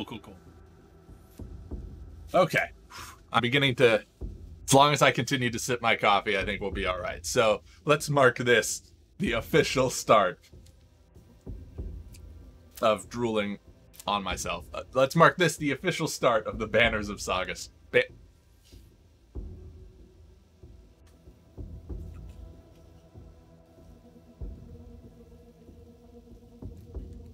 Cool. Okay. I'm beginning to... As long as I continue to sip my coffee, I think we'll be all right. So let's mark this the official start of drooling on myself. Let's mark this the official start of the Banners of Sagas.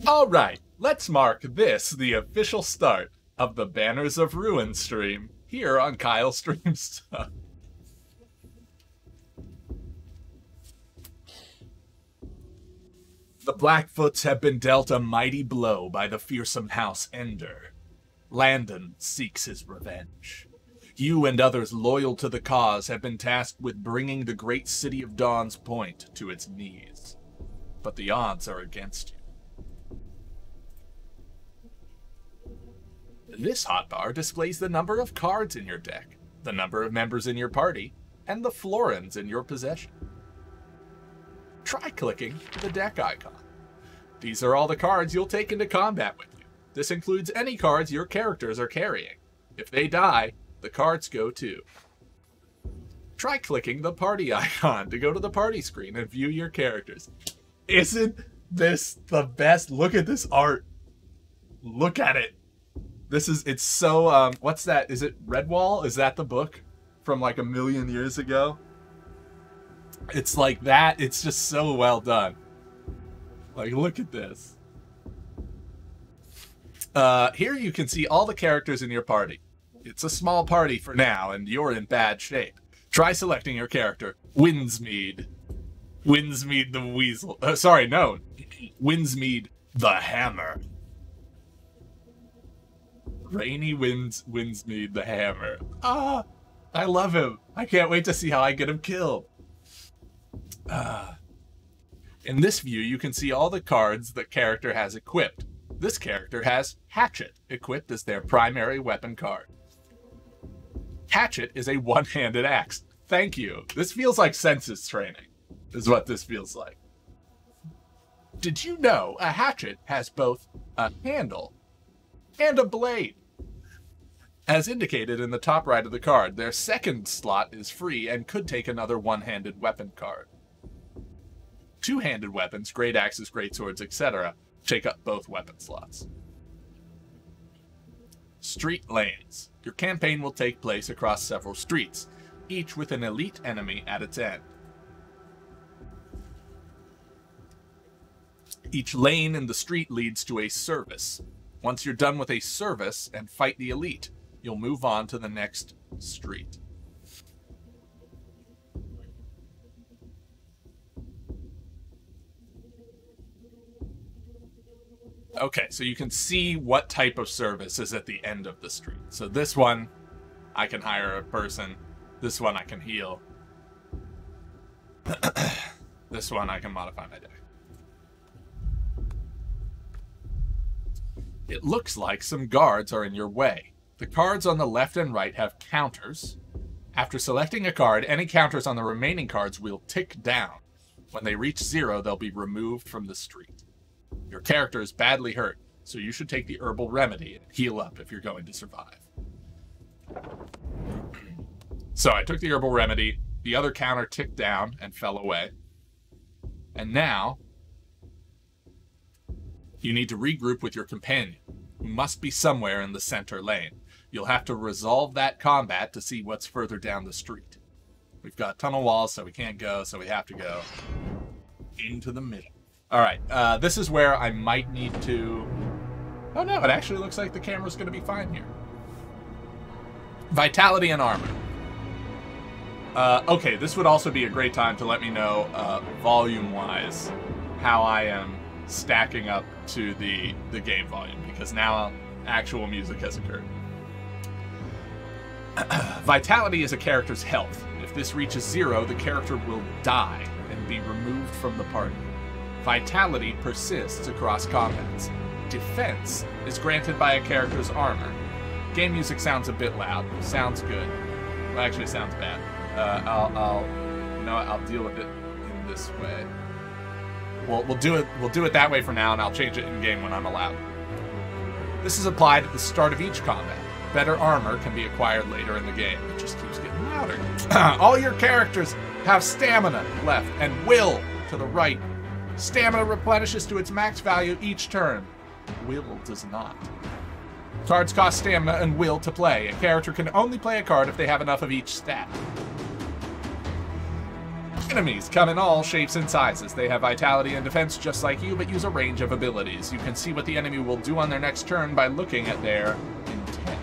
All right, let's mark this the official start of the Banners of Ruin stream here on Kyle Streams Stuff. The Blackfoots have been dealt a mighty blow by the fearsome House Ender. Landon seeks his revenge. You and others loyal to the cause have been tasked with bringing the great city of Dawn's Point to its knees. But the odds are against you. This hotbar displays the number of cards in your deck, the number of members in your party, and the florins in your possession. Try clicking the deck icon. These are all the cards you'll take into combat with you. This includes any cards your characters are carrying. If they die, the cards go too. Try clicking the party icon to go to the party screen and view your characters. Isn't this the best? Look at this art. Look at it. It's so, what's that? Is it Redwall? Is that the book from like a million years ago? It's like that. It's just so well done. Like, look at this. Here you can see all the characters in your party. It's a small party for now, and you're in bad shape. Try selecting your character. Winsmead. Winsmead the Weasel. Sorry, no. Winsmead the Hammer. Rainy Winsmead the Hammer. Ah, I love him. I can't wait to see how I get him killed. In this view, you can see all the cards the character has equipped. This character has Hatchet equipped as their primary weapon card. Hatchet is a one-handed axe. Thank you. This feels like census training, is what this feels like. Did you know a hatchet has both a handle and a blade? As indicated in the top right of the card, their second slot is free and could take another one-handed weapon card. Two-handed weapons, great axes, great swords, etc., take up both weapon slots. Street lanes. Your campaign will take place across several streets, each with an elite enemy at its end. Each lane in the street leads to a service. Once you're done with a service and fight the elite, you'll move on to the next street. Okay, so you can see what type of service is at the end of the street. So this one, I can hire a person. This one, I can heal. This one, I can modify my deck. It looks like some guards are in your way. The cards on the left and right have counters. After selecting a card, any counters on the remaining cards will tick down. When they reach 0, they'll be removed from the street. Your character is badly hurt, so you should take the herbal remedy and heal up if you're going to survive. So I took the herbal remedy, the other counter ticked down and fell away. And now, you need to regroup with your companion, who must be somewhere in the center lane. You'll have to resolve that combat to see what's further down the street. We've got tunnel walls, so we can't go, so we have to go into the middle. All right, this is where I might need to... Oh no, it actually looks like the camera's going to be fine here. Vitality and armor. Okay, this would also be a great time to let me know, volume-wise, how I am stacking up to the game volume, because now actual music has occurred. Vitality is a character's health. If this reaches 0, the character will die and be removed from the party. Vitality persists across combats. Defense is granted by a character's armor. Game music sounds a bit loud. Sounds good. Well, actually sounds bad. I'll deal with it in this way. We'll do it that way for now, and I'll change it in game when I'm allowed. This is applied at the start of each combat. Better armor can be acquired later in the game. It just keeps getting louder. All your characters have stamina left and will to the right. Stamina replenishes to its max value each turn. Will does not. Cards cost stamina and will to play. A character can only play a card if they have enough of each stat. Enemies come in all shapes and sizes. They have vitality and defense just like you, but use a range of abilities. You can see what the enemy will do on their next turn by looking at their intent.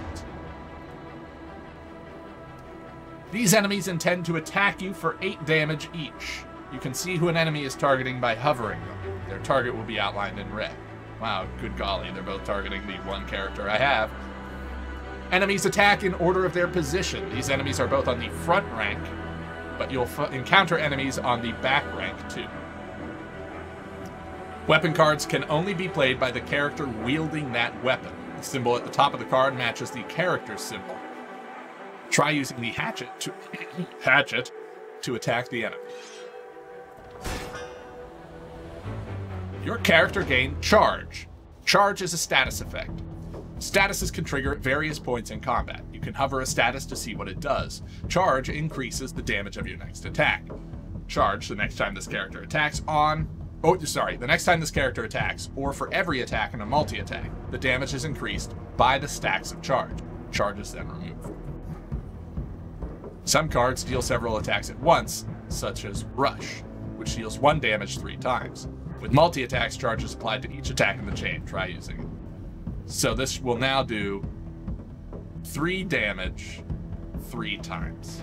These enemies intend to attack you for 8 damage each. You can see who an enemy is targeting by hovering them. Their target will be outlined in red. Wow, good golly, they're both targeting the one character I have. Enemies attack in order of their position. These enemies are both on the front rank, but you'll encounter enemies on the back rank too. Weapon cards can only be played by the character wielding that weapon. The symbol at the top of the card matches the character's symbol. Try using the hatchet to attack the enemy. Your character gained Charge. Charge is a status effect. Statuses can trigger at various points in combat. You can hover a status to see what it does. Charge increases the damage of your next attack. Charge the next time this character attacks the next time this character attacks, or for every attack in a multi-attack, the damage is increased by the stacks of charge. Charge is then removed. Some cards deal several attacks at once, such as Rush, which deals 1 damage 3 times. With multi-attacks, charge is applied to each attack in the chain. Try using it. So this will now do 3 damage 3 times.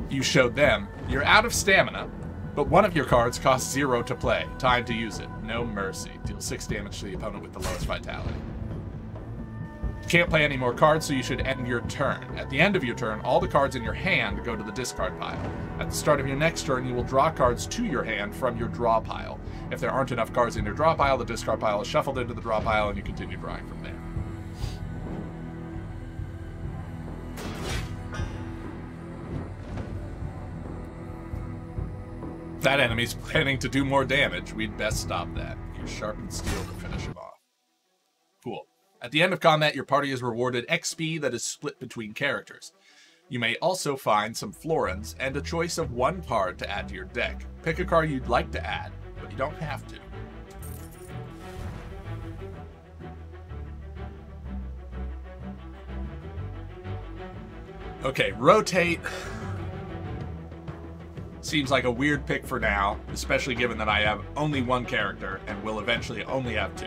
You showed them. You're out of stamina, but one of your cards costs 0 to play. Time to use it. No mercy. Deal 6 damage to the opponent with the lowest vitality. You can't play any more cards, so you should end your turn. At the end of your turn, all the cards in your hand go to the discard pile. At the start of your next turn, you will draw cards to your hand from your draw pile. If there aren't enough cards in your draw pile, the discard pile is shuffled into the draw pile, and you continue drawing from there. That enemy's planning to do more damage. We'd best stop that. Use sharpened steel to finish him off. Cool. At the end of combat, your party is rewarded XP that is split between characters. You may also find some florins and a choice of 1 card to add to your deck. Pick a card you'd like to add, but you don't have to. Okay, rotate. Seems like a weird pick for now, especially given that I have only 1 character and will eventually only have 2.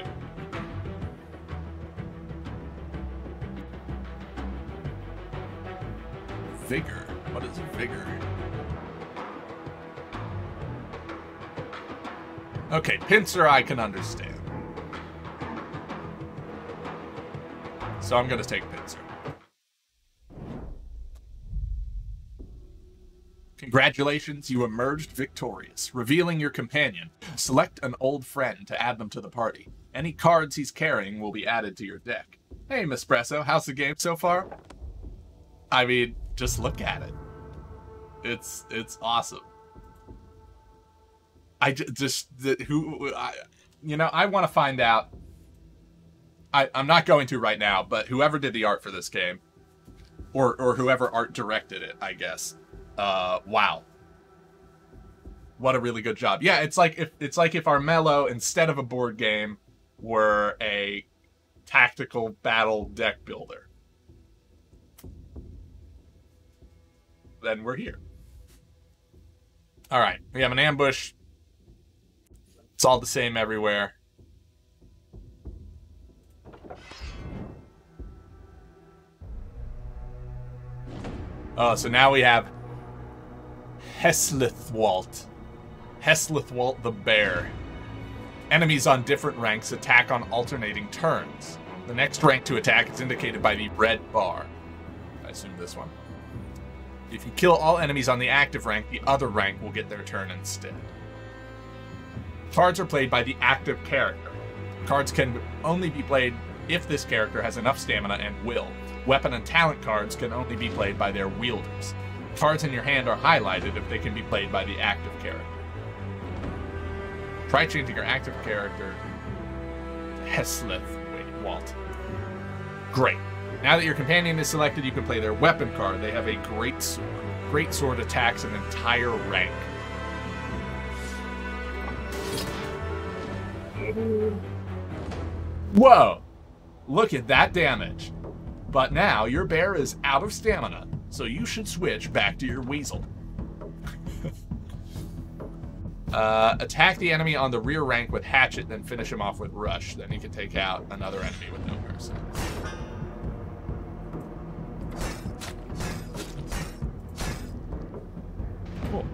Vigor. What is vigor? Okay, pincer I can understand. So I'm going to take pincer. Congratulations, you emerged victorious, revealing your companion. Select an old friend to add them to the party. Any cards he's carrying will be added to your deck. Hey, Mispresso, how's the game so far? I mean, just look at it. It's awesome. I want to find out. I'm not going to right now, but whoever did the art for this game, or whoever art directed it, I guess. Wow. What a really good job. Yeah, it's like if Armello, instead of a board game, were a tactical battle deck builder. Then we're here. All right, we have an ambush. It's all the same everywhere. Oh, so now we have Heslithwalt. Heslithwalt the Bear. Enemies on different ranks attack on alternating turns. The next rank to attack is indicated by the red bar. I assume this one. If you kill all enemies on the active rank, the other rank will get their turn instead. Cards are played by the active character. Cards can only be played if this character has enough stamina and will. Weapon and talent cards can only be played by their wielders. Cards in your hand are highlighted if they can be played by the active character. Try changing your active character to Hesleth Walt. Great. Now that your companion is selected, you can play their weapon card. They have a great sword. Great sword attacks an entire rank. Whoa! Look at that damage. But now your bear is out of stamina, so you should switch back to your weasel. Attack the enemy on the rear rank with hatchet, then finish him off with rush. Then you can take out another enemy with no mercy. Cool.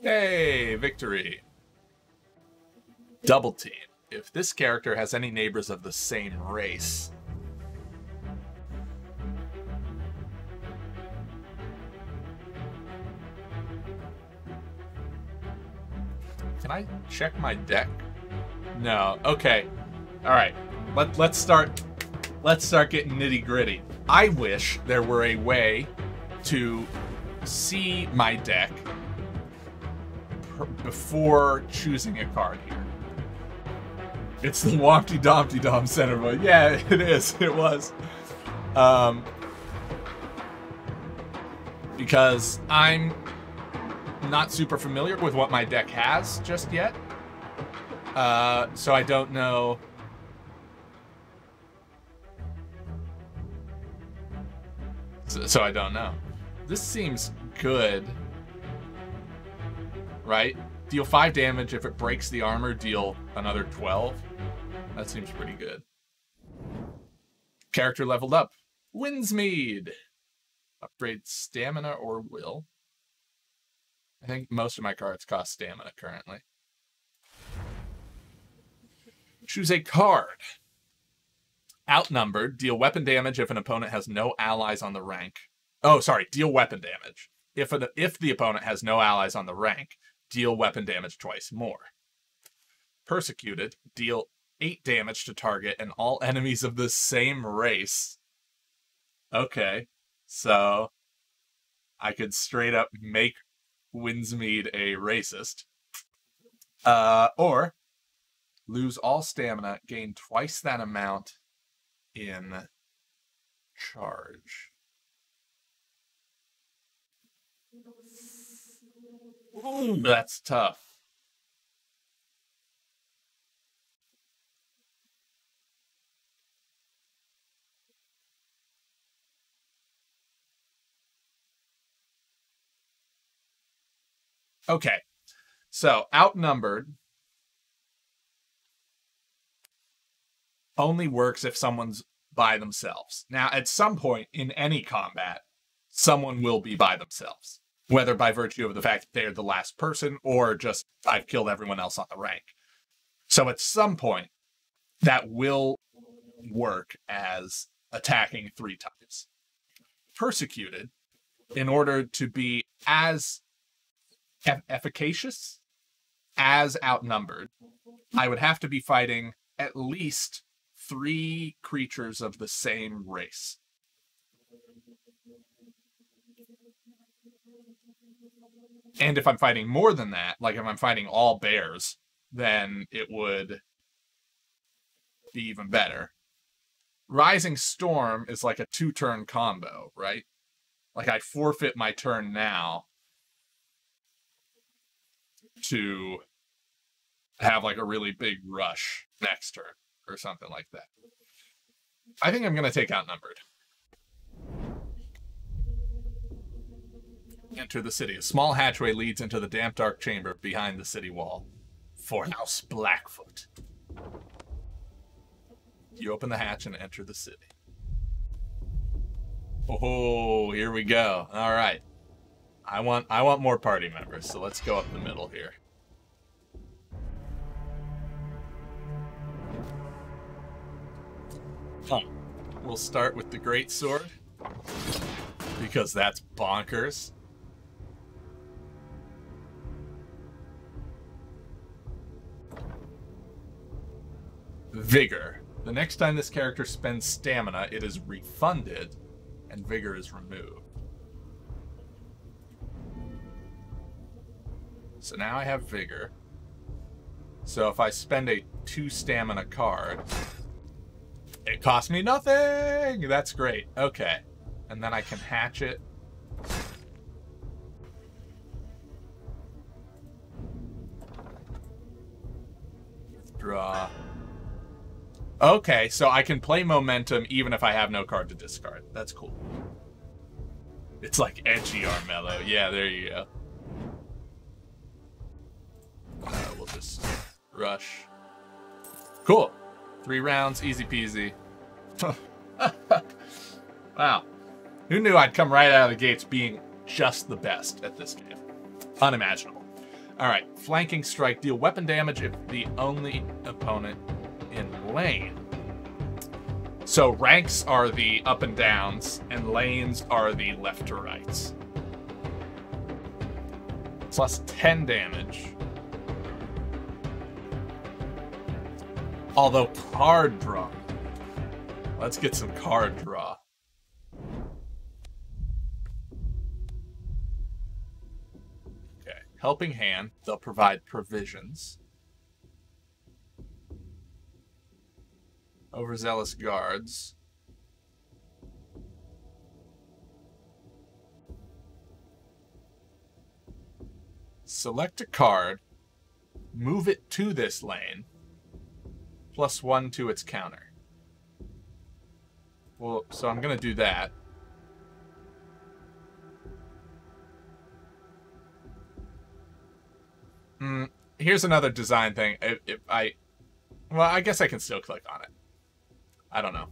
Hey, victory. Double team. If this character has any neighbors of the same race. Can I check my deck? No. Okay. All right. Let's start getting nitty-gritty. I wish there were a way to see my deck before choosing a card here. It's the Wompty Dompty Dom Center mode. Yeah, it is. It was. Because I'm not super familiar with what my deck has just yet. So I don't know. So I don't know. This seems good. Right? Deal 5 damage. If it breaks the armor, deal another 12. That seems pretty good. Character leveled up. Winsmead. Upgrade stamina or will. I think most of my cards cost stamina currently. Choose a card. Outnumbered. Deal weapon damage if an opponent has no allies on the rank. Oh, sorry. Deal weapon damage. If the opponent has no allies on the rank, deal weapon damage twice more. Persecuted. Deal 8 damage to target and all enemies of the same race. Okay. So I could straight up make Winsmead a racist. Or lose all stamina, gain twice that amount in charge. Ooh, that's tough. Okay, so outnumbered only works if someone's by themselves. Now, at some point in any combat, someone will be by themselves, whether by virtue of the fact that they're the last person or just I've killed everyone else on the rank. So at some point, that will work as attacking 3 times. Persecuted, in order to be as efficacious as outnumbered, I would have to be fighting at least 3 creatures of the same race. And if I'm fighting more than that, like if I'm fighting all bears, then it would be even better. Rising Storm is like a 2-turn combo, right? Like I forfeit my turn now to have like a really big rush next turn or something like that. I think I'm going to take outnumbered. Enter the city. A small hatchway leads into the damp, dark chamber behind the city wall. For House Blackfoot. You open the hatch and enter the city. Oh, here we go. All right. I want more party members, so let's go up the middle here. We'll start with the Great Sword, because that's bonkers. Vigor. The next time this character spends stamina, it is refunded, and vigor is removed. So now I have vigor. So if I spend a 2 stamina card, it costs me nothing! That's great. Okay. And then I can hatch it. Withdraw. Okay, so I can play momentum even if I have no card to discard. That's cool. It's like edgy Armello. Yeah, there you go. We'll just rush. Cool. 3 rounds, easy peasy. Wow. Who knew I'd come right out of the gates being just the best at this game? Unimaginable. Alright, flanking strike. Deal weapon damage if the only opponent in lane. So ranks are the up and downs, and lanes are the left to rights. Plus 10 damage. Although card draw. Let's get some card draw. Okay. Helping Hand. They'll provide provisions. Overzealous Guards. Select a card. Move it to this lane. +1 to its counter. Well, so I'm going to do that. Here's another design thing. Well, I guess I can still click on it. I don't know.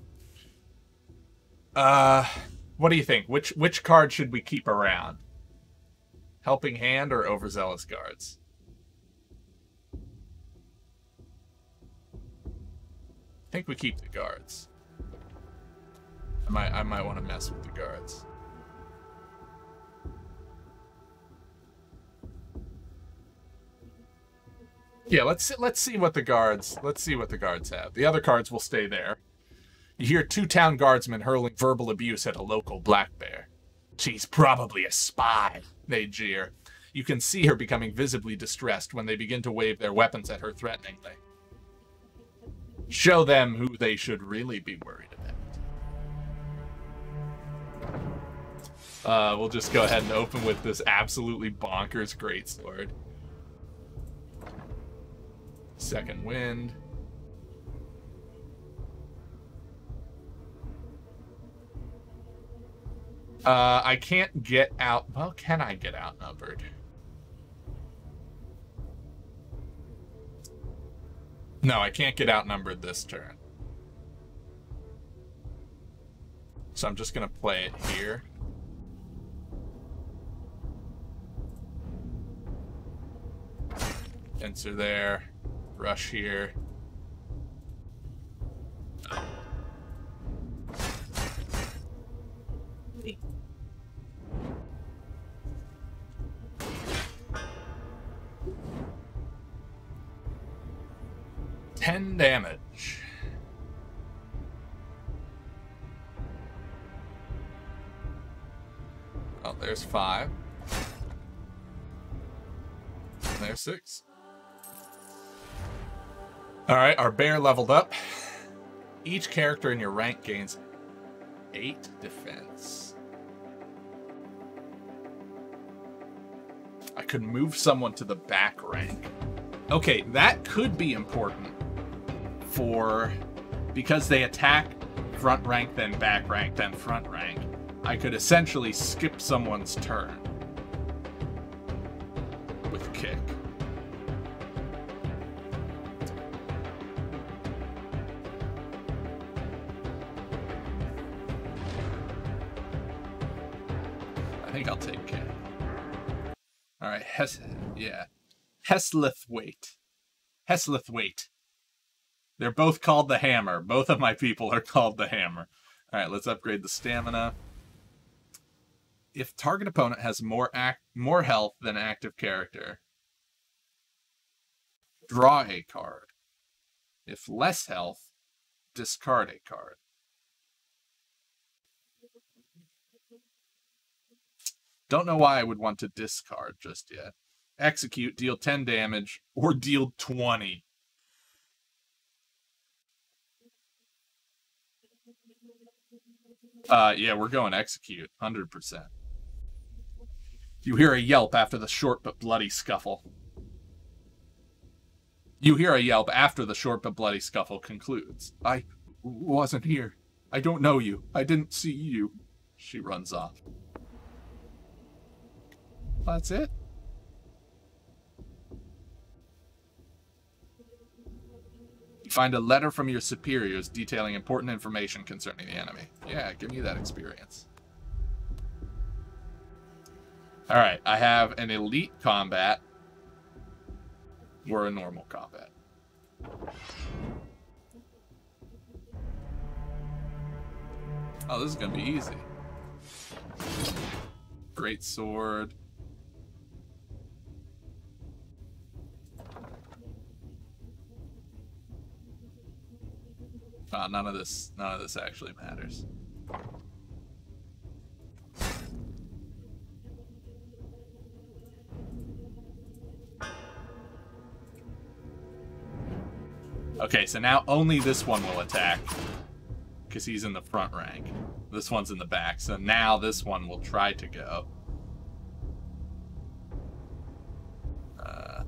What do you think? Which card should we keep around? Helping Hand or Overzealous Guards? I think we keep the guards. I might want to mess with the guards. Yeah, let's see what the guards have. The other cards will stay there. You hear 2 town guardsmen hurling verbal abuse at a local black bear. She's probably a spy, they jeer. You can see her becoming visibly distressed when they begin to wave their weapons at her threateningly. Show them who they should really be worried about. We'll just go ahead and open with this absolutely bonkers greatsword. Second Wind. I can't get out... Well, can I get outnumbered? No, I can't get outnumbered this turn. So I'm just going to play it here. Enter there. Rush here. Oh. $10 damage. Oh, there's 5. And there's 6. Alright, our bear leveled up. Each character in your rank gains 8 defense. I could move someone to the back rank. Okay, that could be important because they attack front rank, then back rank, then front rank. I could essentially skip someone's turn with kick. I think I'll take kick. All right, Heslithwaite. Heslithwaite. They're both called the Hammer. Both of my people are called the Hammer. All right, let's upgrade the stamina. If target opponent has more health than active character, draw a card. If less health, discard a card. Don't know why I would want to discard just yet. Execute, deal 10 damage, or deal 20. Yeah, we're going execute, 100%. You hear a yelp after the short but bloody scuffle. You hear a yelp after the short but bloody scuffle concludes. I wasn't here. I don't know you. I didn't see you. She runs off. That's it. You find a letter from your superiors detailing important information concerning the enemy. Yeah, give me that experience. Alright, I have an elite combat or a normal combat. Oh, this is going to be easy. Great sword. None of this actually matters. Okay, so now only this one will attack, because he's in the front rank. This one's in the back, so now this one will try to go. I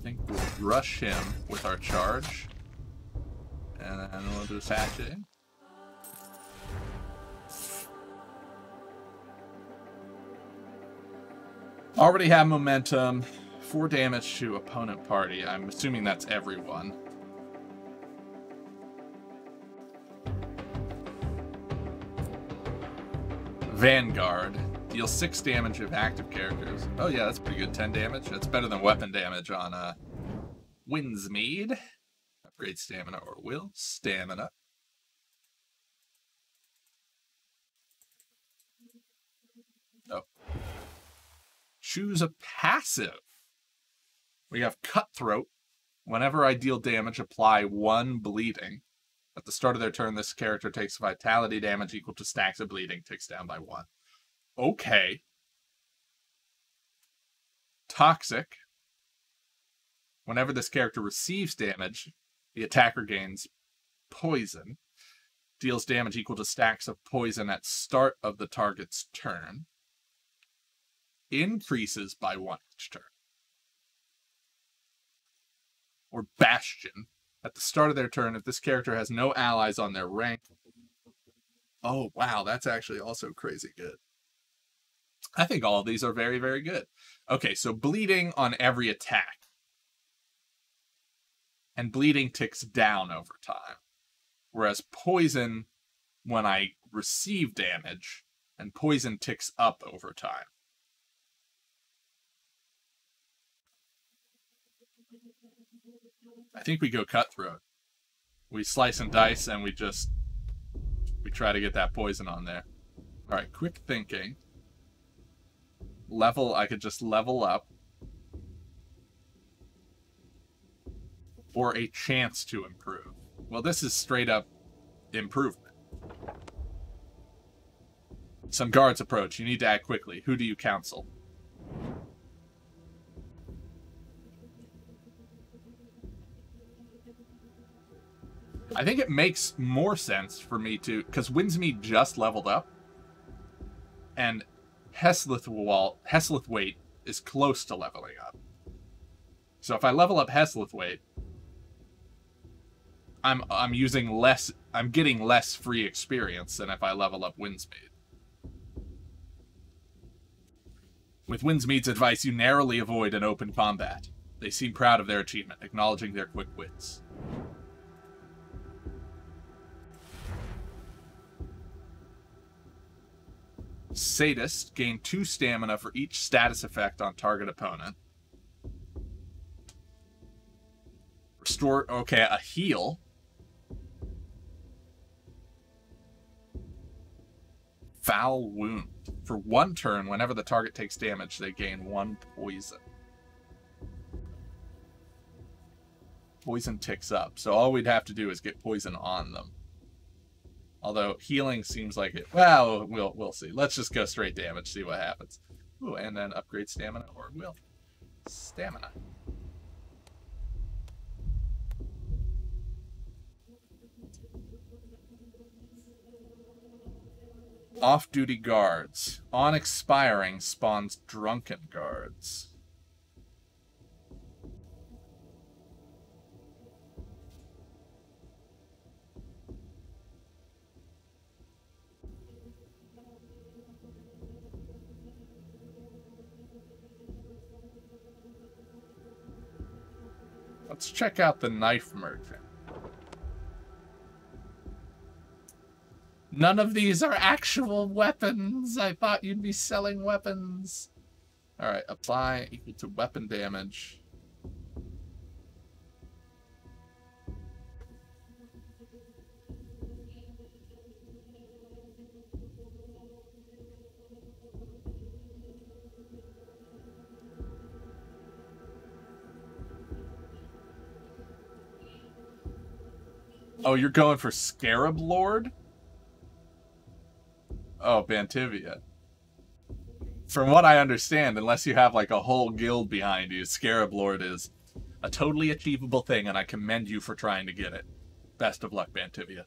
think we'll rush him with our charge, and then we'll do hatching. Already have momentum. 4 damage to opponent party. I'm assuming that's everyone. Vanguard. Deal 6 damage of active characters. Oh yeah, that's pretty good. 10 damage. That's better than weapon damage on Winsmead. Upgrade stamina or will. Stamina. Oh. Choose a passive. We have Cutthroat. Whenever I deal damage, apply 1 bleeding. At the start of their turn, this character takes vitality damage equal to stacks of bleeding, ticks down by 1. Okay. Toxic. Whenever this character receives damage, the attacker gains poison. Deals damage equal to stacks of poison at start of the target's turn. Increases by 1 each turn. Or Bastion. At the start of their turn, if this character has no allies on their rank. Oh, wow, that's actually also crazy good. I think all of these are very, very good. Okay, so bleeding on every attack. And bleeding ticks down over time. Whereas poison, when I receive damage, and poison ticks up over time. I think we go Cutthroat. We slice and dice and we try to get that poison on there. Alright, quick thinking. I could just level up. Or a chance to improve. Well, this is straight up improvement. Some guards approach. You need to act quickly. Who do you counsel? I think it makes more sense for me to... Because Winsmead just leveled up. And Heslithwaite is close to leveling up. So if I level up Heslithwaite, I'm using less... I'm getting less free experience than if I level up Winsmead. With Winsmead's advice, you narrowly avoid an open combat. They seem proud of their achievement, acknowledging their quick wits. Sadist, gain 2 stamina for each status effect on target opponent. Restore, okay, a heal. Foul wound. For 1 turn, whenever the target takes damage, they gain 1 poison. poison ticks up. So all we'd have to do is get poison on them. Although healing seems like it. Well, we'll see. Let's just go straight damage, see what happens. Ooh, and then upgrade stamina or will. Stamina. Off-duty guards. On expiring, spawns drunken guards. Let's check out the knife merchant. None of these are actual weapons. I thought you'd be selling weapons. Alright, apply equal to weapon damage. Oh, you're going for Scarab Lord? Oh, Bantivia. From what I understand, unless you have like a whole guild behind you, Scarab Lord is a totally achievable thing, and I commend you for trying to get it. Best of luck, Bantivia.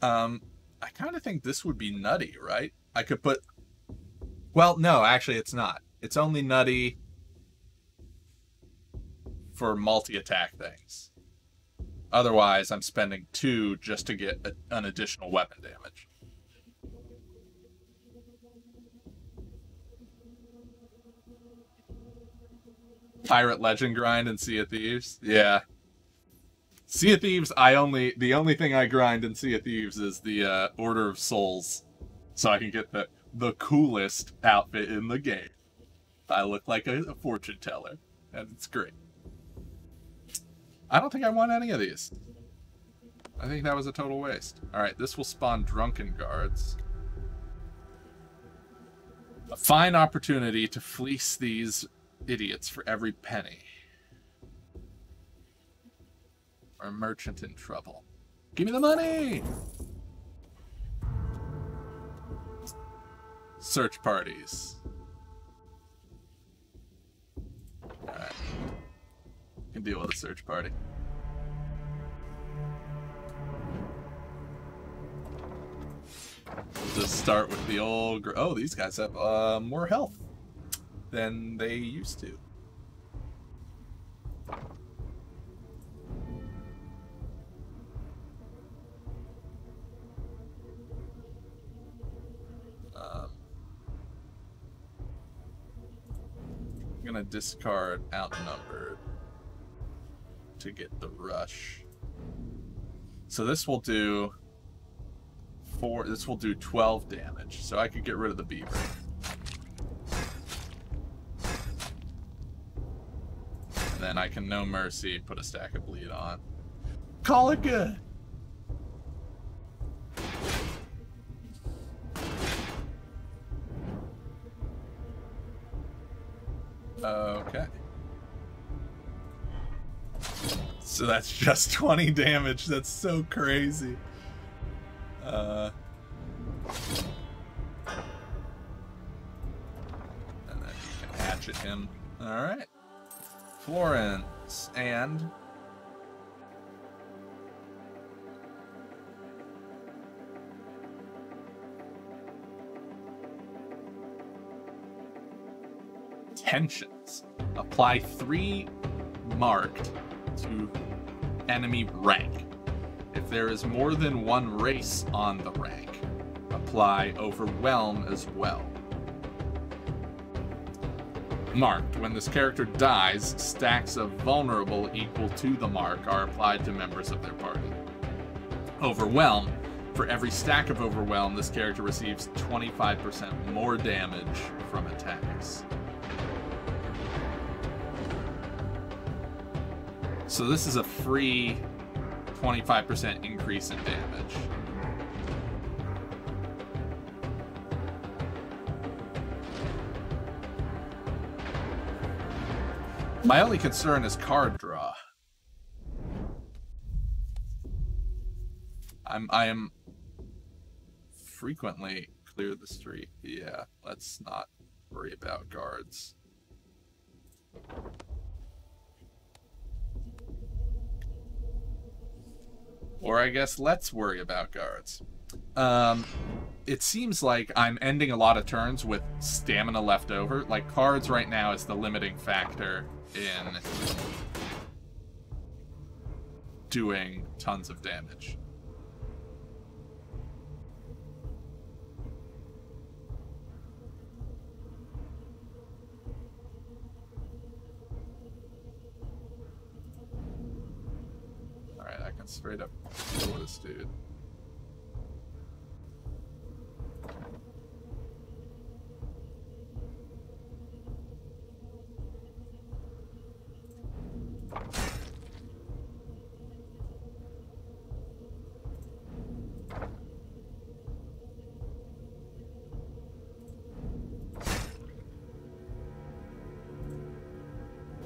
I kind of think this would be nutty, right? I could put... Well, no, actually it's not. It's only nutty for multi-attack things. Otherwise, I'm spending 2 just to get an additional weapon damage. Pirate Legend grind in Sea of Thieves? Yeah. Sea of Thieves, the only thing I grind in Sea of Thieves is the Order of Souls. So I can get the coolest outfit in the game. I look like a fortune teller, and it's great. I don't think I want any of these. I think that was a total waste. Alright, this will spawn drunken guards. A fine opportunity to fleece these idiots for every penny. Or a merchant in trouble. Give me the money! Search parties. Alright. Can deal with a search party. Just start with the old... Oh, these guys have more health than they used to. I'm gonna discard Outnumbered to get the rush. So this will do 4. This will do 12 damage. So I could get rid of the beaver. And then I can No Mercy put a stack of bleed on. Call it good. Okay. So that's just 20 damage. That's so crazy. And then you can hatchet him. Alright. Florence and... Tensions. Apply 3 marked to enemy rank. If there is more than 1 race on the rank, apply Overwhelm as well. Marked. When this character dies, stacks of vulnerable equal to the mark are applied to members of their party. Overwhelm. For every stack of Overwhelm, this character receives 25% more damage from attacks. So this is a free 25% increase in damage. My only concern is card draw. I am frequently clear the street. Yeah, let's not worry about guards. Or I guess let's worry about guards. It seems like I'm ending a lot of turns with stamina left over. Like, cards right now is the limiting factor in doing tons of damage. Alright, I can straight up kill this dude.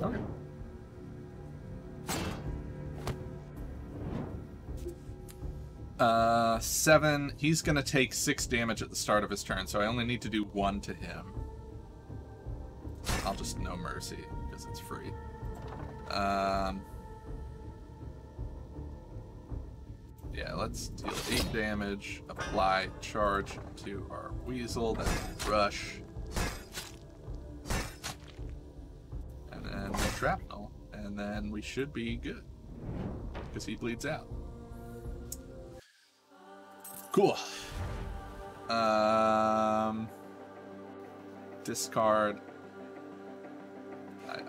Okay. Seven. He's gonna take 6 damage at the start of his turn, so I only need to do 1 to him. I'll just no mercy because it's free. Yeah, let's deal 8 damage. Apply charge to our weasel. Then rush. And then shrapnel. And then we should be good. Because he bleeds out. Cool. Discard.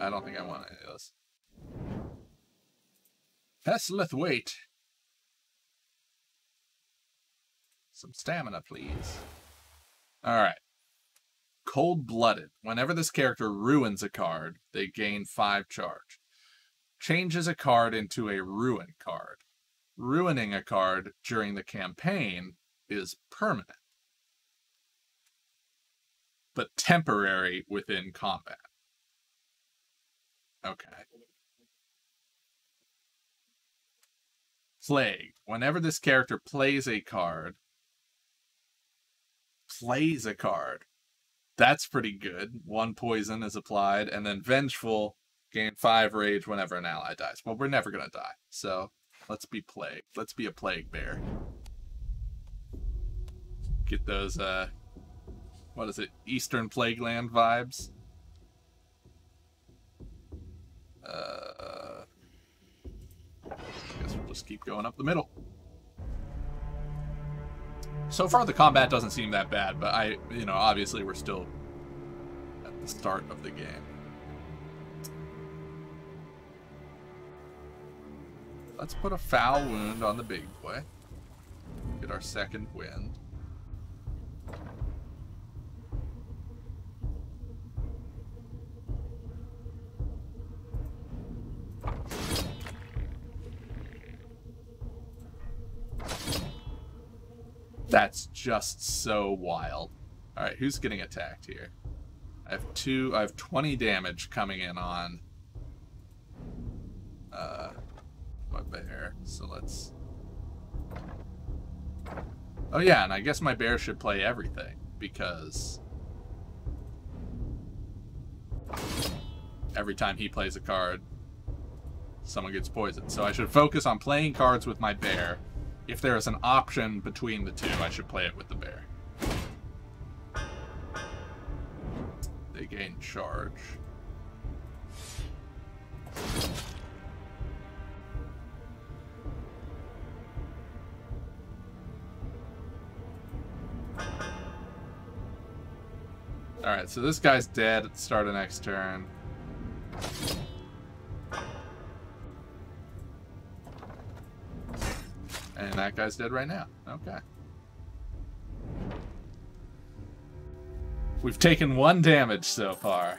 I don't think I want any of those. Pestileth wait. Some stamina, please. Alright. Cold-blooded. Whenever this character ruins a card, they gain 5 charge. Changes a card into a ruin card. Ruining a card during the campaign is permanent, but temporary within combat. Okay. Plague. Whenever this character plays a card, that's pretty good. 1 poison is applied, and then Vengeful, gain 5 rage whenever an ally dies. Well, we're never gonna die, so let's be plague. Let's be a plague bear. Get those, what is it? Eastern Plagueland vibes. I guess we'll just keep going up the middle. So far, the combat doesn't seem that bad, but obviously we're still at the start of the game. Let's put a foul wound on the big boy. Get our second wind. That's just so wild. Alright, who's getting attacked here? I have 20 damage coming in on my bear. So let's... Oh yeah, and I guess my bear should play everything, because every time he plays a card, someone gets poisoned. So I should focus on playing cards with my bear. If there is an option between the two, I should play it with the bear. They gain charge. Alright, so this guy's dead at the start of next turn. And that guy's dead right now. Okay. We've taken 1 damage so far.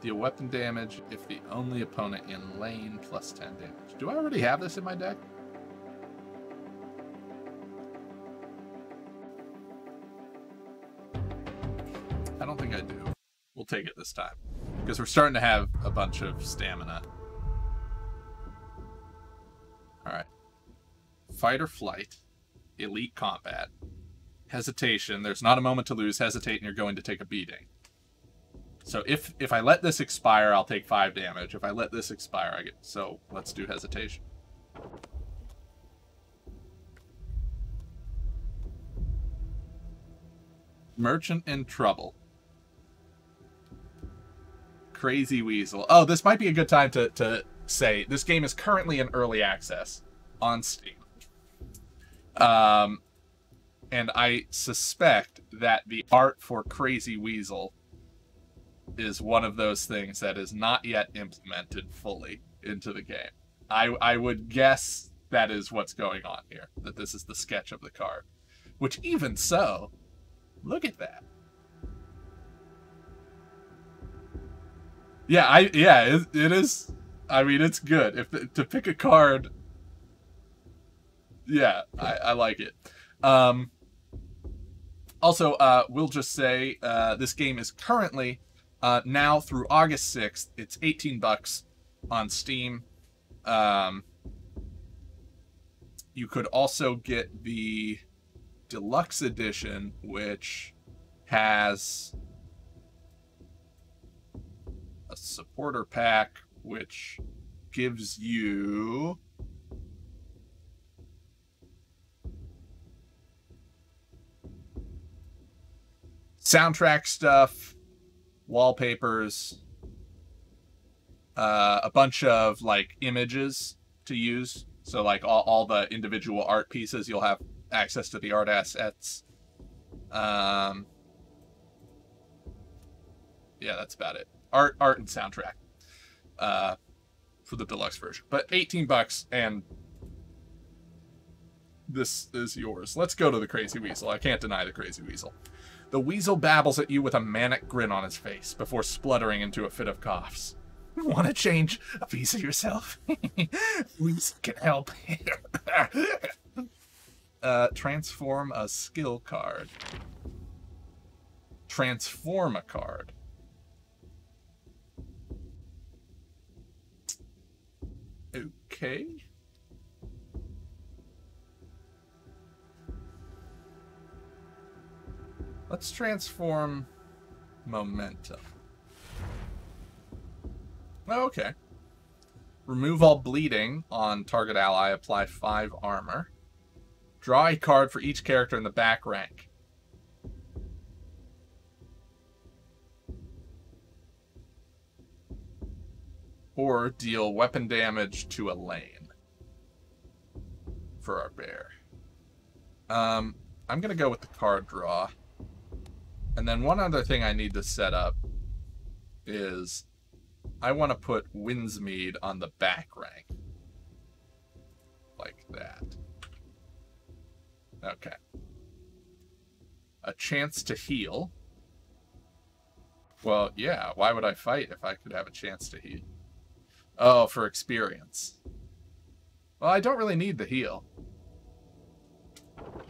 Deal weapon damage if the only opponent in lane plus 10 damage. Do I already have this in my deck? I don't think I do. We'll take it this time. Because we're starting to have a bunch of stamina. Alright. Fight or flight. Elite combat. Hesitation. There's not a moment to lose. Hesitate and you're going to take a beating. So if I let this expire, I'll take 5 damage. If I let this expire, I get... So let's do hesitation. Merchant in trouble. Crazy Weasel. Oh, this might be a good time to say this game is currently in early access on Steam. And I suspect that the art for Crazy Weasel is one of those things that is not yet implemented fully into the game. I would guess that is what's going on here, that this is the sketch of the card. Which, even so, look at that. Yeah, it is. I mean, it's good. To pick a card, yeah, I like it. Also, we'll just say this game is currently now through August 6th. It's $18 on Steam. You could also get the deluxe edition, which has a supporter pack, which gives you soundtrack stuff, wallpapers, a bunch of like images to use. So like all the individual art pieces, you'll have access to the art assets. Yeah, that's about it. Art and soundtrack for the deluxe version. But $18 and this is yours. Let's go to the Crazy Weasel. I can't deny the Crazy Weasel. The weasel babbles at you with a manic grin on his face before spluttering into a fit of coughs. Want to change a piece of yourself? Weasel can help. Transform a skill card. Transform a card. Okay. Let's transform momentum. Okay. Remove all bleeding on target ally. Apply 5 armor. Draw a card for each character in the back rank. Or deal weapon damage to a lane for our bear. I'm going to go with the card draw. And then one other thing I need to set up is I want to put Winsmead on the back rank. Like that. Okay. A chance to heal. Well, yeah, why would I fight if I could have a chance to heal? Oh, for experience. Well, I don't really need the heal.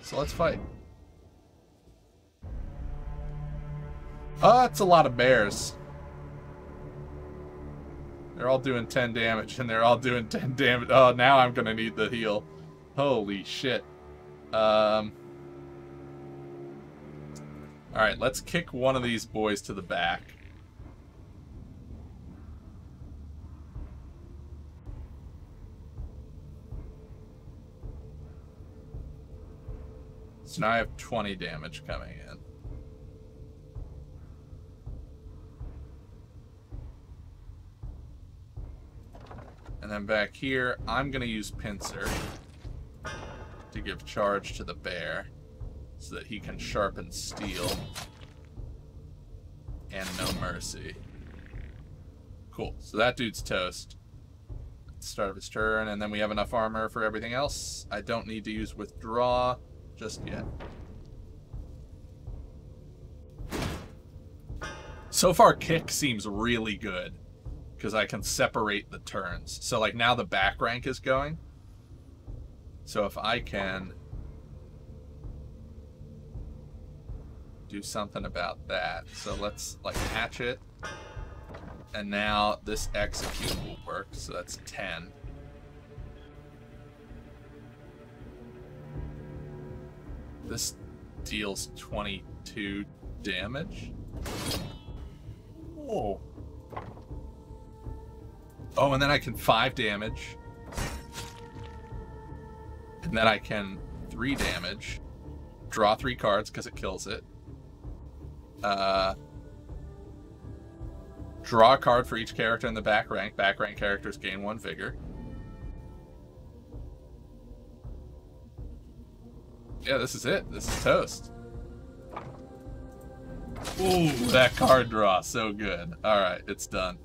So let's fight. Oh, that's a lot of bears. They're all doing 10 damage, and they're all doing 10 damage. Oh, now I'm gonna need the heal. Holy shit. Alright, let's kick one of these boys to the back. So now I have 20 damage coming in. And then back here, I'm going to use Pincer to give charge to the bear so that he can sharpen steel. And no mercy. Cool. So that dude's toast. At the start of his turn, and then we have enough armor for everything else. I don't need to use withdraw just yet. So far, kick seems really good. Because I can separate the turns. So, like, now the back rank is going. So if I can do something about that. So let's, like, hatchet. And now this execute will work, so that's 10. This deals 22 damage. Oh. Oh, and then I can 5 damage. And then I can 3 damage. Draw 3 cards because it kills it. Draw a card for each character in the back rank. Back rank characters gain 1 vigor. Yeah, this is it. This is toast. Ooh, that card draw. So good. Alright, it's done.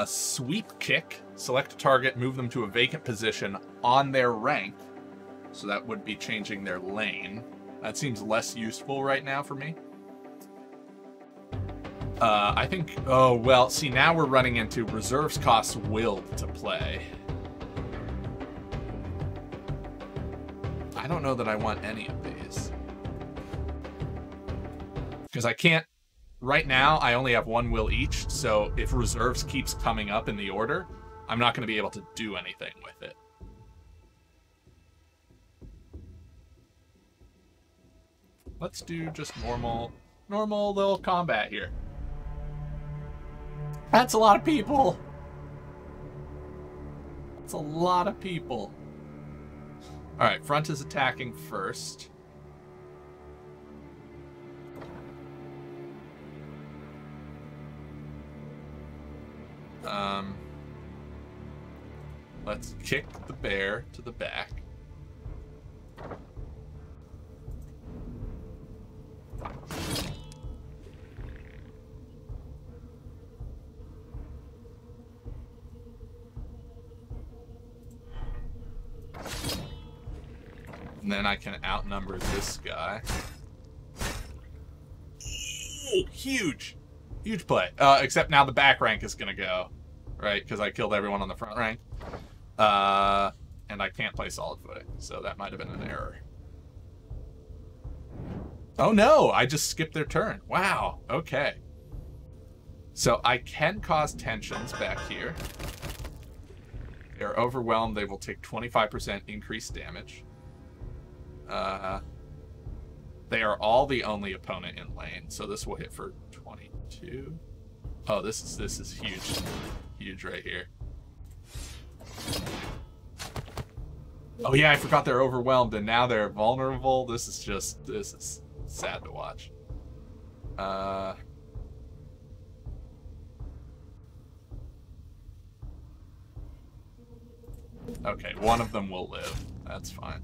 Sweep kick. Select a target, move them to a vacant position on their rank. So that would be changing their lane. That seems less useful right now for me. I think... Oh, well, see, now we're running into reserves costs will to play. I don't know that I want any of these. Because I can't... Right now, I only have 1 will each, so if reserves keeps coming up in the order, I'm not going to be able to do anything with it. Let's do just normal little combat here. That's a lot of people. That's a lot of people. Alright, front is attacking first. Let's kick the bear to the back. And then I can outnumber this guy. Ooh, huge! Huge play. Except now the back rank is going to go. Right? Because I killed everyone on the front rank. And I can't play solid footing. So that might have been an error. Oh no! I just skipped their turn. Wow. Okay. So I can cause tensions back here. They're overwhelmed. They will take 25% increased damage. They are all the only opponent in lane, so this will hit for 22. Oh, this is huge. Huge right here. Oh yeah, I forgot they're overwhelmed and now they're vulnerable. This is sad to watch. Okay, one of them will live. That's fine.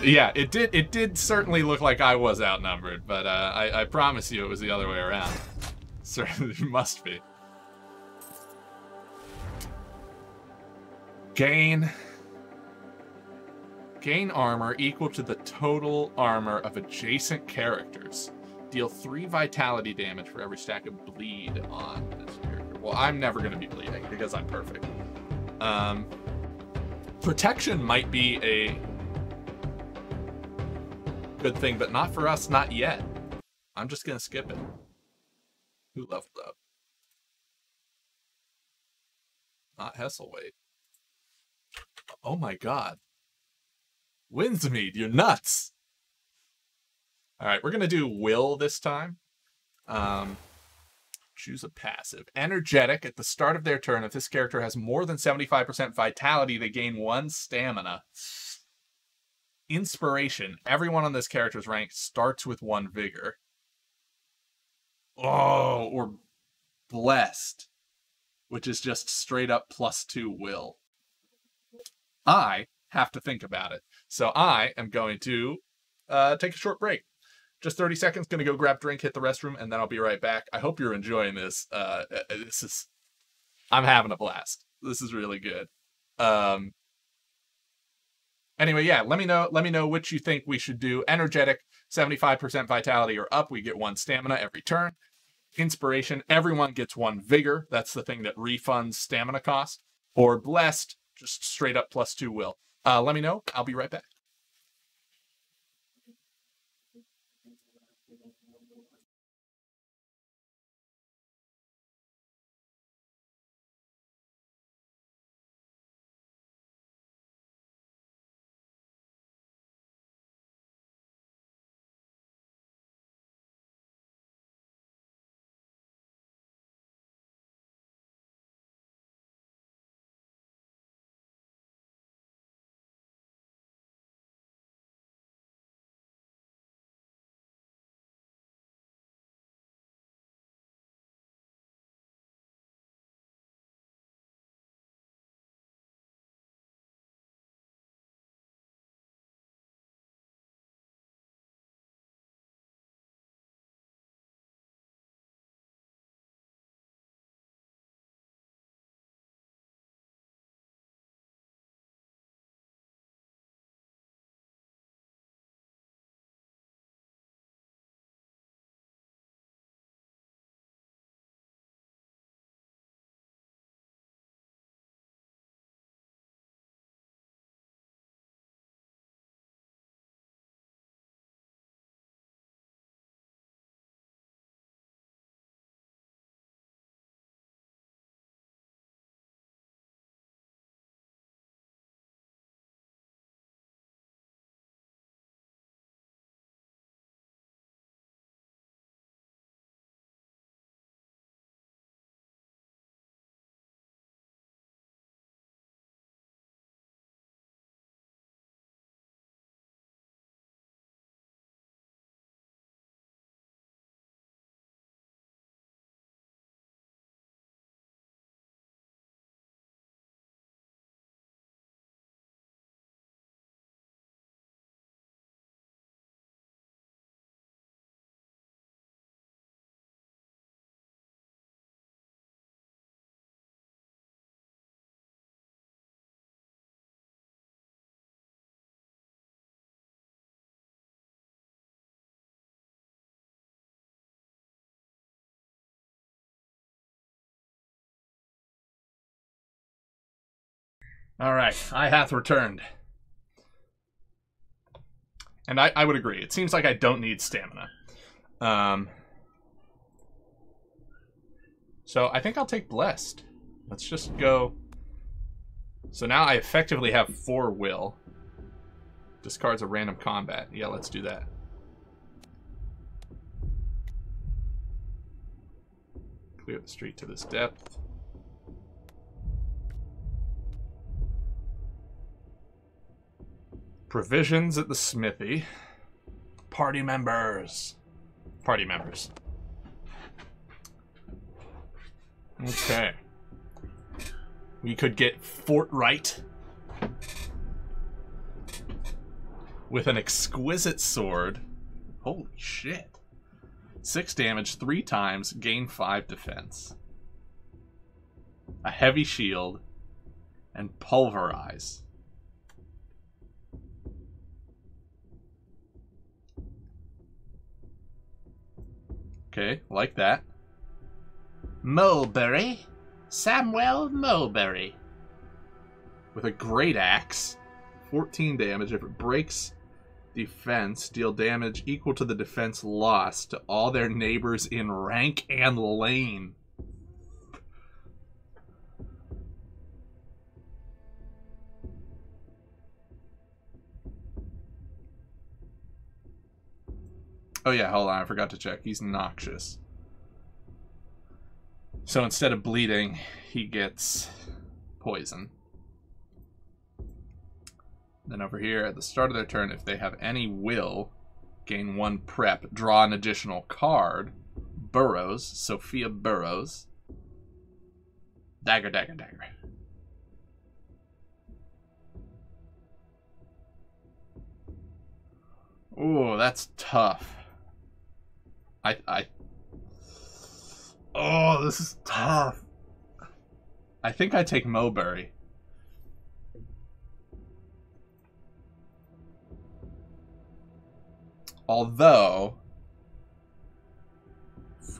Yeah, it did certainly look like I was outnumbered, but I promise you it was the other way around. Certainly must be. Gain armor equal to the total armor of adjacent characters. Deal 3 vitality damage for every stack of bleed on this character. Well, I'm never going to be bleeding because I'm perfect. Protection might be a good thing, but not for us, not yet. I'm just going to skip it. Who leveled up? Not Hesselwait. Oh my god. Winsmead, you're nuts! Alright, we're going to do Will this time. Choose a passive. Energetic. At the start of their turn, if this character has more than 75% vitality, they gain 1 stamina. Inspiration. Everyone on this character's rank starts with 1 vigor. Oh, or Blessed, which is just straight up +2 will. I have to think about it. So I am going to take a short break. Just 30 seconds, gonna go grab a drink, hit the restroom, and then I'll be right back. I hope you're enjoying this. I'm having a blast. This is really good. Anyway, yeah, let me know which you think we should do. Energetic, 75% vitality or up, we get 1 stamina every turn. Inspiration, everyone gets 1 vigor. That's the thing that refunds stamina cost. Or blessed, just straight up +2 will. Let me know. I'll be right back. All right, I hath returned. And I would agree. It seems like I don't need stamina. So I think I'll take Blessed. Let's just go. So now I effectively have 4 will. Discards a random combat. Yeah, let's do that. Clear the street to this depth. Provisions at the smithy. Party members. Party members. Okay. We could get Fortright with an exquisite sword. Holy shit. 6 damage 3 times, gain 5 defense. A heavy shield and pulverize. Okay, like that. Mulberry. Samuel Mulberry. With a great axe. 14 damage. If it breaks defense, deal damage equal to the defense lost to all their neighbors in rank and lane. Oh yeah, hold on, I forgot to check. He's noxious. So instead of bleeding, he gets poison. Then over here, at the start of their turn, if they have any will, gain 1 prep, draw an additional card. Burrows, Sophia Burrows. Dagger, dagger, dagger. Ooh, that's tough. Oh, this is tough. I think I take Mulberry. Although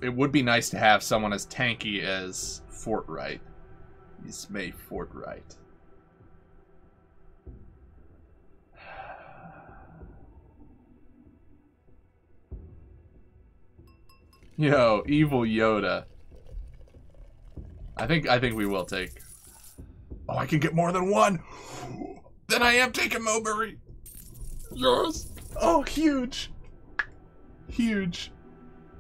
it would be nice to have someone as tanky as Fortright. He's made Fortright. Yo, evil Yoda. I think we will take. Oh, I can get more than one. Then I am taking Mowberry. Yes. Oh, huge. Huge.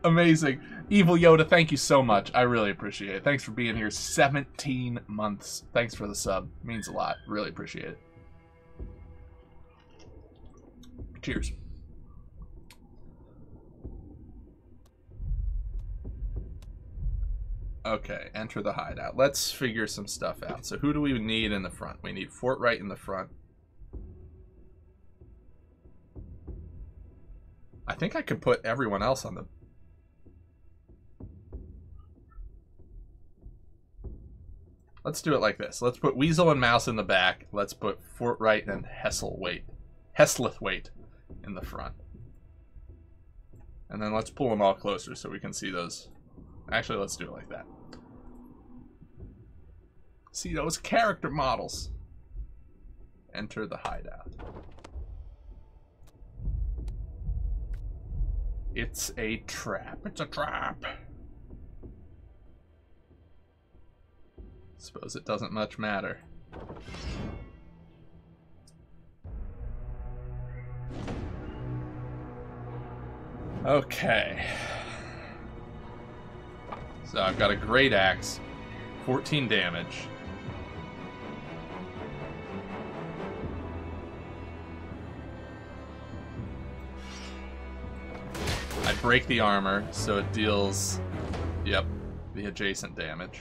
Amazing. Evil Yoda, thank you so much. I really appreciate it. Thanks for being here 17 months. Thanks for the sub. Means a lot. Really appreciate it. Cheers. Okay, enter the hideout. Let's figure some stuff out. So who do we need in the front? We need Fortright in the front. I think I could put everyone else on the... Let's do it like this. Let's put Weasel and Mouse in the back. Let's put Fortright and Heslithwaite in the front. And then let's pull them all closer so we can see those. Actually, let's do it like that. See those character models. Enter the hideout. It's a trap. It's a trap. Suppose it doesn't much matter. Okay. So I've got a great axe, 14 damage. I break the armor, so it deals, yep, the adjacent damage.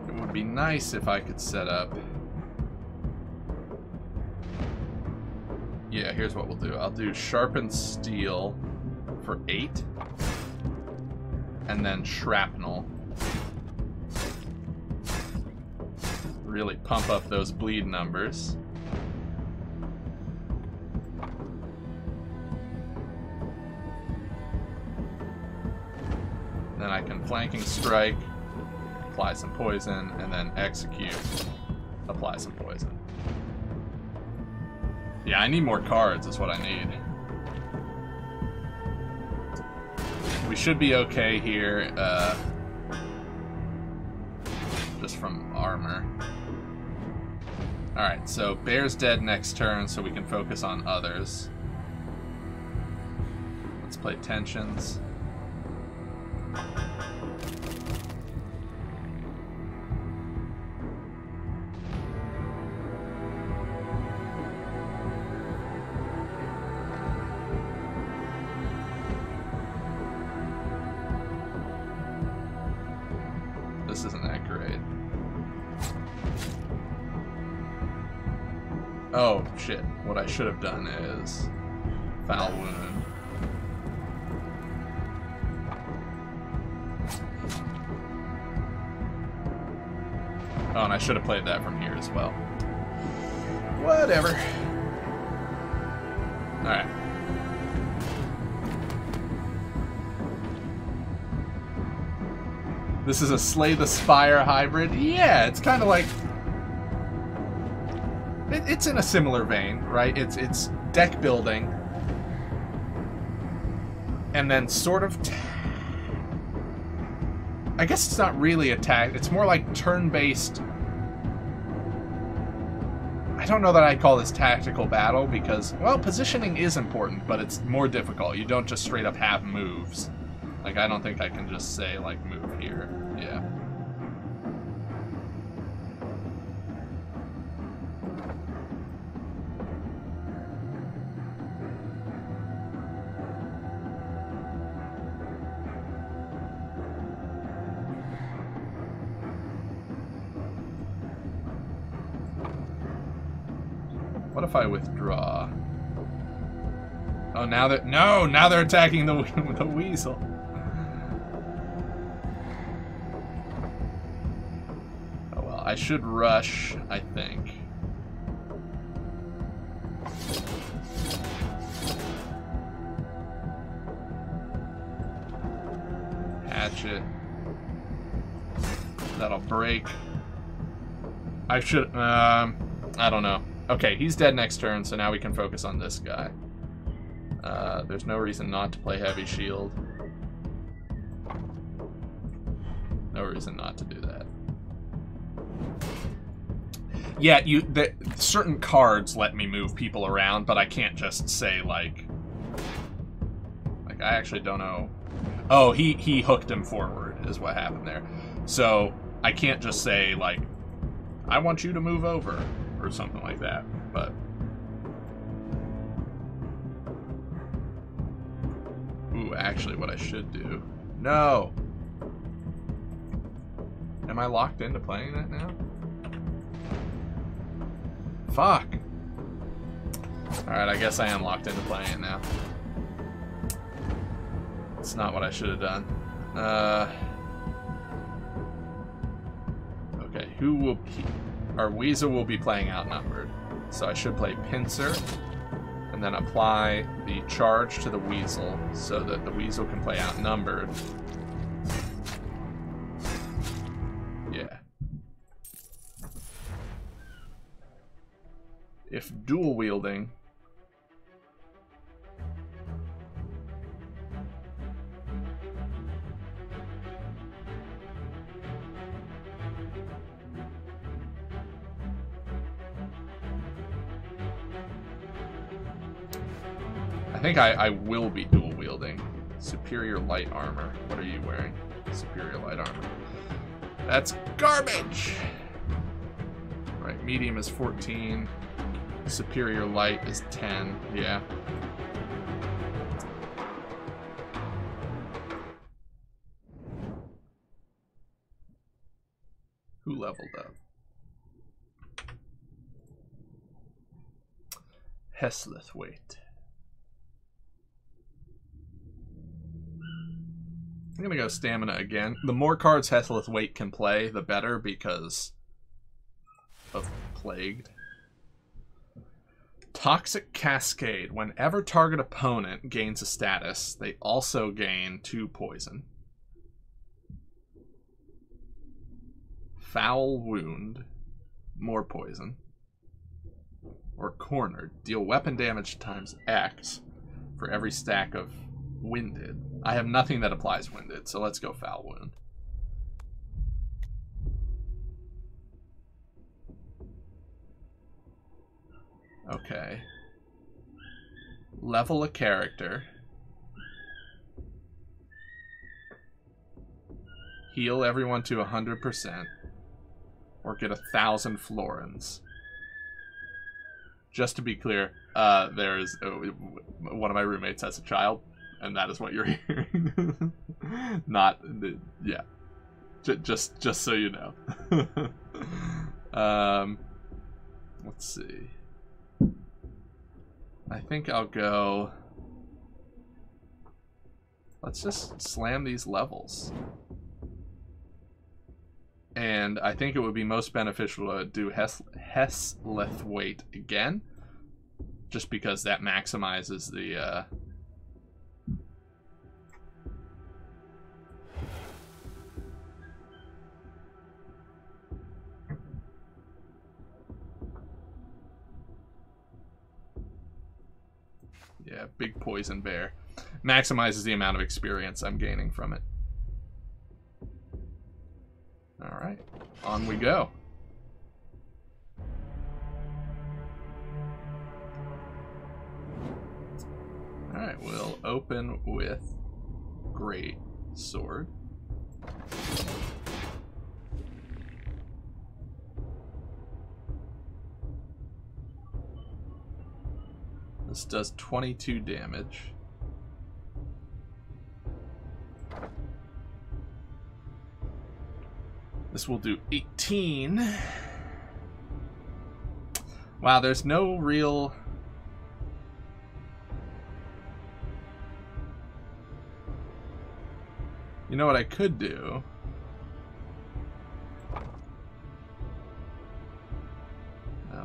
It would be nice if I could set up. Yeah, here's what we'll do. I'll do sharpened steel for 8. And then shrapnel. Really pump up those bleed numbers. Then I can flanking strike, apply some poison, and then execute, apply some poison. Yeah, I need more cards, is what I need. We should be okay here, just from armor. Alright, so Bear's dead next turn, so we can focus on others. Let's play Tensions. This isn't that great. Oh, shit. What I should have done is Foul Wound. Oh, and I should have played that from here as well. Whatever. Alright. This is a Slay the Spire hybrid. Yeah, it's kind of like... It's in a similar vein, right? It's deck building. And then sort of... I guess it's not really attack. It's more like turn-based... I don't know that I'd call this tactical battle because, well, positioning is important, but it's more difficult. You don't just straight up have moves. Like, I don't think I can just say, like, move here. Yeah. What if I withdraw? Oh, now they're... No! Now they're attacking the weasel. I should rush, I think. Hatchet. That'll break. I should, I don't know. Okay, he's dead next turn, so now we can focus on this guy. There's no reason not to play heavy shield. No reason not to do that. Yeah, certain cards let me move people around, but I can't just say, like I actually don't know. Oh, he hooked him forward is what happened there. So I can't just say, like, I want you to move over or something like that, but... Ooh, actually what I should do... No! Am I locked into playing that now? Fuck! Alright, I guess I am locked into playing it now. It's not what I should have done. Okay, who will... Our Weasel will be playing outnumbered. So I should play Pincer, and then apply the charge to the Weasel, so that the Weasel can play outnumbered. Yeah. If dual wielding... I think I will be dual wielding. Superior light armor. What are you wearing? Superior light armor. That's garbage! Right, medium is 14. Superior light is 10. Yeah. Who leveled up? Heslithwaite. I'm gonna go stamina again. The more cards Heslithwaite can play, the better, because of Plagued. Toxic Cascade. Whenever target opponent gains a status, they also gain 2 poison. Foul Wound. More poison. Or Cornered. Deal weapon damage times X for every stack of Winded. I have nothing that applies Winded, so let's go Foul Wound. Okay. Level a character. Heal everyone to 100%. Or get 1,000 florins. Just to be clear, there's one of my roommates has a child. And that is what you're hearing. Not, yeah. Just so you know. Let's see. I think I'll go... Let's just slam these levels. And I think it would be most beneficial to do Heslithwaite again. Just because that maximizes the... Yeah, big poison bear. Maximizes the amount of experience I'm gaining from it. Alright, on we go. Alright, we'll open with Great Sword. This does 22 damage. This will do 18. Wow, there's no real... You know what I could do?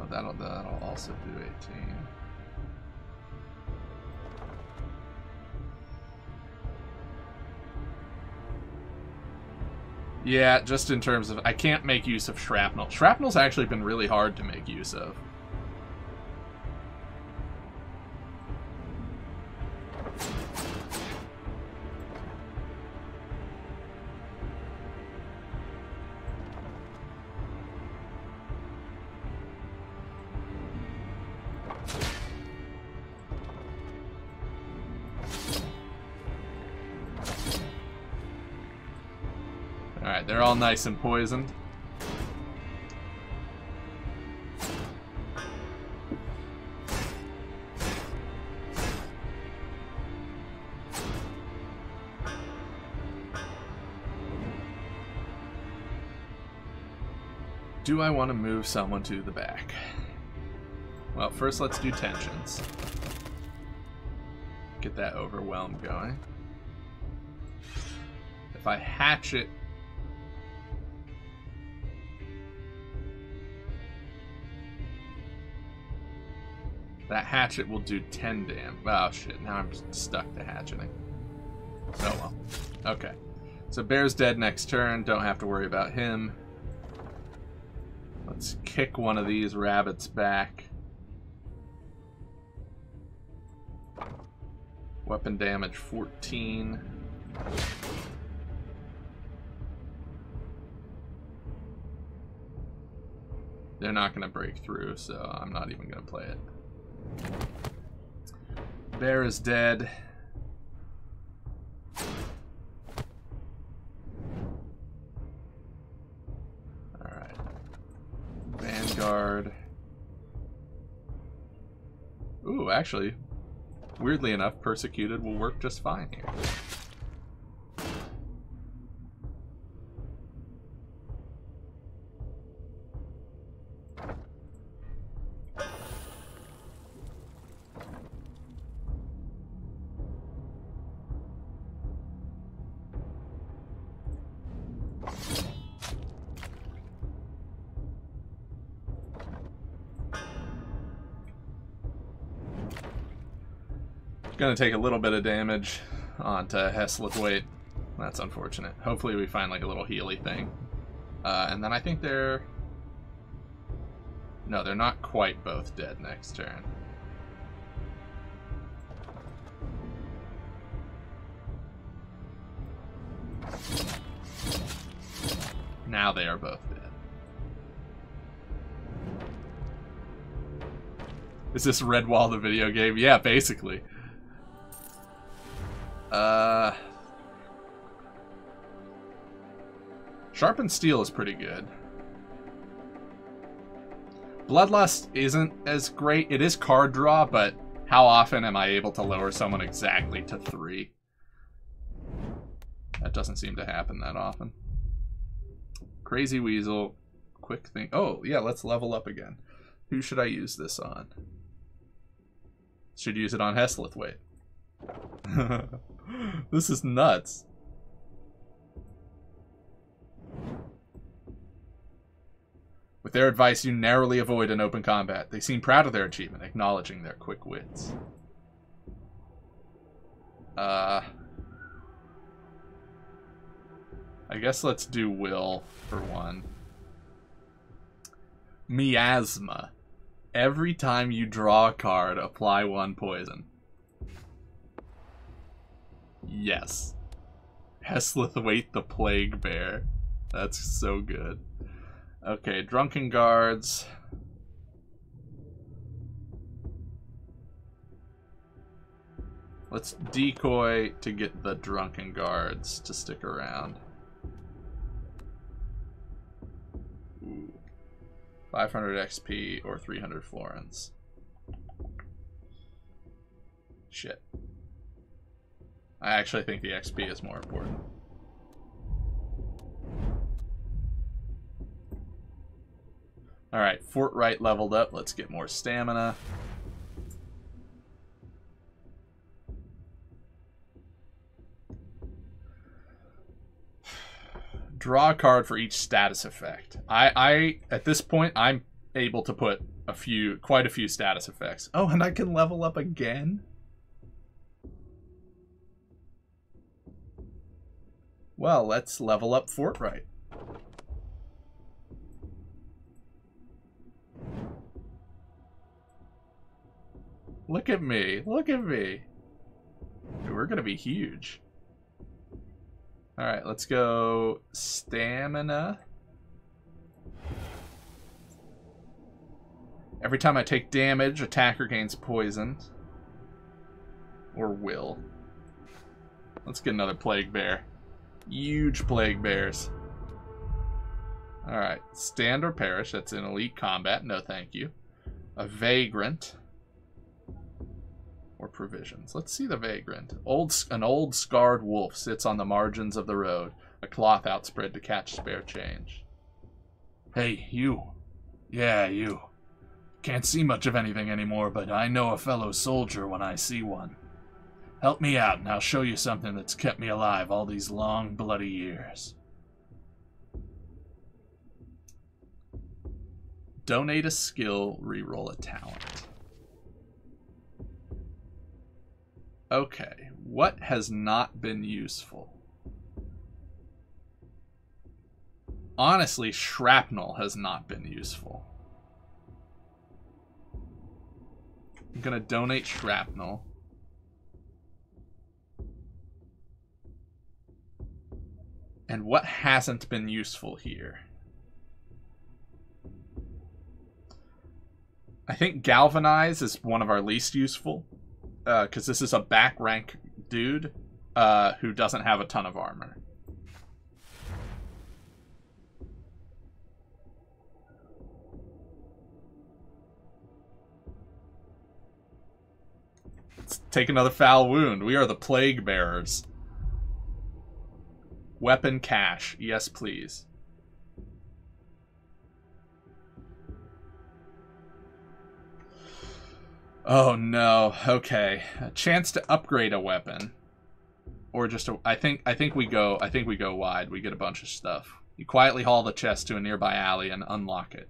that'll also do 18. Yeah, just in terms of... I can't make use of shrapnel. Shrapnel's actually been really hard to make use of. Alright, they're all nice and poisoned. Do I want to move someone to the back? Well, first let's do tensions. Get that overwhelm going. If I hatch it... That hatchet will do 10 damage. Oh shit, now I'm stuck to hatcheting. Oh well. Okay. So Bear's dead next turn, don't have to worry about him. Let's kick one of these rabbits back. Weapon damage 14. They're not going to break through, so I'm not even going to play it. Bear is dead. Alright. Vanguard. Ooh, actually, weirdly enough, Persecuted will work just fine here. Gonna take a little bit of damage onto Heslithwaite. That's unfortunate. Hopefully we find like a little healy thing. And then I think they're... No, they're not quite both dead next turn. Now they are both dead. Is this Redwall the video game? Yeah, basically. Sharpened Steel is pretty good. Bloodlust isn't as great. It is card draw, but how often am I able to lower someone exactly to 3? That doesn't seem to happen that often. Crazy Weasel. Quick thing. Oh, yeah, let's level up again. Who should I use this on? Should use it on Heslithwaite. This is nuts. With their advice, you narrowly avoid an open combat. They seem proud of their achievement, acknowledging their quick wits. I guess let's do Will for one. Miasma. Every time you draw a card, apply 1 poison. Yes. Heslithwaite the Plague Bear. That's so good. Okay, Drunken Guards. Let's decoy to get the Drunken Guards to stick around. Ooh. 500 XP or 300 florins. Shit. I actually think the XP is more important. Alright, Fortright leveled up. Let's get more stamina. Draw a card for each status effect. At this point, I'm able to put quite a few status effects. Oh, and I can level up again? Well, let's level up Fortright. Look at me. Look at me. Dude, we're going to be huge. All right, let's go stamina. Every time I take damage, attacker gains poison. Or will. Let's get another plague bear. Huge plague bears. Alright, stand or perish. That's in elite combat. No thank you. A vagrant. Or provisions. Let's see the vagrant. An old scarred wolf sits on the margins of the road, a cloth outspread to catch spare change. Hey, you. Yeah, you. Can't see much of anything anymore, but I know a fellow soldier when I see one. Help me out, and I'll show you something that's kept me alive all these long, bloody years. Donate a skill, reroll a talent. Okay, what has not been useful? Honestly, shrapnel has not been useful. I'm gonna donate shrapnel. And what hasn't been useful here? I think galvanize is one of our least useful. Because this is a back rank dude who doesn't have a ton of armor. Let's take another foul wound. We are the plague bearers. Weapon cache. Yes, please. Oh no. Okay. A chance to upgrade a weapon. Or just a, I think we go wide. We get a bunch of stuff. You quietly haul the chest to a nearby alley and unlock it.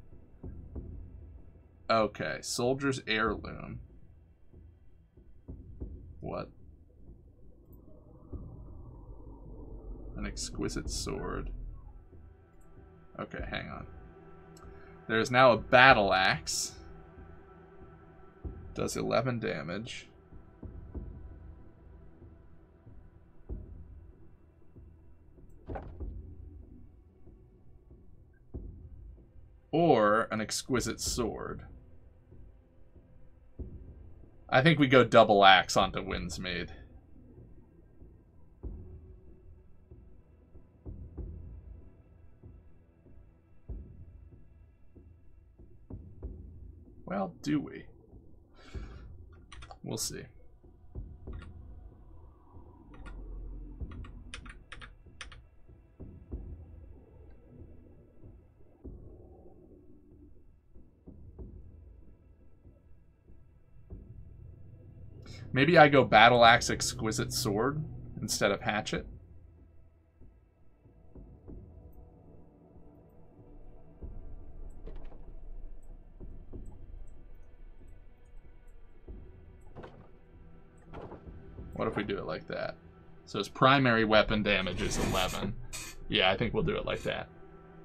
Okay, soldier's heirloom. What? An exquisite sword. Okay, hang on. There's now a battle axe. Does 11 damage. Or an exquisite sword. I think we go double axe onto Windsmaid. Well, do we? We'll see. Maybe I go Battle Axe Exquisite Sword instead of Hatchet. What if we do it like that? So his primary weapon damage is 11. Yeah, I think we'll do it like that.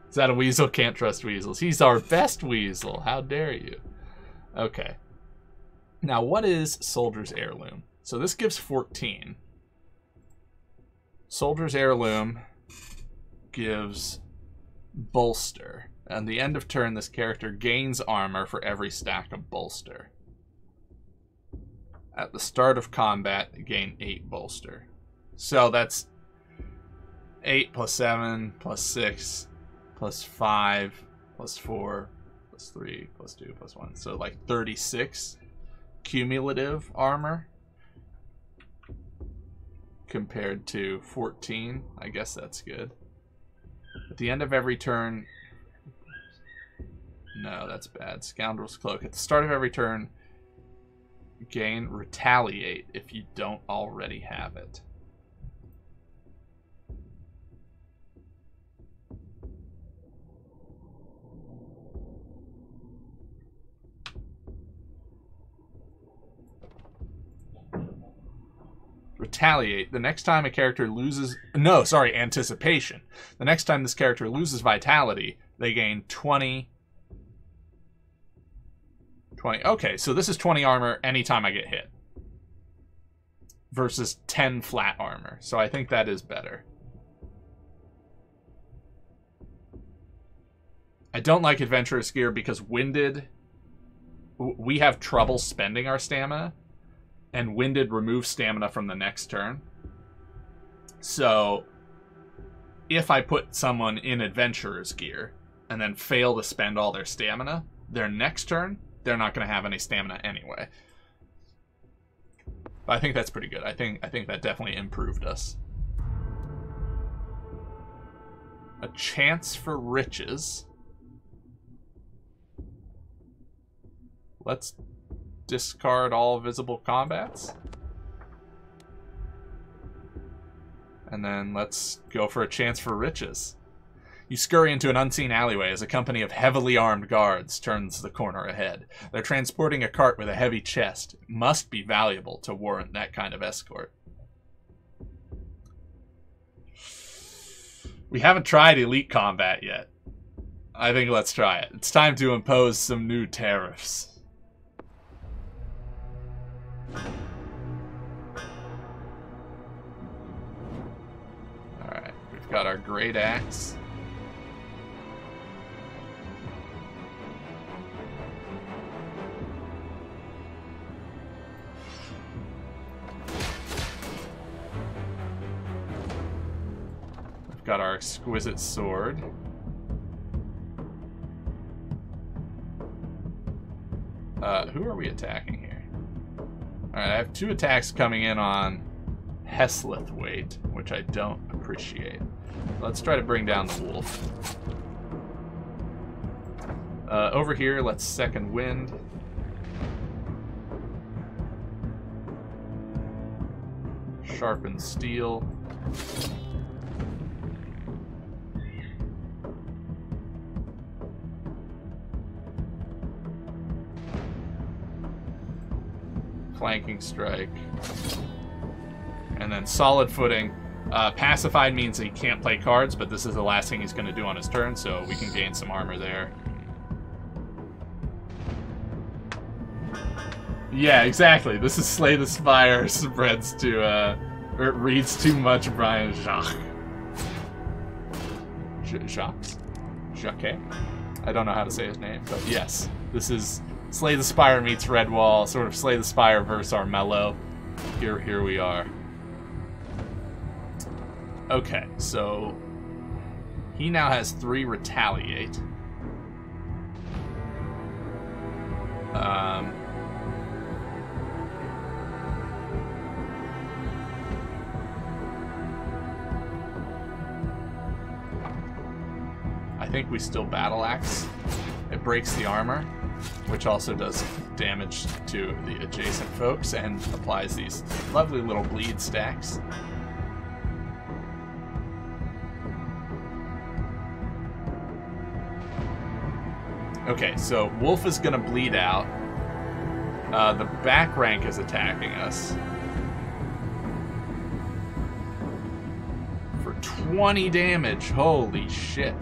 Is that a weasel? Can't trust weasels. He's our best weasel. How dare you? Okay. Now, what is Soldier's Heirloom? So this gives 14. Soldier's Heirloom gives Bolster. At the end of turn, this character gains armor for every stack of Bolster. At the start of combat, gain 8 Bolster. So that's 8 plus 7 plus 6 plus 5 plus 4 plus 3 plus 2 plus 1. So like 36 cumulative armor compared to 14. I guess that's good. At the end of every turn... No, that's bad. Scoundrel's Cloak. At the start of every turn, gain Retaliate if you don't already have it. retaliate, the next time a character loses... No, sorry, anticipation. The next time this character loses vitality, they gain 20... Okay, so this is 20 armor anytime I get hit. Versus 10 flat armor. So I think that is better. I don't like Adventurer's Gear because Winded... We have trouble spending our stamina. And Winded removes stamina from the next turn. So, if I put someone in Adventurer's Gear and then fail to spend all their stamina, their next turn, they're not going to have any stamina anyway. But I think that's pretty good. I think that definitely improved us. A chance for riches. Let's discard all visible combats. And then let's go for a chance for riches. You scurry into an unseen alleyway as a company of heavily armed guards turns the corner ahead. They're transporting a cart with a heavy chest. It must be valuable to warrant that kind of escort. We haven't tried elite combat yet. I think let's try it. It's time to impose some new tariffs. Alright, we've got our great axe. We've got our exquisite sword. Who are we attacking here? Alright, I have 2 attacks coming in on Heslith weight, which I don't appreciate. Let's try to bring down the wolf. Over here, let's second wind. Sharpen steel. Flanking strike. And then solid footing. Pacified means he can't play cards, but this is the last thing he's going to do on his turn, so we can gain some armor there. Yeah, exactly. This is Slay the Spire spreads to, or it reads too much Brian Jacques. Jacques? I don't know how to say his name, but yes. This is Slay the Spire meets Redwall, sort of Slay the Spire versus Armello. Here we are. Okay, so he now has 3 retaliate. I think we still battle axe. It breaks the armor, which also does damage to the adjacent folks and applies these lovely little bleed stacks. Okay, so Wolf is gonna bleed out. The back rank is attacking us. For 20 damage, holy shit.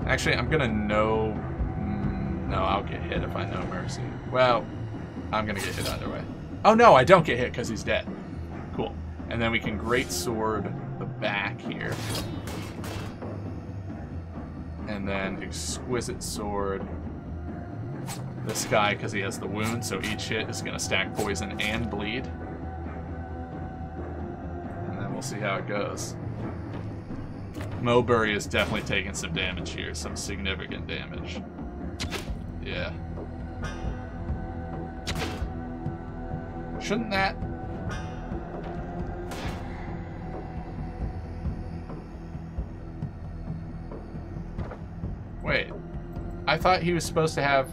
Actually, I'm gonna know... No, I'll get hit if I know Mercy. Well, I'm gonna get hit either way. Oh no, I don't get hit because he's dead. Cool. And then we can Great Sword the back here. And then Exquisite Sword this guy because he has the wound, so each hit is gonna stack poison and bleed. And then we'll see how it goes. Mowbury is definitely taking some damage here, some significant damage. Yeah. Shouldn't that... Wait. I thought he was supposed to have...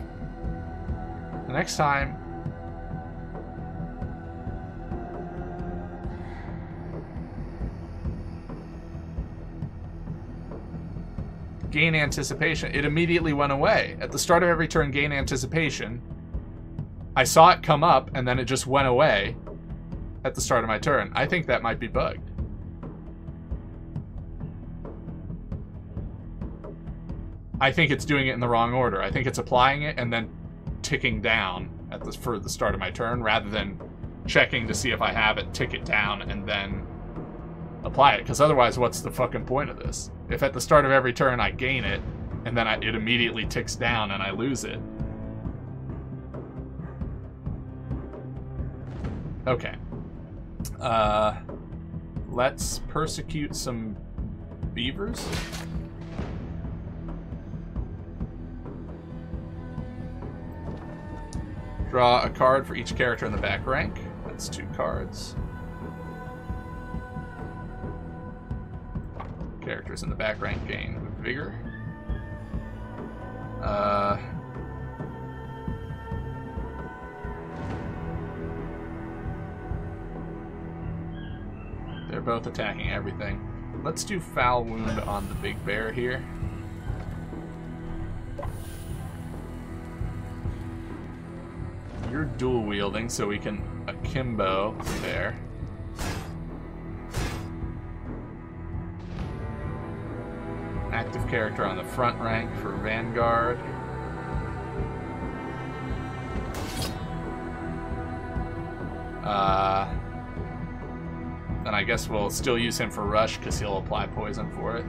The next time... gain anticipation. It immediately went away. At the start of every turn, gain anticipation. I saw it come up, and then it just went away at the start of my turn. I think that might be bugged. I think it's doing it in the wrong order. I think it's applying it and then ticking down for the start of my turn, rather than checking to see if I have it, tick it down, and then apply it. Because otherwise, what's the fucking point of this? If at the start of every turn I gain it, and then it immediately ticks down and I lose it. Okay. Let's persecute some beavers. Draw a card for each character in the back rank. That's 2 cards. Characters in the back rank gain vigor. They're both attacking everything. Let's do foul wound on the big bear here. You're dual wielding, so we can akimbo there. Active character on the front rank for Vanguard. Then I guess we'll still use him for Rush because he'll apply poison for it.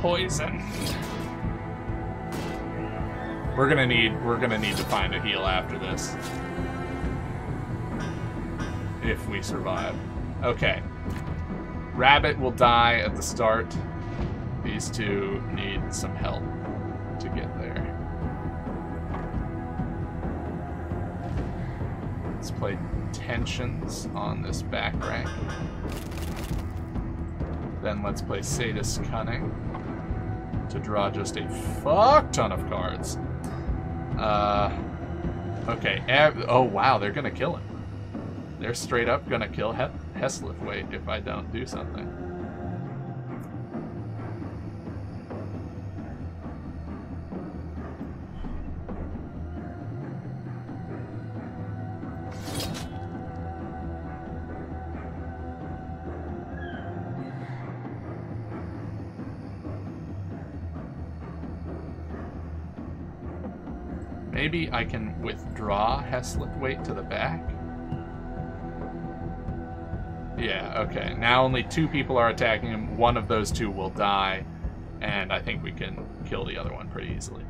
Poison. We're gonna need to find a heal after this. If we survive. Okay. Rabbit will die at the start. These two need some help to get there. Let's play Tensions on this back rank. Then let's play Sadist Cunning to draw just a fuck ton of cards. Okay. Oh, wow, they're gonna kill him. They're straight up gonna kill Heslithwaite if I don't do something. Maybe I can withdraw Heslithwaite to the back? Yeah, okay. Now only 2 people are attacking him. One of those 2 will die, and I think we can kill the other one pretty easily.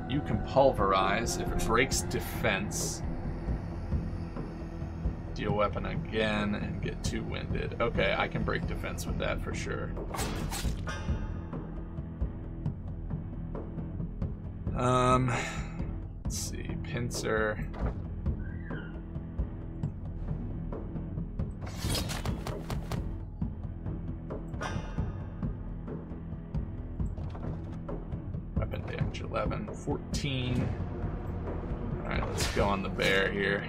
You can pulverize. If it breaks defense, deal weapon again and get 2 winded. Okay, I can break defense with that for sure. Let's see, pincer. Weapon damage 11, 14. Alright, let's go on the bear here.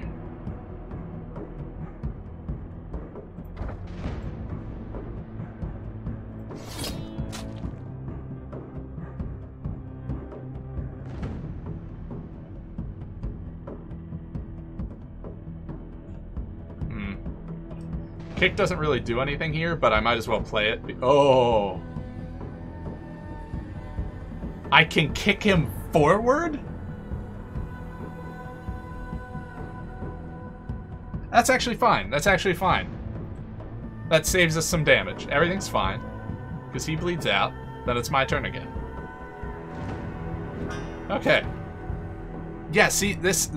Kick doesn't really do anything here, but I might as well play it. Oh. I can kick him forward? That's actually fine. That's actually fine. That saves us some damage. Everything's fine. Because he bleeds out. Then it's my turn again. Okay. Yeah, see, this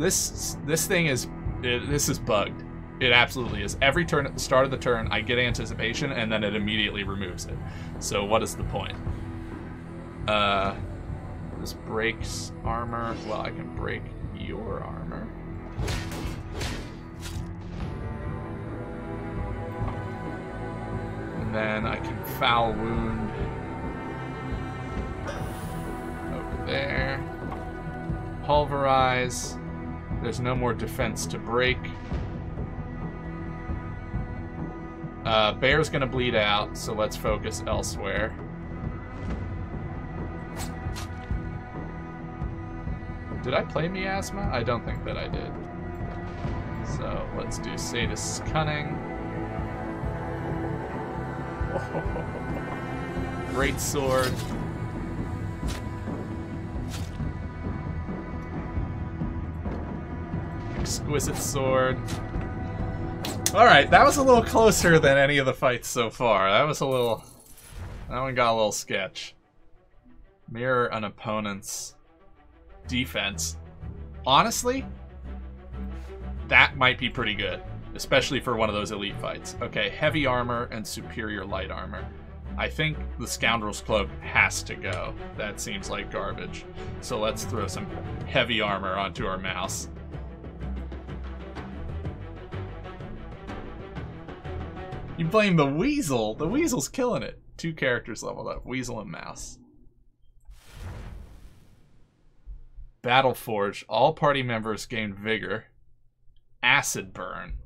thing is... this is bugged. It absolutely is. Every turn at the start of the turn, I get anticipation, and then it immediately removes it. So what is the point? This breaks armor. Well, I can break your armor. And And then I can foul wound over there. Pulverize. There's no more defense to break. Bear's gonna bleed out, so let's focus elsewhere. Did I play Miasma? I don't think that I did. So let's do Sadist's Cunning. Great Sword. Exquisite Sword. Alright, that was a little closer than any of the fights so far. That one got a little sketch. Mirror an opponent's defense. Honestly, that might be pretty good, especially for one of those elite fights. Okay, heavy armor and superior light armor. I think the Scoundrel's Cloak has to go. That seems like garbage. So let's throw some heavy armor onto our mouse. You blame the Weasel. The Weasel's killing it. 2 characters leveled up. Weasel and Mouse. Battleforge. All party members gain vigor. Acid burn.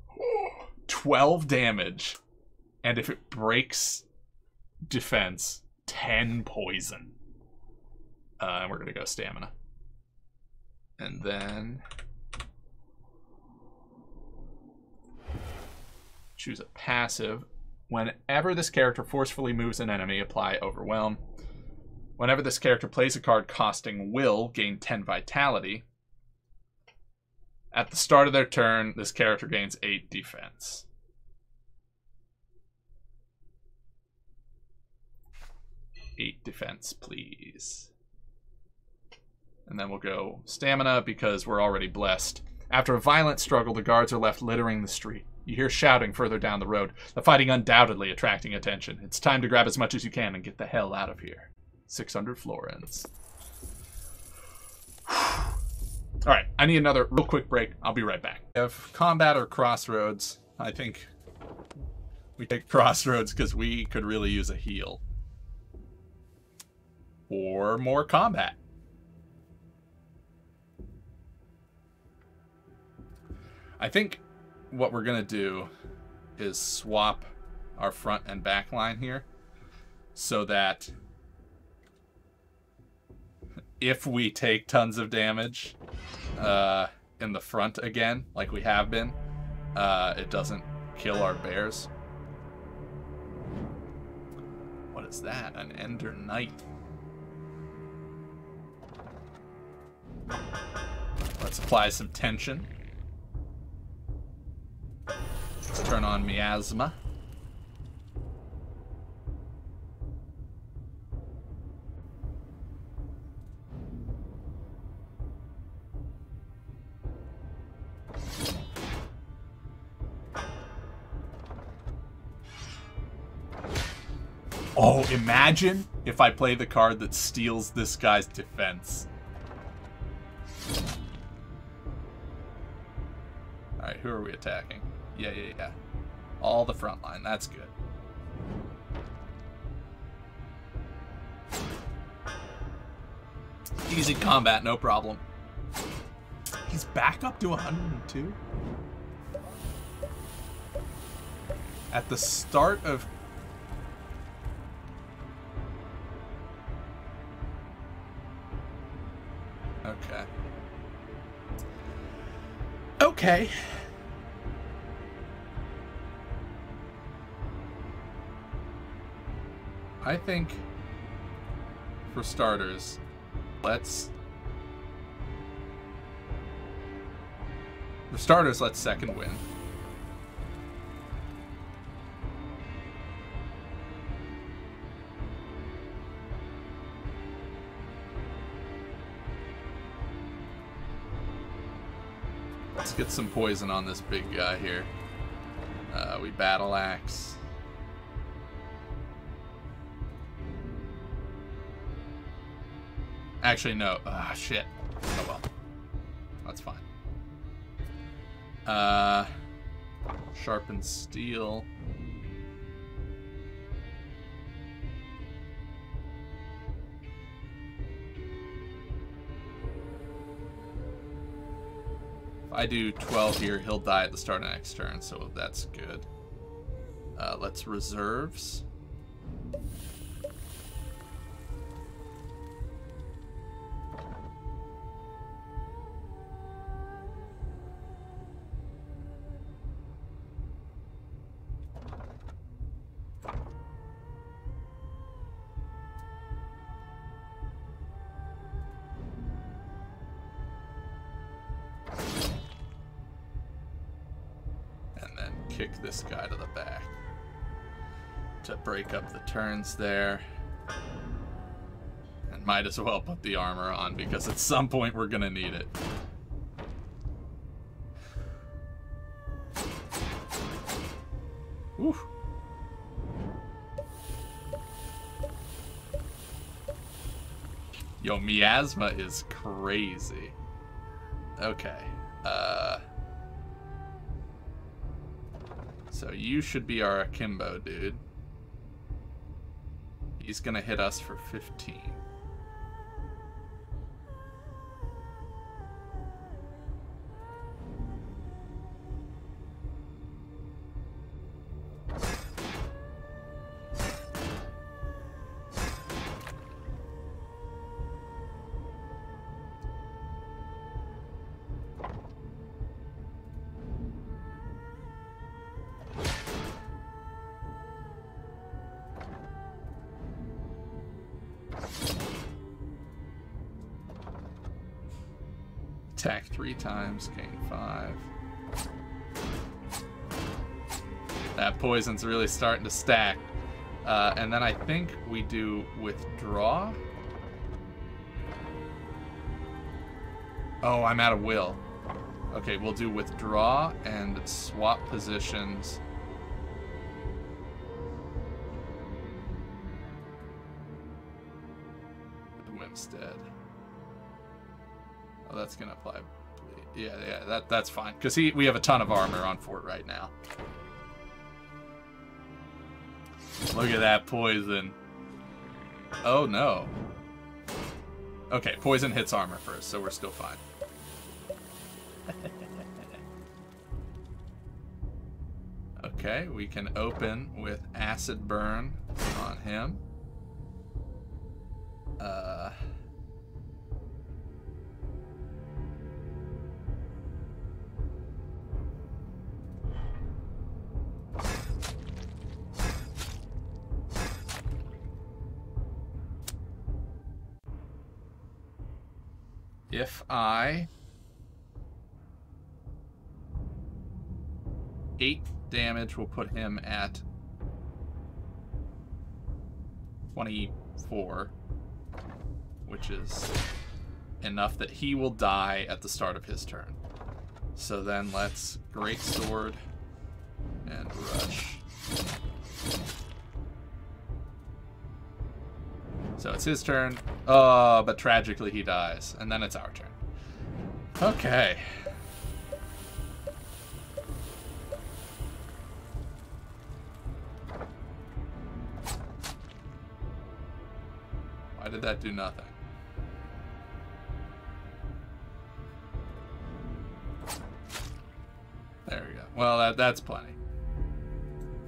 12 damage. And if it breaks defense, 10 poison. And we're going to go stamina. And then choose a passive. Whenever this character forcefully moves an enemy, apply Overwhelm. Whenever this character plays a card costing Will, gain 10 Vitality. At the start of their turn, this character gains 8 defense. Eight defense, please. And then we'll go stamina because we're already blessed. After a violent struggle, the guards are left littering the street. You hear shouting further down the road, the fighting undoubtedly attracting attention. It's time to grab as much as you can and get the hell out of here. 600 florins. Alright, I need another real quick break. I'll be right back. If combat or crossroads, I think we take crossroads because we could really use a heal. Or more combat. I think what we're going to do is swap our front and back line here so that if we take tons of damage in the front again, like we have been, it doesn't kill our bears. What is that? An Ender Knight. Let's apply some tension. Let's turn on Miasma. Oh, imagine if I play the card that steals this guy's defense. Alright, who are we attacking? Yeah. All the front line. That's good. Easy combat, no problem. He's back up to 102? At the start of... Okay. Okay. I think, for starters, let's second win. Let's get some poison on this big guy here. We battle axe. Actually, no. Ah, shit. Oh well. That's fine. Sharpened steel. I do 12 here, he'll die at the start of next turn, so that's good. Let's reserves. Kick this guy to the back to break up the turns there, and might as well put the armor on because at some point we're gonna need it. Whew. Yo, miasma is crazy. Okay. So you should be our akimbo, dude. He's gonna hit us for 15. Attack 3 times, gain 5. That poison's really starting to stack. And then I think we do withdraw. Oh, I'm out of will. Okay, we'll do withdraw and swap positions. The Wimstead. Oh, that's gonna apply. Yeah, that's fine. Because we have a ton of armor on Fort right now. Look at that poison. Oh no. Okay, poison hits armor first, so we're still fine. Okay, we can open with acid burn on him. If I 8 damage will put him at 24, which is enough that he will die at the start of his turn. So then let's greatsword and rush. So it's his turn. Oh, but tragically he dies. And then it's our turn. Okay. Why did that do nothing? There we go. Well, that's plenty.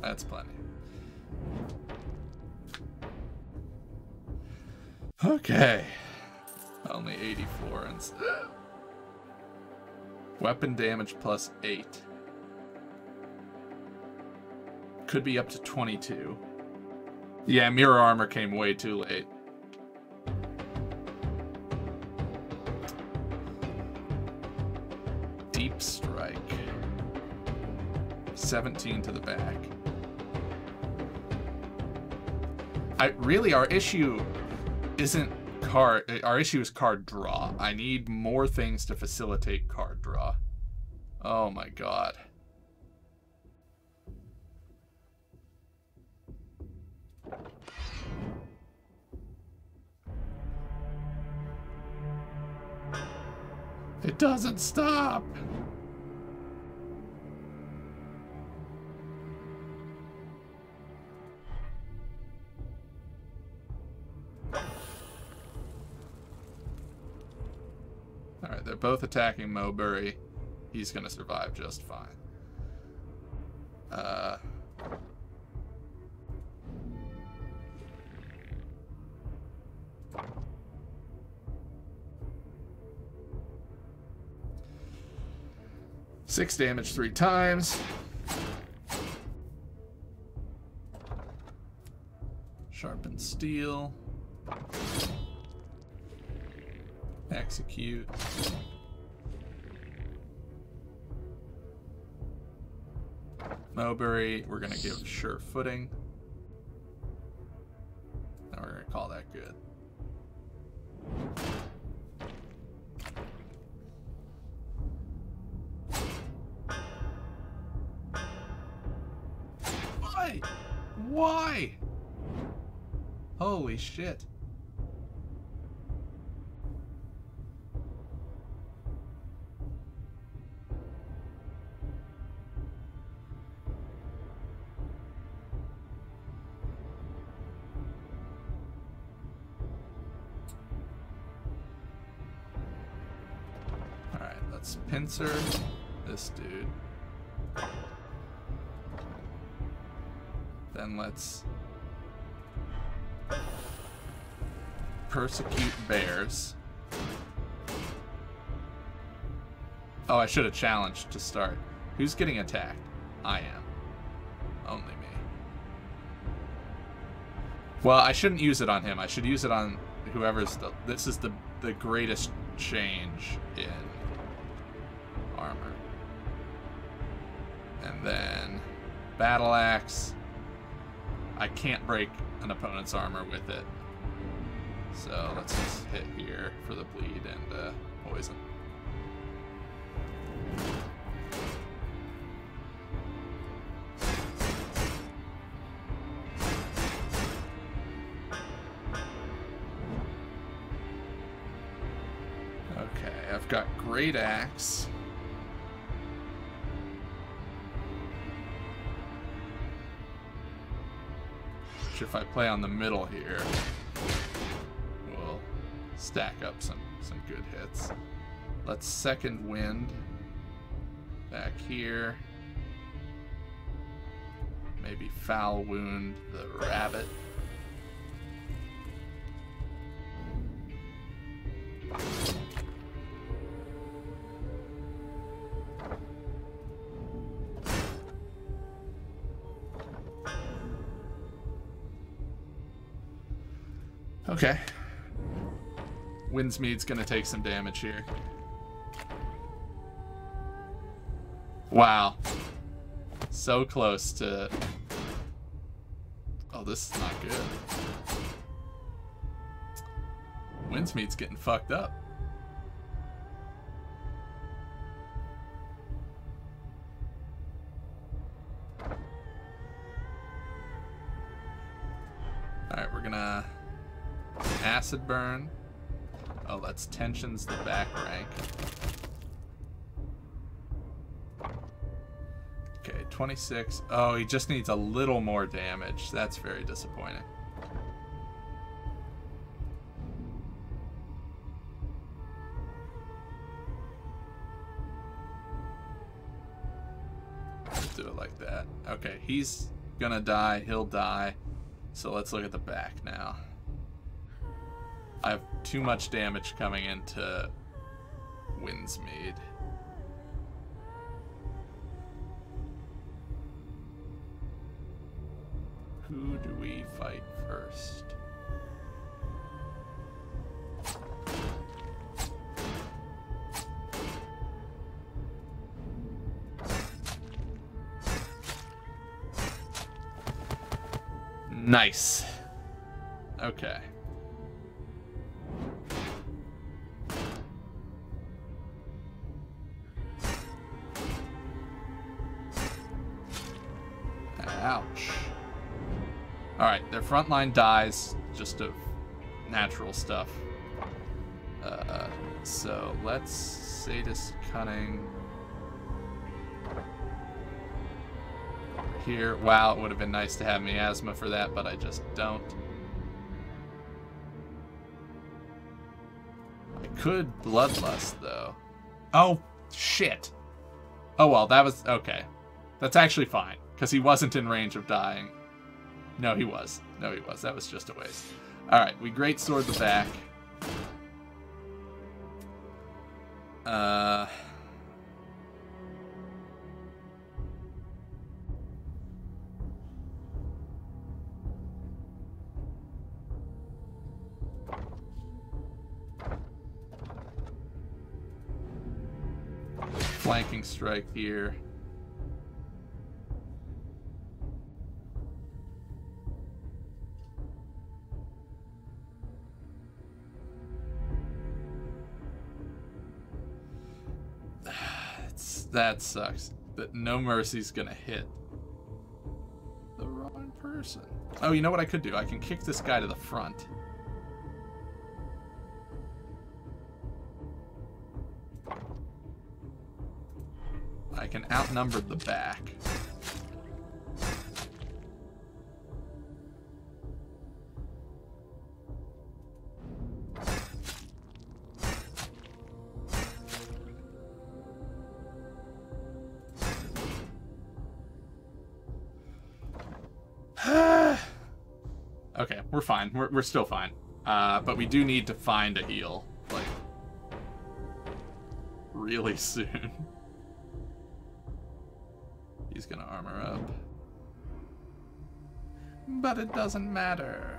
That's plenty. Okay. Only 84 instead. Weapon damage plus 8. Could be up to 22. Yeah, mirror armor came way too late. Deep strike. 17 to the back. Our issue isn't card. Our issue is card draw. I need more things to facilitate card draw. Oh my god. It doesn't stop. Alright, they're both attacking Mowbray. he's gonna survive just fine. 6 damage 3 times. Sharpened steel. Execute. Mowbray, we're going to give sure footing. And we're going to call that good. Why? Why? Holy shit. Alright, let's pincer this dude. Then let's persecute bears. Oh, I should have challenged to start. Who's getting attacked? I am. Only me. Well, I shouldn't use it on him. I should use it on whoever's the... This is the greatest change in armor. And then battle axe. I can't break an opponent's armor with it. So let's just hit here for the bleed and poison. Okay, I've got Great Axe. Which if I play on the middle here, we'll stack up some good hits. Let's second wind back here. Maybe foul wound the rabbit. Okay. Windsmead's gonna take some damage here. Wow. So close to... Oh, this is not good. Windsmead's getting fucked up. Alright, we're gonna... Acid burn. Oh, that's tensions the back rank. Okay, 26. Oh, he just needs a little more damage. That's very disappointing. Let's do it like that. Okay, he's gonna die. He'll die. So let's look at the back now. I have too much damage coming into Windsmead. Who do we fight first? Nice. Okay. Ouch. Alright, their front line dies just of natural stuff. So let's Sadist Cunning here. Wow, it would have been nice to have Miasma for that, but I just don't. I could Bloodlust, though. Oh, shit. Oh, well, that was... Okay. That's actually fine, because he wasn't in range of dying. No, he was. No, he was. That was just a waste. Alright, we greatsword the back. Flanking strike here. That sucks. That No Mercy's gonna hit the wrong person. Oh, you know what I could do? I can kick this guy to the front. I can outnumber the back. Okay, we're fine. We're still fine. But we do need to find a heal, like, really soon. He's gonna armor up. But it doesn't matter.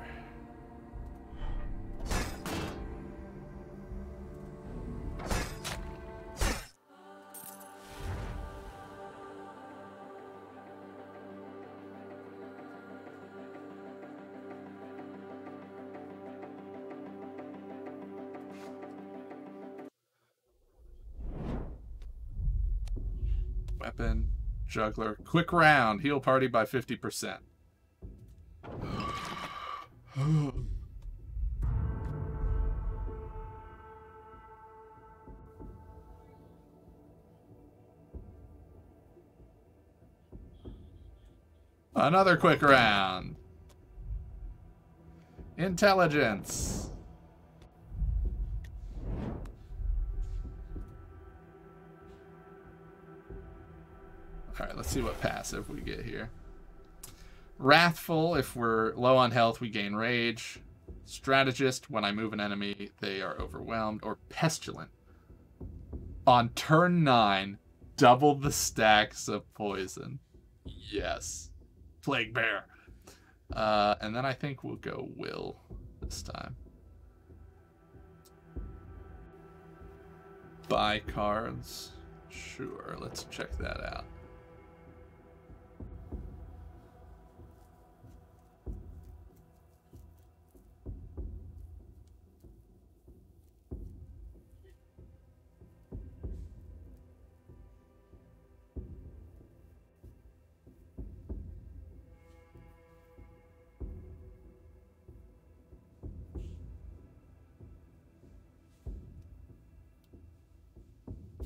Weapon, juggler, quick round, heal party by 50%. Another quick round. Intelligence. Alright, let's see what passive we get here. Wrathful, if we're low on health, we gain rage. Strategist, when I move an enemy, they are overwhelmed. Or Pestilent. On turn 9, double the stacks of poison. Yes. Plague Bear. And then I think we'll go Will this time. Buy cards. Sure, let's check that out.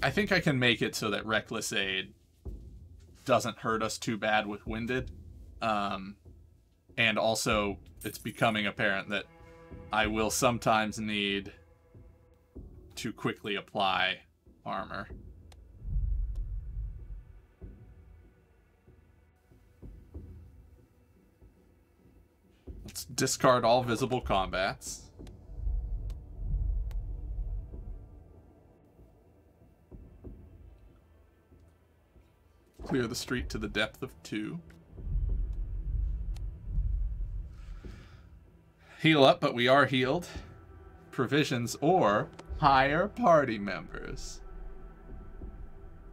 I think I can make it so that Reckless Aid doesn't hurt us too bad with Winded. And also, it's becoming apparent that I will sometimes need to quickly apply armor. Let's discard all visible combats. Clear the street to the depth of 2. Heal up, but we are healed. Provisions or hire party members.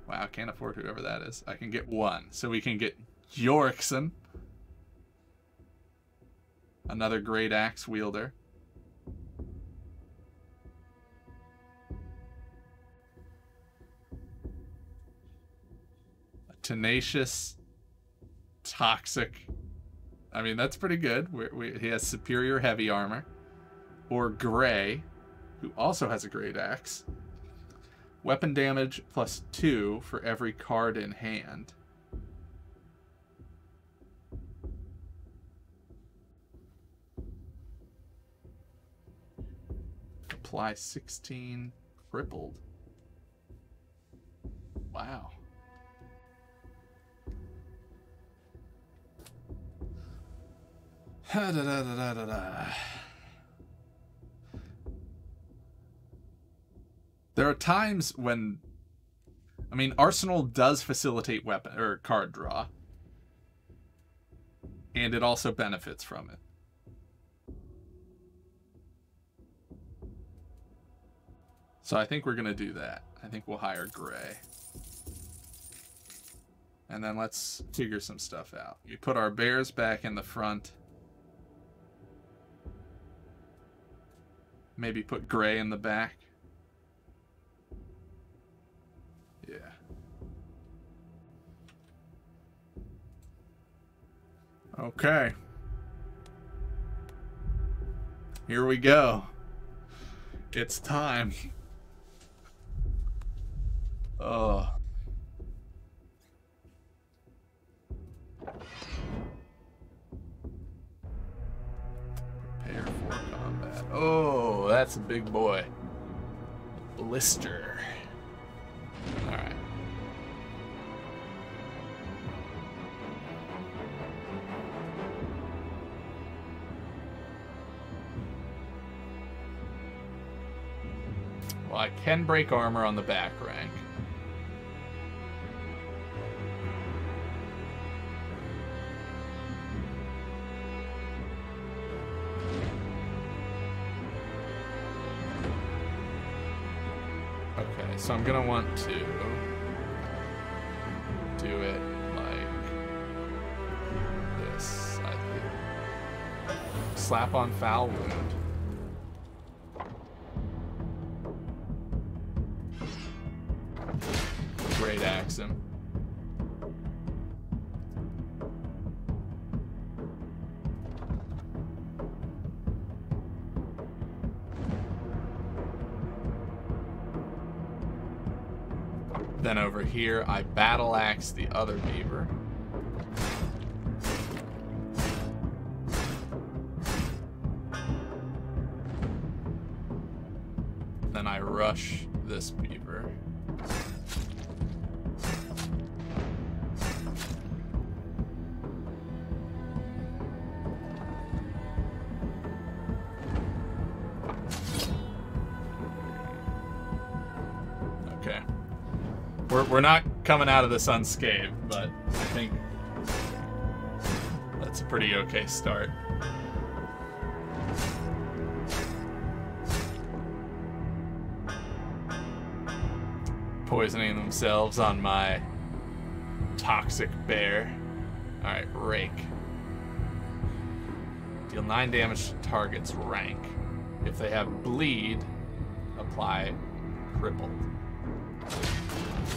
Wow, can't afford whoever that is. I can get 1. So we can get Yorkson. Another great axe wielder. Tenacious, toxic. I mean, that's pretty good. He has superior heavy armor. Or Gray, who also has a great axe. Weapon damage plus 2 for every card in hand. Apply 16. Crippled. Wow. There are times when, I mean, Arsenal does facilitate weapon or card draw, and it also benefits from it. So I think we're gonna do that. I think we'll hire Gray. And then let's figure some stuff out. You put our bears back in the front. Maybe put Gray in the back. Yeah. Okay. Here we go. It's time. Oh. Prepare for combat. Oh, that's a big boy. Blister. All right. Well, I can break armor on the back rank. Okay, so I'm gonna want to do it like this, I think. Slap on foul wound. Great axe him. Then over here, I battle axe the other beaver. Then I rush this beaver. We're not coming out of this unscathed, but I think that's a pretty okay start. Poisoning themselves on my toxic bear. Alright, rake. Deal 9 damage to target's rank. If they have bleed, apply crippled.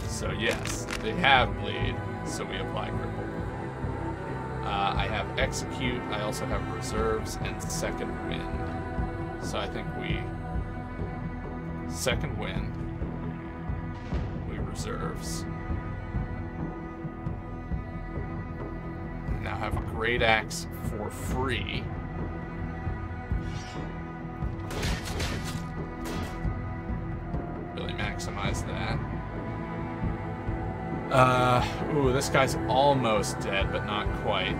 So yes, they have bleed, so we apply cripple. I have execute, I also have reserves, and second wind. So I think we second wind, we reserves. Now have great axe for free. Really maximize that. Ooh, this guy's almost dead, but not quite.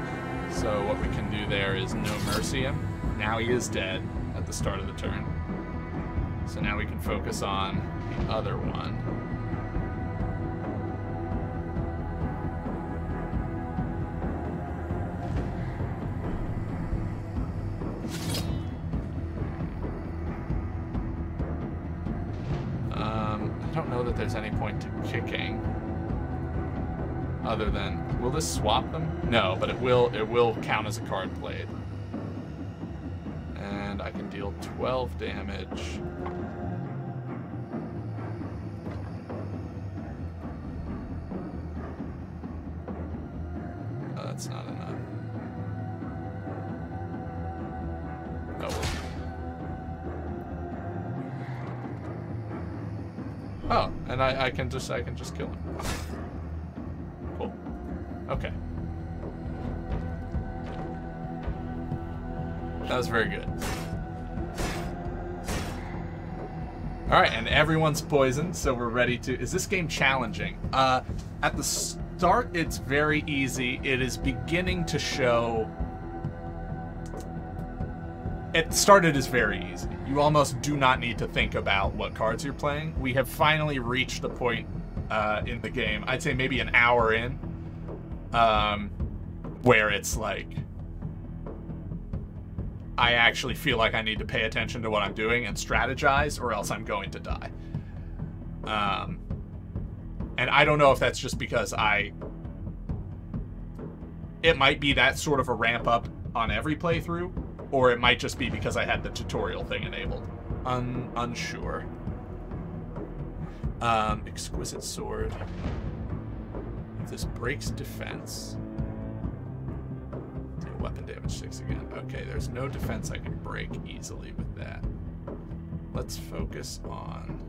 So what we can do there is no mercy him. Now he is dead at the start of the turn. So now we can focus on the other one. I don't know that there's any point to kicking. Other than, will this swap them? No, but it will count as a card played. And I can deal 12 damage. Oh, that's not enough. Oh. Oh, and I can just kill him. Cool. Okay. That was very good. Alright, and everyone's poisoned, so we're ready to... Is this game challenging? At the start, it's very easy. It is beginning to show It started as very easy. You almost do not need to think about what cards you're playing. We have finally reached the point in the game, I'd say maybe an hour in, where it's like, I actually feel like I need to pay attention to what I'm doing and strategize, or else I'm going to die. And I don't know if that's just because it might be that sort of a ramp up on every playthrough, or it might just be because I had the tutorial thing enabled. Unsure. Exquisite sword. If this breaks defense, deal weapon damage 6 again. Okay, there's no defense I can break easily with that. Let's focus on...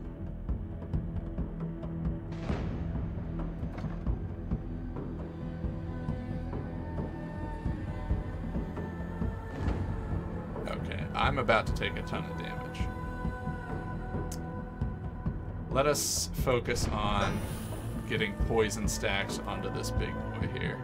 Okay, I'm about to take a ton of damage. Let us focus on getting poison stacks onto this big boy here.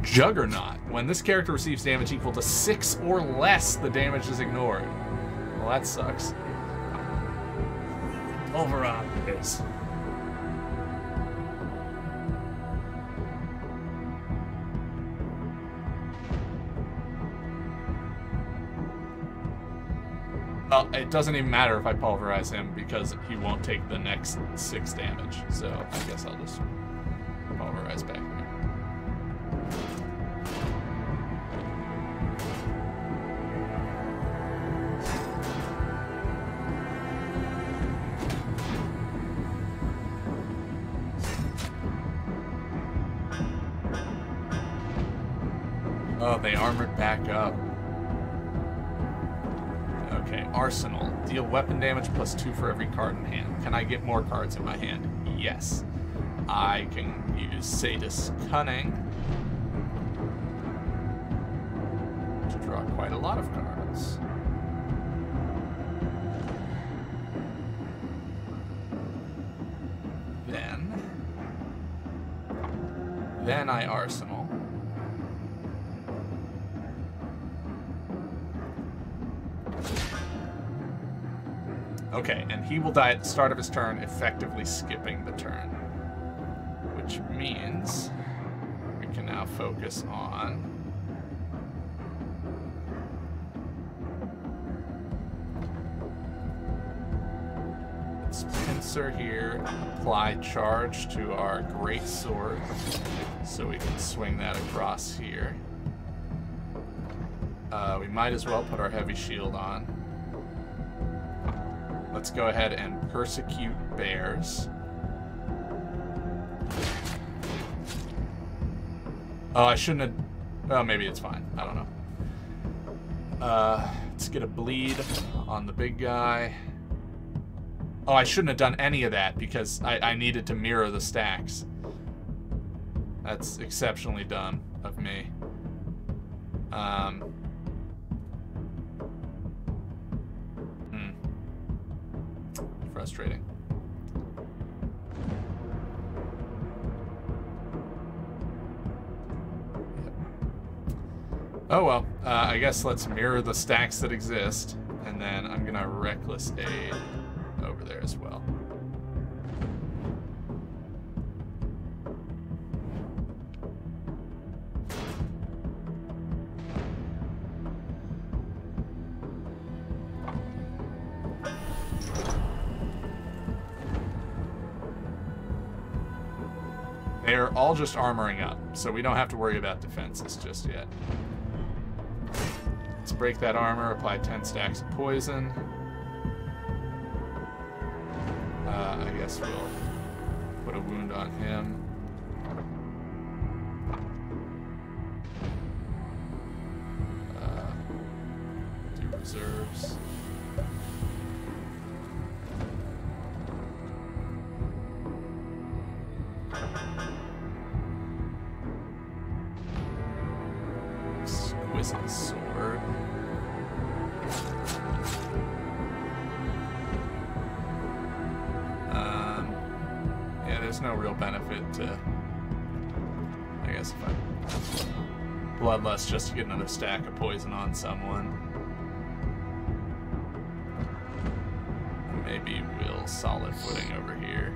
Juggernaut. When this character receives damage equal to 6 or less, the damage is ignored. Well, that sucks. Pulverize. Well, it doesn't even matter if I pulverize him because he won't take the next 6 damage. So I guess I'll just pulverize back here. Oh, they armored back up. Okay, Arsenal. Deal weapon damage plus 2 for every card in hand. Can I get more cards in my hand? Yes. I can use Sadist's Cunning to draw quite a lot of cards. Then I Arsenal. Okay, and he will die at the start of his turn, effectively skipping the turn. Which means we can now focus on let's pincer here, apply charge to our great sword, so we can swing that across here. We might as well put our heavy shield on. Let's go ahead and persecute bears. Oh, I shouldn't have... Well, maybe it's fine. I don't know. Let's get a bleed on the big guy. Oh, I shouldn't have done any of that because I needed to mirror the stacks. That's exceptionally dumb of me. Frustrating. Yep. Oh well, I guess let's mirror the stacks that exist, and then I'm gonna Reckless Aid over there as well. They're all just armoring up, so we don't have to worry about defenses just yet. Let's break that armor, apply 10 stacks of poison. I guess we'll put a wound on him. Do reserves. this on a sword. Yeah, there's no real benefit to... I guess if I bloodlust just to get another stack of poison on someone. Maybe we'll solid footing over here.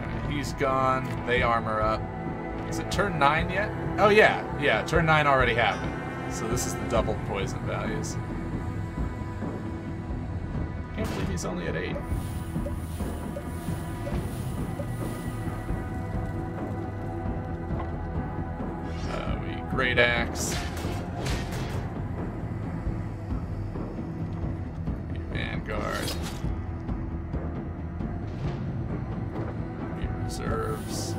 Alright, he's gone. They armor up. Is it turn 9 yet? Oh yeah, yeah, turn 9 already happened. So this is the double poison values. Can't believe he's only at 8. We great axe. We vanguard. We reserves.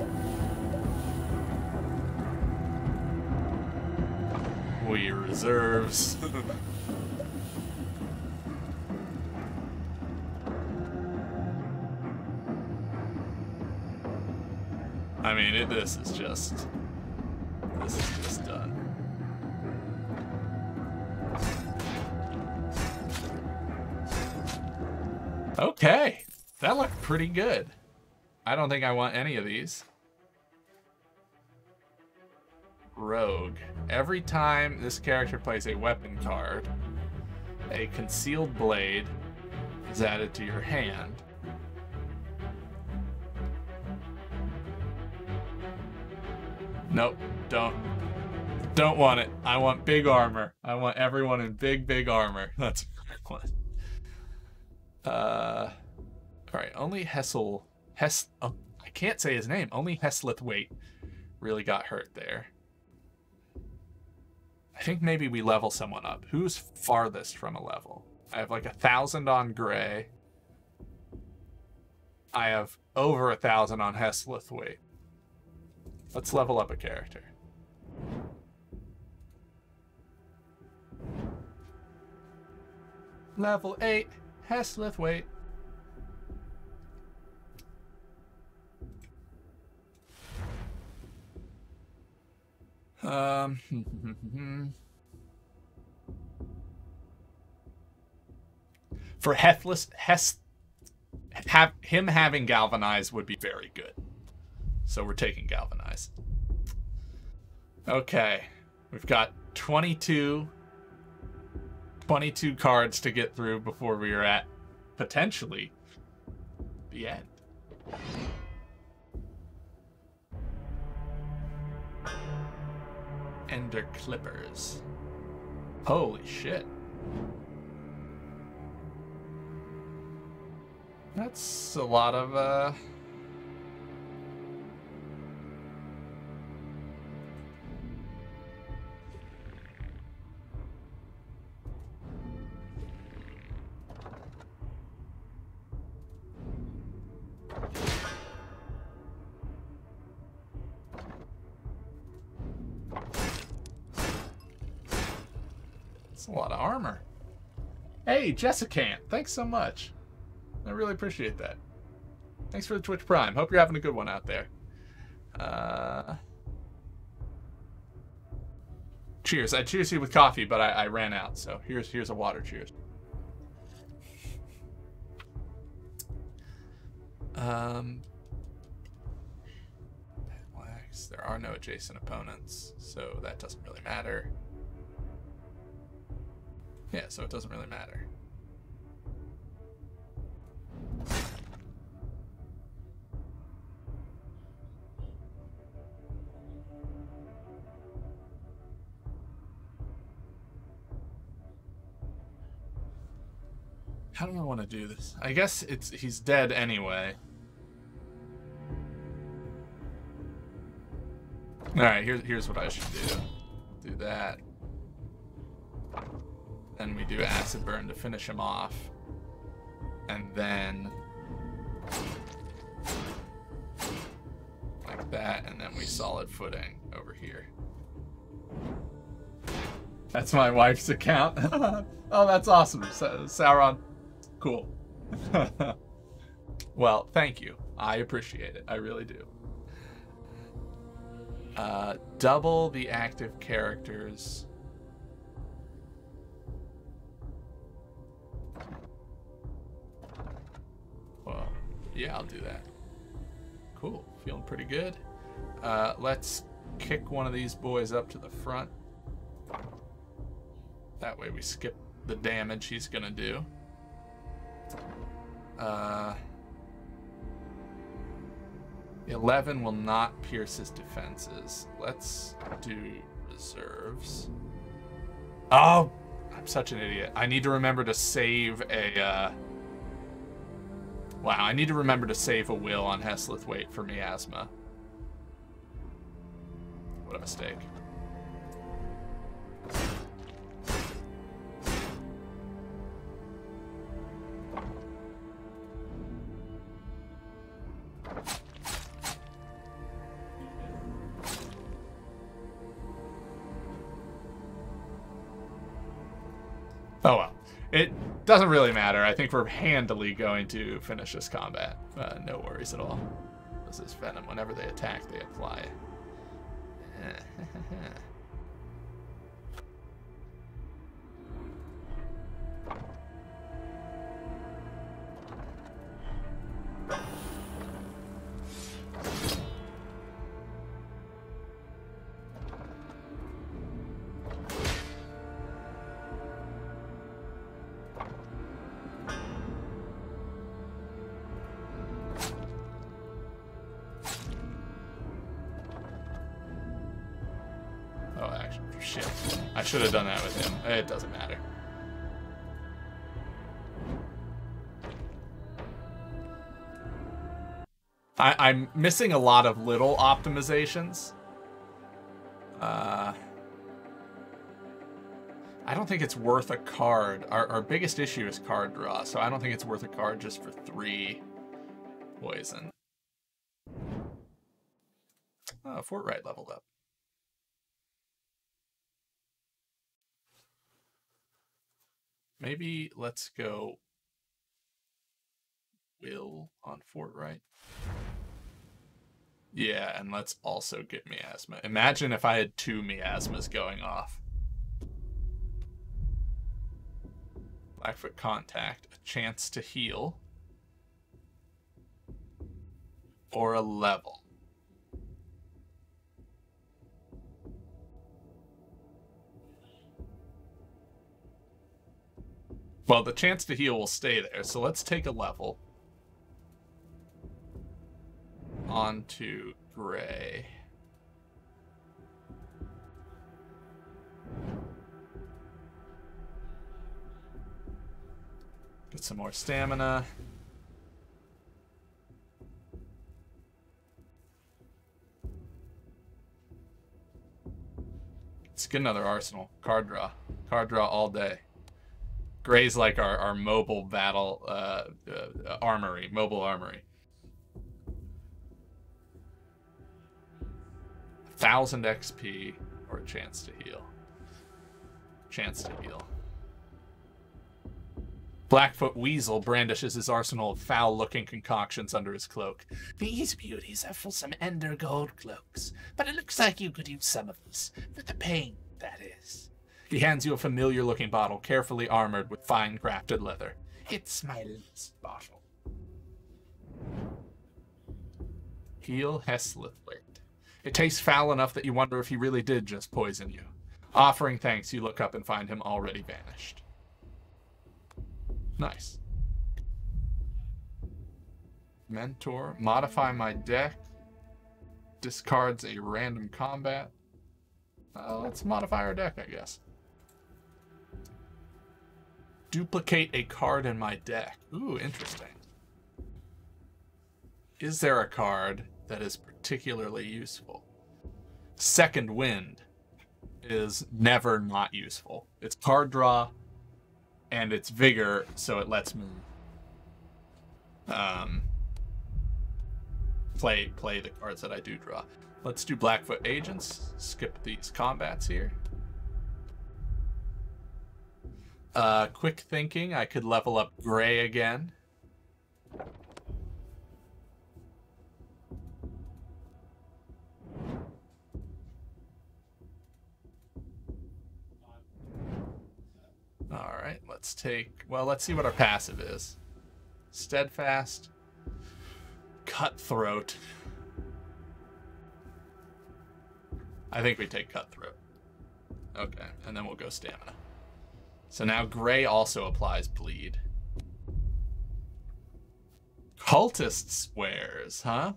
We reserves. I mean, this is just done. Okay, that looked pretty good. I don't think I want any of these. Rogue. Every time this character plays a weapon card, a concealed blade is added to your hand. Nope, don't want it. I want big armor. I want everyone in big armor. That's what I want. Alright, only oh, I can't say his name. Only Heslithwaite really got hurt there. I think maybe we level someone up. Who's farthest from a level? I have like 1,000 on Gray. I have over 1,000 on Heslithwaite. Let's level up a character. Level 8, Heslithwaite. For him having Galvanize would be very good. So we're taking Galvanize. Okay. We've got 22 cards to get through before we are at potentially the end. Ender Clippers. Holy shit. That's a lot of, That's a lot of armor. Hey, Jessicant, thanks so much. I really appreciate that. Thanks for the Twitch Prime. Hope you're having a good one out there. Cheers. I cheers you with coffee, but I ran out, so here's a water cheers. There are no adjacent opponents, so that doesn't really matter. Yeah, so it doesn't really matter. How do I want to do this? I guess he's dead anyway. Alright, here's what I should do. Do that. Then we do Acid Burn to finish him off. And then... like that, and then we solid footing over here. That's my wife's account. Oh, that's awesome. Sauron. Cool. Well, thank you. I appreciate it. I really do. Double the active characters. Well, yeah, I'll do that. Cool, feeling pretty good. Let's kick one of these boys up to the front. That way we skip the damage he's gonna do. 11 will not pierce his defenses. Let's do reserves. Oh, I'm such an idiot. I need to remember to save a... Wow, I need to remember to save a will on Heslith Wait for miasma. What a mistake. Oh well, it doesn't really matter. I think we're handily going to finish this combat. No worries at all. This is Venom. Whenever they attack, they apply it. I should have done that with him. It doesn't matter. I'm missing a lot of little optimizations. I don't think it's worth a card. Our biggest issue is card draw, so I don't think it's worth a card just for 3 poison. Oh, Fort Wright leveled up. Maybe let's go Will on Fort Wright. Yeah, and let's also get miasma. Imagine if I had 2 miasmas going off. Blackfoot Contact, a chance to heal, or a level. Well, the chance to heal will stay there, so let's take a level. On to Gray. Get some more stamina. Let's get another arsenal. Card draw. Card draw all day. Gray's like our mobile battle armory, mobile armory. 1,000 XP or a chance to heal. Chance to heal. Blackfoot Weasel brandishes his arsenal of foul-looking concoctions under his cloak. These beauties are for some Ender Gold cloaks, but it looks like you could use some of this, for the pain, that is. He hands you a familiar-looking bottle, carefully armored with fine-crafted leather. It's my last bottle. Heal Heslith Wait. It tastes foul enough that you wonder if he really did just poison you. Offering thanks, you look up and find him already vanished. Nice. Mentor. Modify my deck. Discards a random combat. Let's modify our deck, I guess. Duplicate a card in my deck. Ooh, interesting. Is there a card that is particularly useful? Second Wind is never not useful. It's card draw, and it's vigor, so it lets me play the cards that I do draw. Let's do Blackfoot Agents. Skip these combats here. Quick thinking, I could level up Gray again. Alright, let's take... Well, let's see what our passive is. Steadfast. Cutthroat. I think we take Cutthroat. Okay, and then we'll go Stamina. So now Gray also applies Bleed. Cultist's wares, huh?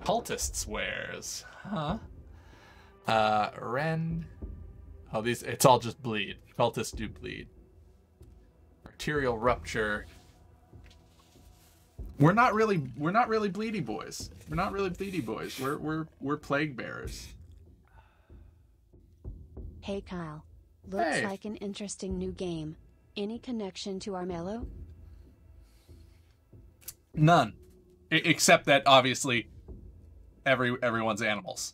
Cultist's wares, huh? Rend. Oh, these, it's all just bleed. Cultists do bleed. Arterial rupture. We're not really bleedy boys. We're not really bleedy boys. We're plague bearers. Hey Kyle. Looks Hey. like an interesting new game. Any connection to Armello? None. Except that obviously everyone's animals.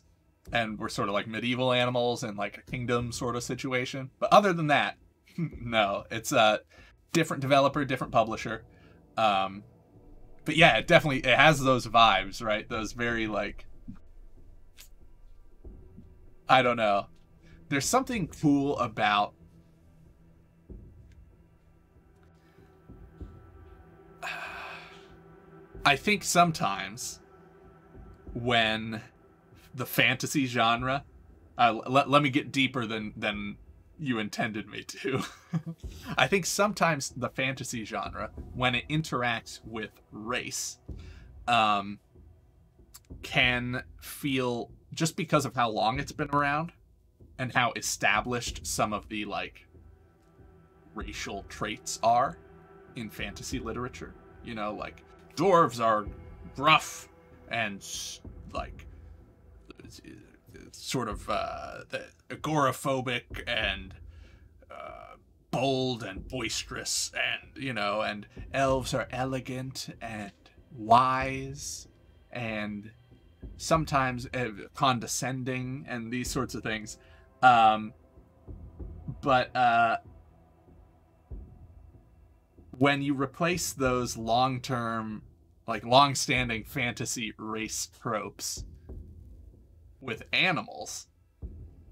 And we're sort of like medieval animals in like a kingdom sort of situation. But other than that, no. It's a different developer, different publisher. But yeah, it has those vibes, right? Those very like, I don't know. There's something cool about I think sometimes when the fantasy genre, let me get deeper than you intended me to. I think sometimes the fantasy genre, when it interacts with race, can feel, just because of how long it's been around and how established some of the like racial traits are in fantasy literature. You know, like dwarves are gruff and like sort of agoraphobic and bold and boisterous, and you know, and elves are elegant and wise and sometimes condescending and these sorts of things. But when you replace those long-term, like long-standing fantasy race tropes with animals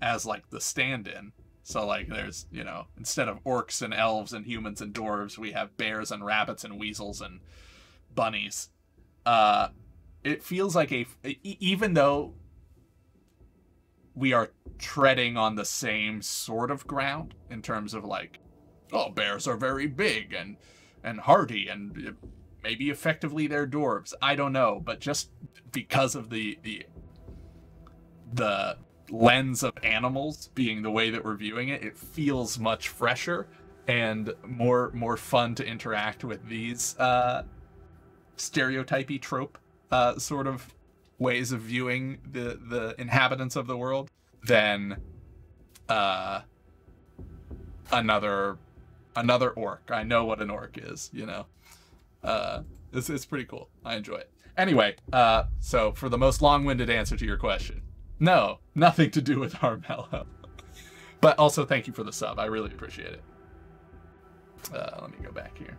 as like the stand-in, so like there's, you know, instead of orcs and elves and humans and dwarves, we have bears and rabbits and weasels and bunnies. It feels like even though we are treading on the same sort of ground in terms of like, oh, bears are very big and hardy and maybe effectively they're dwarves. I don't know, but just because of the lens of animals being the way that we're viewing it, it feels much fresher and more fun to interact with these stereotypy trope sort of ways of viewing the inhabitants of the world than another orc. I know what an orc is, you know. It's pretty cool. I enjoy it. Anyway, so for the most long-winded answer to your question, no, nothing to do with Armello. But also thank you for the sub. I really appreciate it. Let me go back here.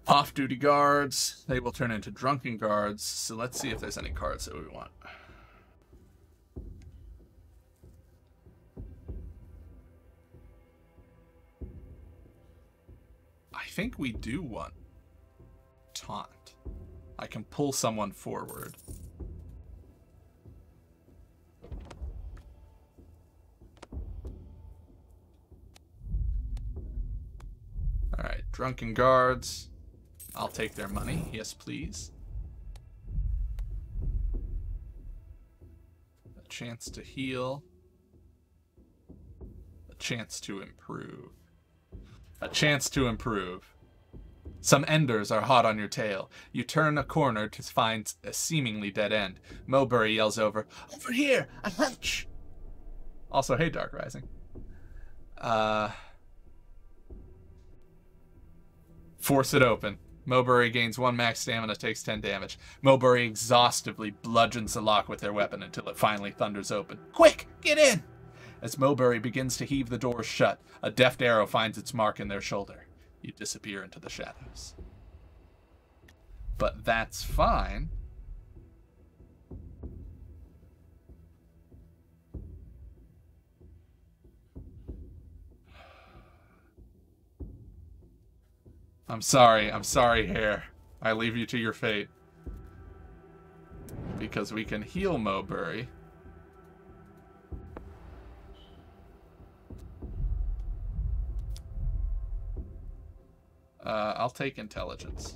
Off-duty guards. They will turn into drunken guards. So let's see if there's any cards that we want. I think we do want taunt. I can pull someone forward. Alright, drunken guards. I'll take their money. Yes, please. A chance to heal. A chance to improve. A chance to improve. Some enders are hot on your tail. You turn a corner to find a seemingly dead end. Mowbray yells over here! A hunch! Also, hey, Dark Rising. Force it open. Mowbray gains 1 max stamina, takes 10 damage. Mowbray exhaustively bludgeons the lock with their weapon until it finally thunders open. Quick! Get in! As Mowbray begins to heave the doors shut, a deft arrow finds its mark in their shoulder. You disappear into the shadows. But that's fine. I'm sorry, Hare. I leave you to your fate. Because we can heal Mowbury. I'll take intelligence.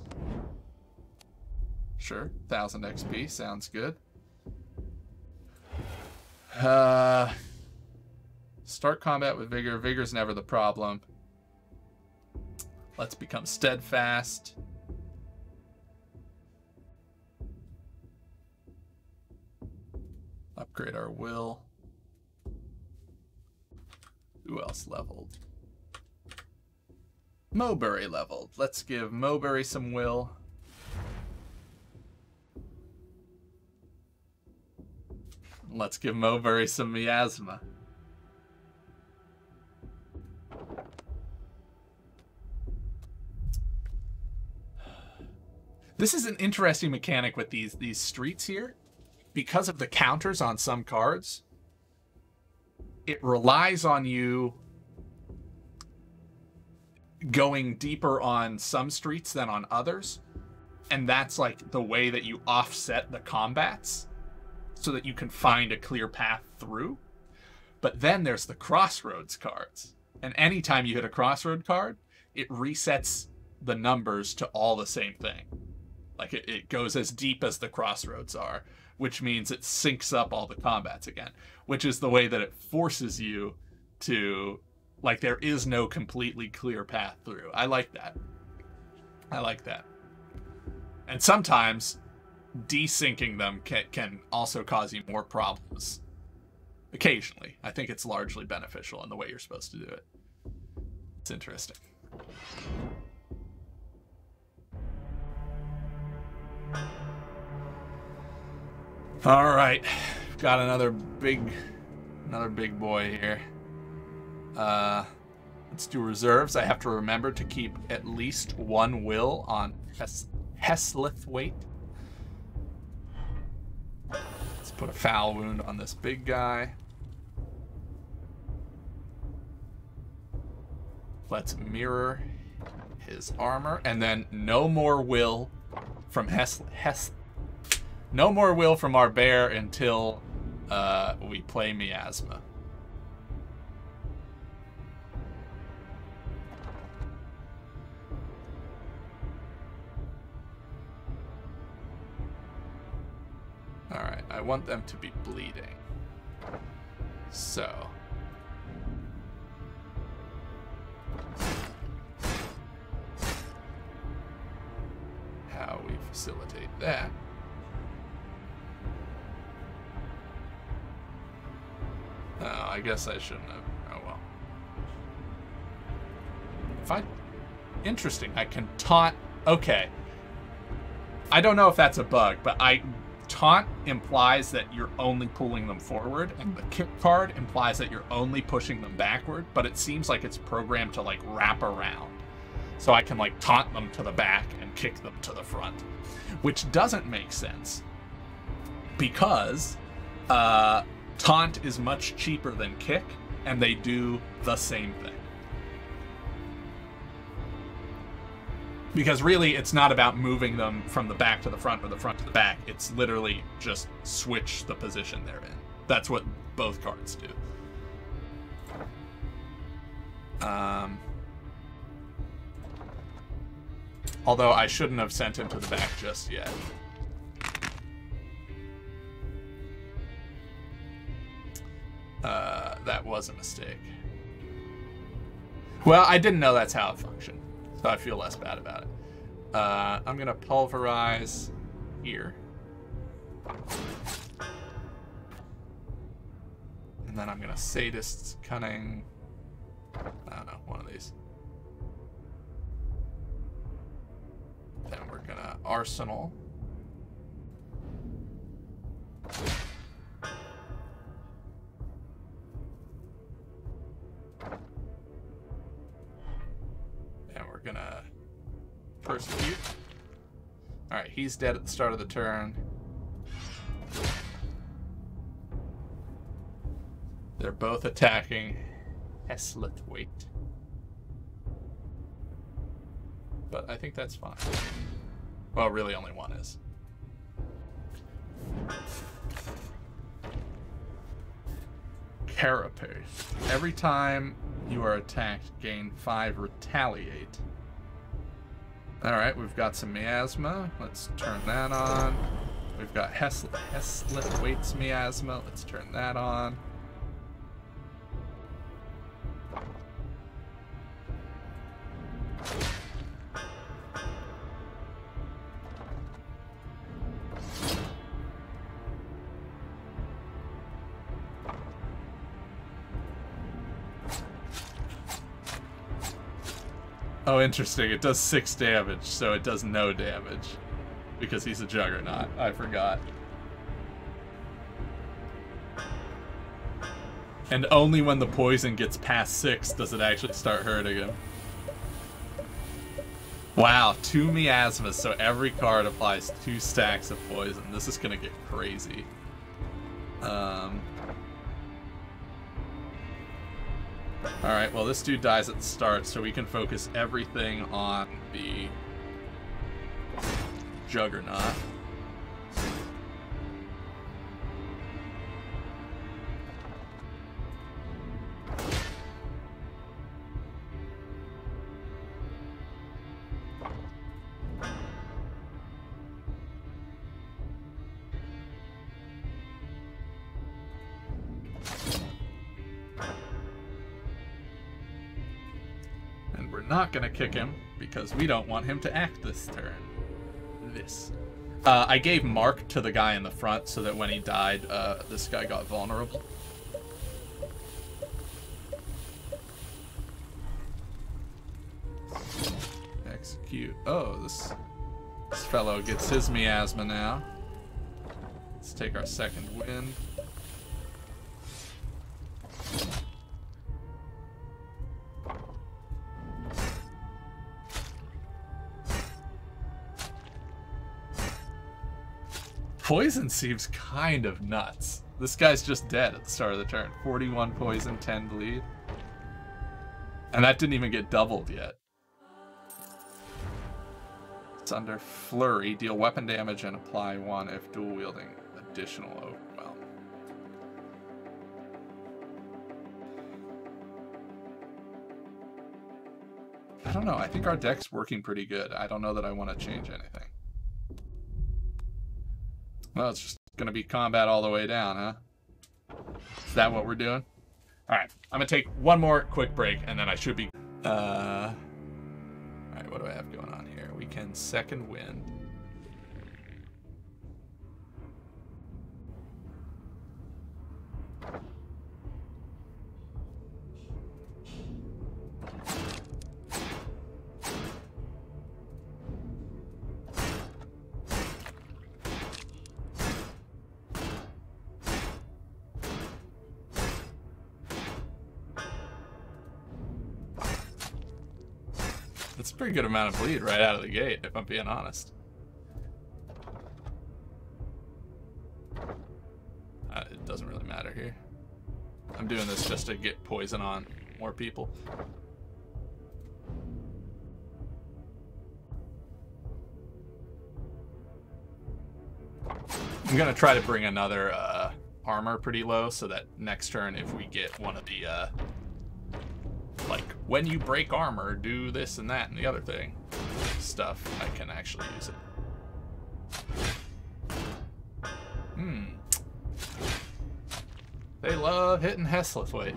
Sure, 1000 XP, sounds good. Start combat with vigor. Vigor's never the problem. Let's become steadfast. Upgrade our will. Who else leveled? Mowbury leveled. Let's give Mowbury some will. Let's give Mowbury some miasma. This is an interesting mechanic with these streets here. Because of the counters on some cards, it relies on you going deeper on some streets than on others. And that's like the way that you offset the combats so that you can find a clear path through. But then there's the crossroads cards. And anytime you hit a crossroad card, it resets the numbers to all the same thing. Like it goes as deep as the crossroads are, which means it syncs up all the combats again, which is the way that it forces you to, like, there is no completely clear path through. I like that. I like that. And sometimes desyncing them can also cause you more problems. Occasionally. I think it's largely beneficial in the way you're supposed to do it. It's interesting. All right, got another big boy here. Let's do reserves. I have to remember to keep at least one will on Heslithwaite. Let's put a foul wound on this big guy. Let's mirror his armor, and then no more will from no more will from our bear until we play miasma. Alright, I want them to be bleeding. So. How we facilitate that. Oh, I guess I shouldn't have. Oh well. Interesting, I can taunt. Okay. I don't know if that's a bug, but taunt implies that you're only pulling them forward, and the kick card implies that you're only pushing them backward, but it seems like it's programmed to like wrap around. So I can like taunt them to the back and kick them to the front, which doesn't make sense because taunt is much cheaper than kick, and they do the same thing. Because really, it's not about moving them from the back to the front or the front to the back. It's literally just switch the position they're in. That's what both cards do. Although I shouldn't have sent him to the back just yet. That was a mistake. Well, I didn't know that's how it functioned, so I feel less bad about it. I'm gonna pulverize here. And then I'm gonna Sadist's Cunning. I don't know, one of these. Then we're gonna Arsenal. And we're gonna Persecute. Alright, he's dead at the start of the turn. They're both attacking Heslithwaite. but I think that's fine. Well, really only one is. Carapace. Every time you are attacked, gain 5 retaliate. Alright, we've got some miasma. Let's turn that on. We've got Heslet waits miasma. Let's turn that on. Oh, interesting. It does 6 damage, so it does no damage. Because he's a juggernaut. I forgot. And only when the poison gets past 6 does it actually start hurting him. Wow, 2 miasmas, so every card applies 2 stacks of poison. This is gonna get crazy. Alright, well this dude dies at the start, so we can focus everything on the Juggernaut. Not gonna kick him because we don't want him to act this turn. I gave Mark to the guy in the front so that when he died, this guy got vulnerable. Execute. Oh, this fellow gets his miasma now. Let's take our second wind. Poison seems kind of nuts. This guy's just dead at the start of the turn. 41 poison, 10 bleed. And that didn't even get doubled yet. It's under Flurry. Deal weapon damage and apply 1 if dual wielding additional overwhelm. I don't know. I think our deck's working pretty good. I don't know that I want to change anything. Well, it's just going to be combat all the way down, huh? Is that what we're doing? All right, I'm going to take one more quick break, and then I should be... All right, what do I have going on here? We can second wind. That's a pretty good amount of bleed right out of the gate, if I'm being honest. It doesn't really matter here. I'm doing this just to get poison on more people. I'm gonna try to bring another armor pretty low so that next turn if we get one of the like, when you break armor, do this and that and the other thing stuff, I can actually use it. They love hitting Heslithwaite.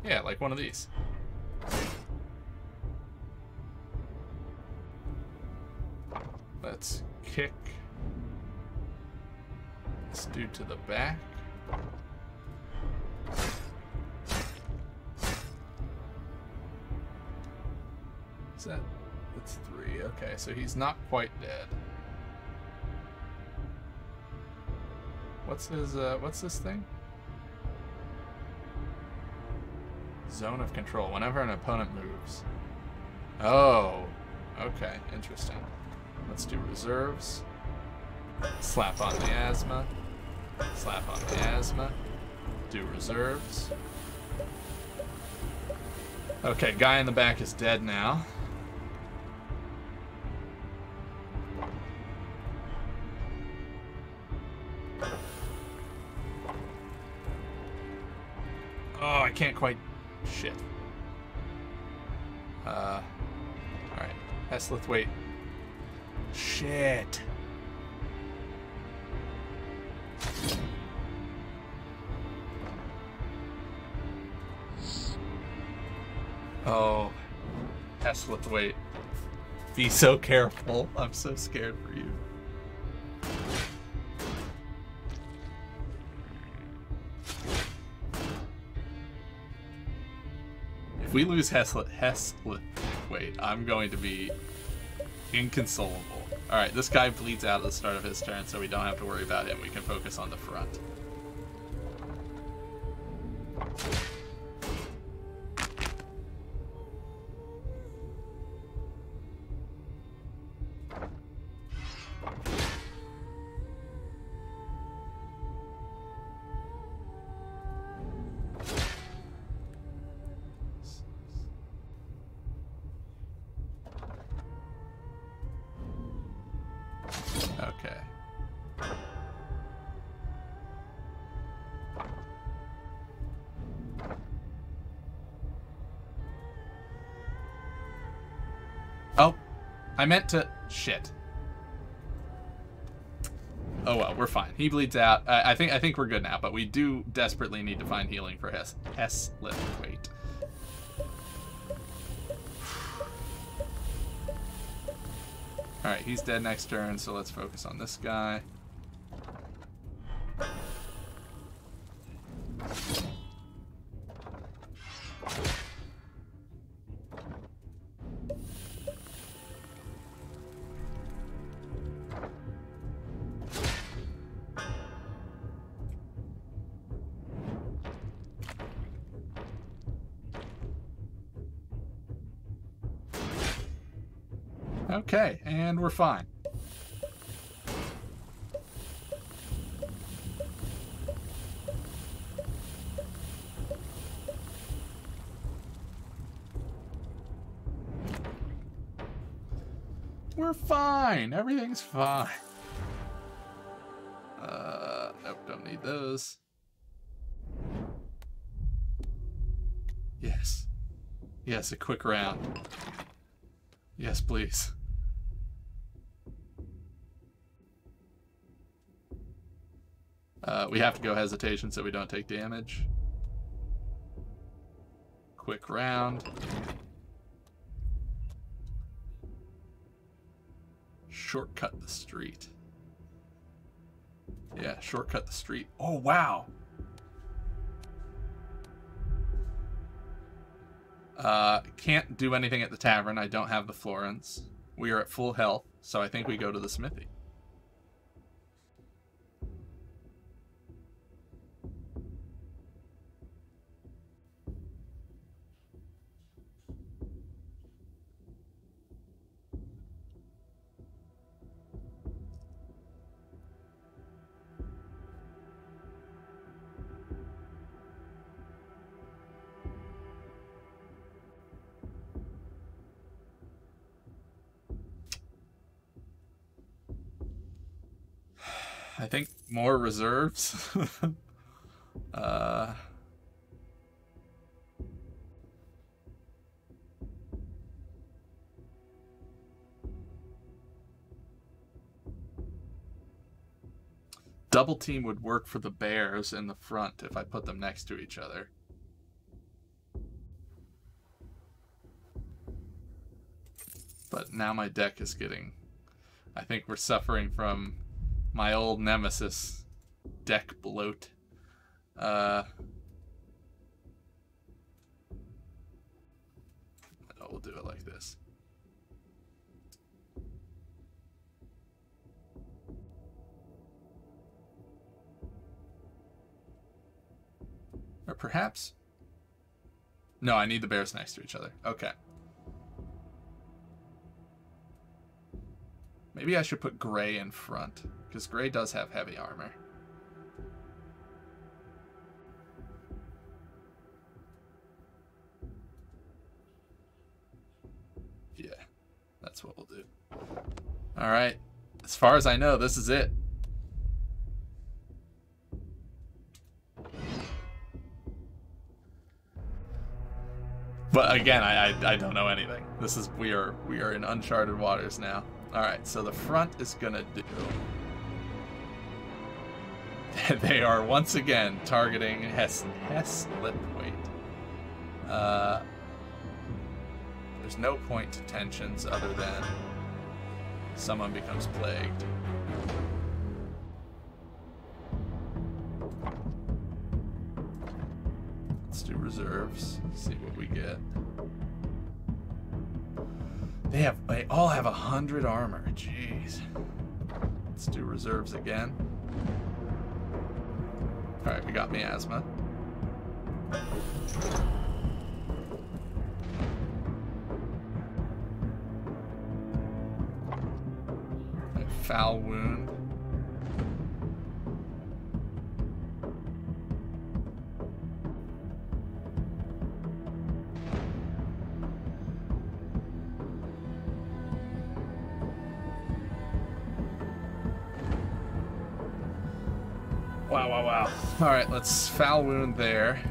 Yeah, like one of these. Let's kick this dude to the back. Is that? That's 3. Okay, so he's not quite dead. What's his, what's this thing? Zone of control. Whenever an opponent moves. Oh, okay, interesting. Let's do reserves. Slap on miasma. Slap on miasma. Do reserves. Okay, guy in the back is dead now. Oh, I can't quite... Shit. Alright. Heslith, wait. Shit. Oh. Heslith, wait. Be so careful. I'm so scared for you. If we lose Heslith, wait, I'm going to be inconsolable. Alright, this guy bleeds out at the start of his turn, so we don't have to worry about him. We can focus on the front. Okay. Oh, I meant to... Shit. Oh well, we're fine. He bleeds out. I think we're good now, but we do desperately need to find healing for Heslith. Wait. Alright, he's dead next turn, so let's focus on this guy. Okay, and we're fine. We're fine. Everything's fine. Nope, don't need those. Yes. Yes, a quick round. Yes, please. We have to go hesitation so we don't take damage. Quick round. Shortcut the street. Yeah, shortcut the street. Oh, wow. Can't do anything at the tavern. I don't have the florins. We are at full health, so I think we go to the smithy. I think more reserves. Double team would work for the bears in the front if I put them next to each other. But now my deck is getting... I think we're suffering from my old nemesis, deck bloat. We'll do it like this. Or perhaps... No, I need the bears next to each other. Okay. Maybe I should put gray in front, because gray does have heavy armor. That's what we'll do. All right. As far as I know, this is it. But again, I don't know anything. This is we are in uncharted waters now. All right, so the front is gonna do. They are once again targeting Hess Lipweight. There's no point to tensions other than someone becomes plagued. Let's do reserves. See what we get. They all have 100 armor. Jeez. Let's do reserves again. All right, we got miasma. Foul wound. Wow. All right, let's foul wound there.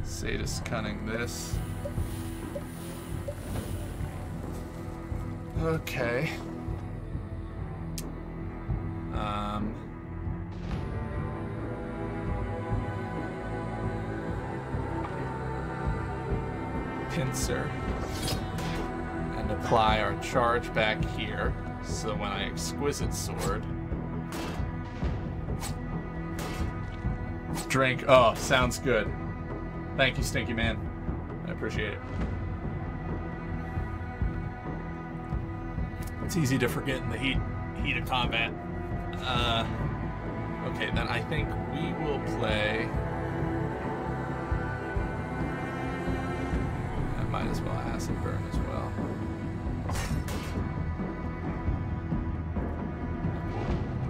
Sadist cunning this. Okay. Pincer. And apply our charge back here. So when I exquisite sword. Drink. Oh, sounds good. Thank you, Stinky Man. I appreciate it. It's easy to forget in the heat of combat. Okay, then I think we will play. I might as well acid burn as well.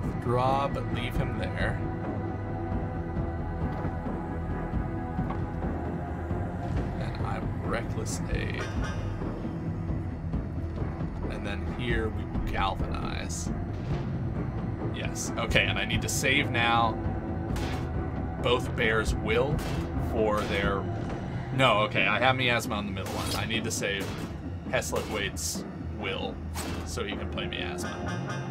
Withdraw, but leave him there. Reckless aid. And then here we will galvanize. Yes. Okay, and I need to save now both bears' will for their... No, okay, I have miasma on the middle one. I need to save Heslip-Waite's will so he can play miasma.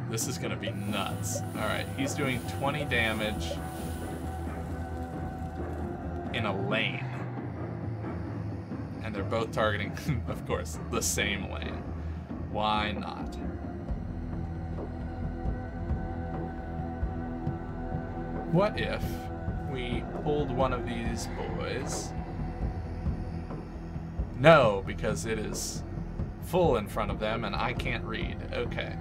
This is gonna be nuts. Alright, he's doing 20 damage in a lane. And they're both targeting, of course, the same lane. Why not? What if we pulled one of these boys? No, because it is full in front of them and I can't read. Okay.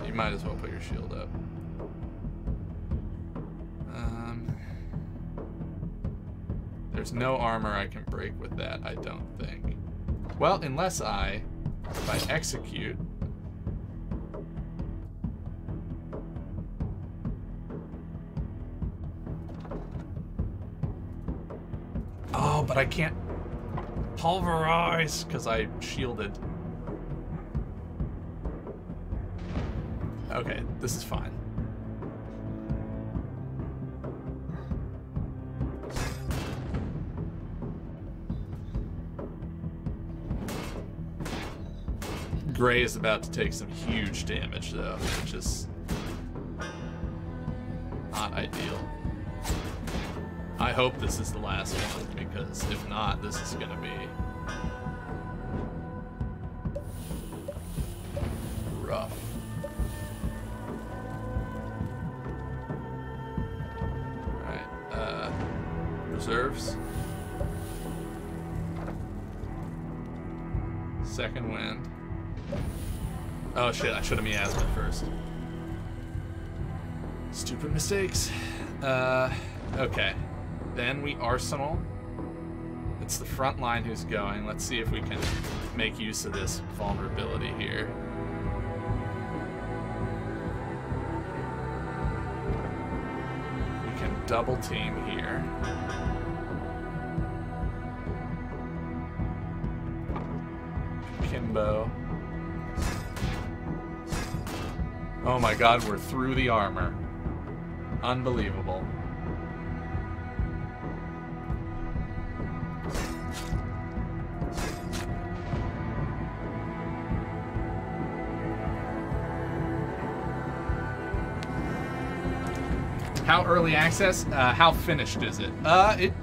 You might as well put your shield up. There's no armor I can break with that, I don't think. Well, unless if I execute. Oh, but I can't pulverize because I shielded. Okay, this is fine. Gray is about to take some huge damage, though, which is not ideal. I hope this is the last one, because if not, this is going to be rough. Alright. reserves. Second wind. Oh shit, I should have miasmed first. Stupid mistakes. Okay. Then we arsenal. It's the front line who's going. Let's see if we can make use of this vulnerability here. We can double team here. Kimbo. Oh my god, we're through the armor. Unbelievable. How early access? How finished is it? It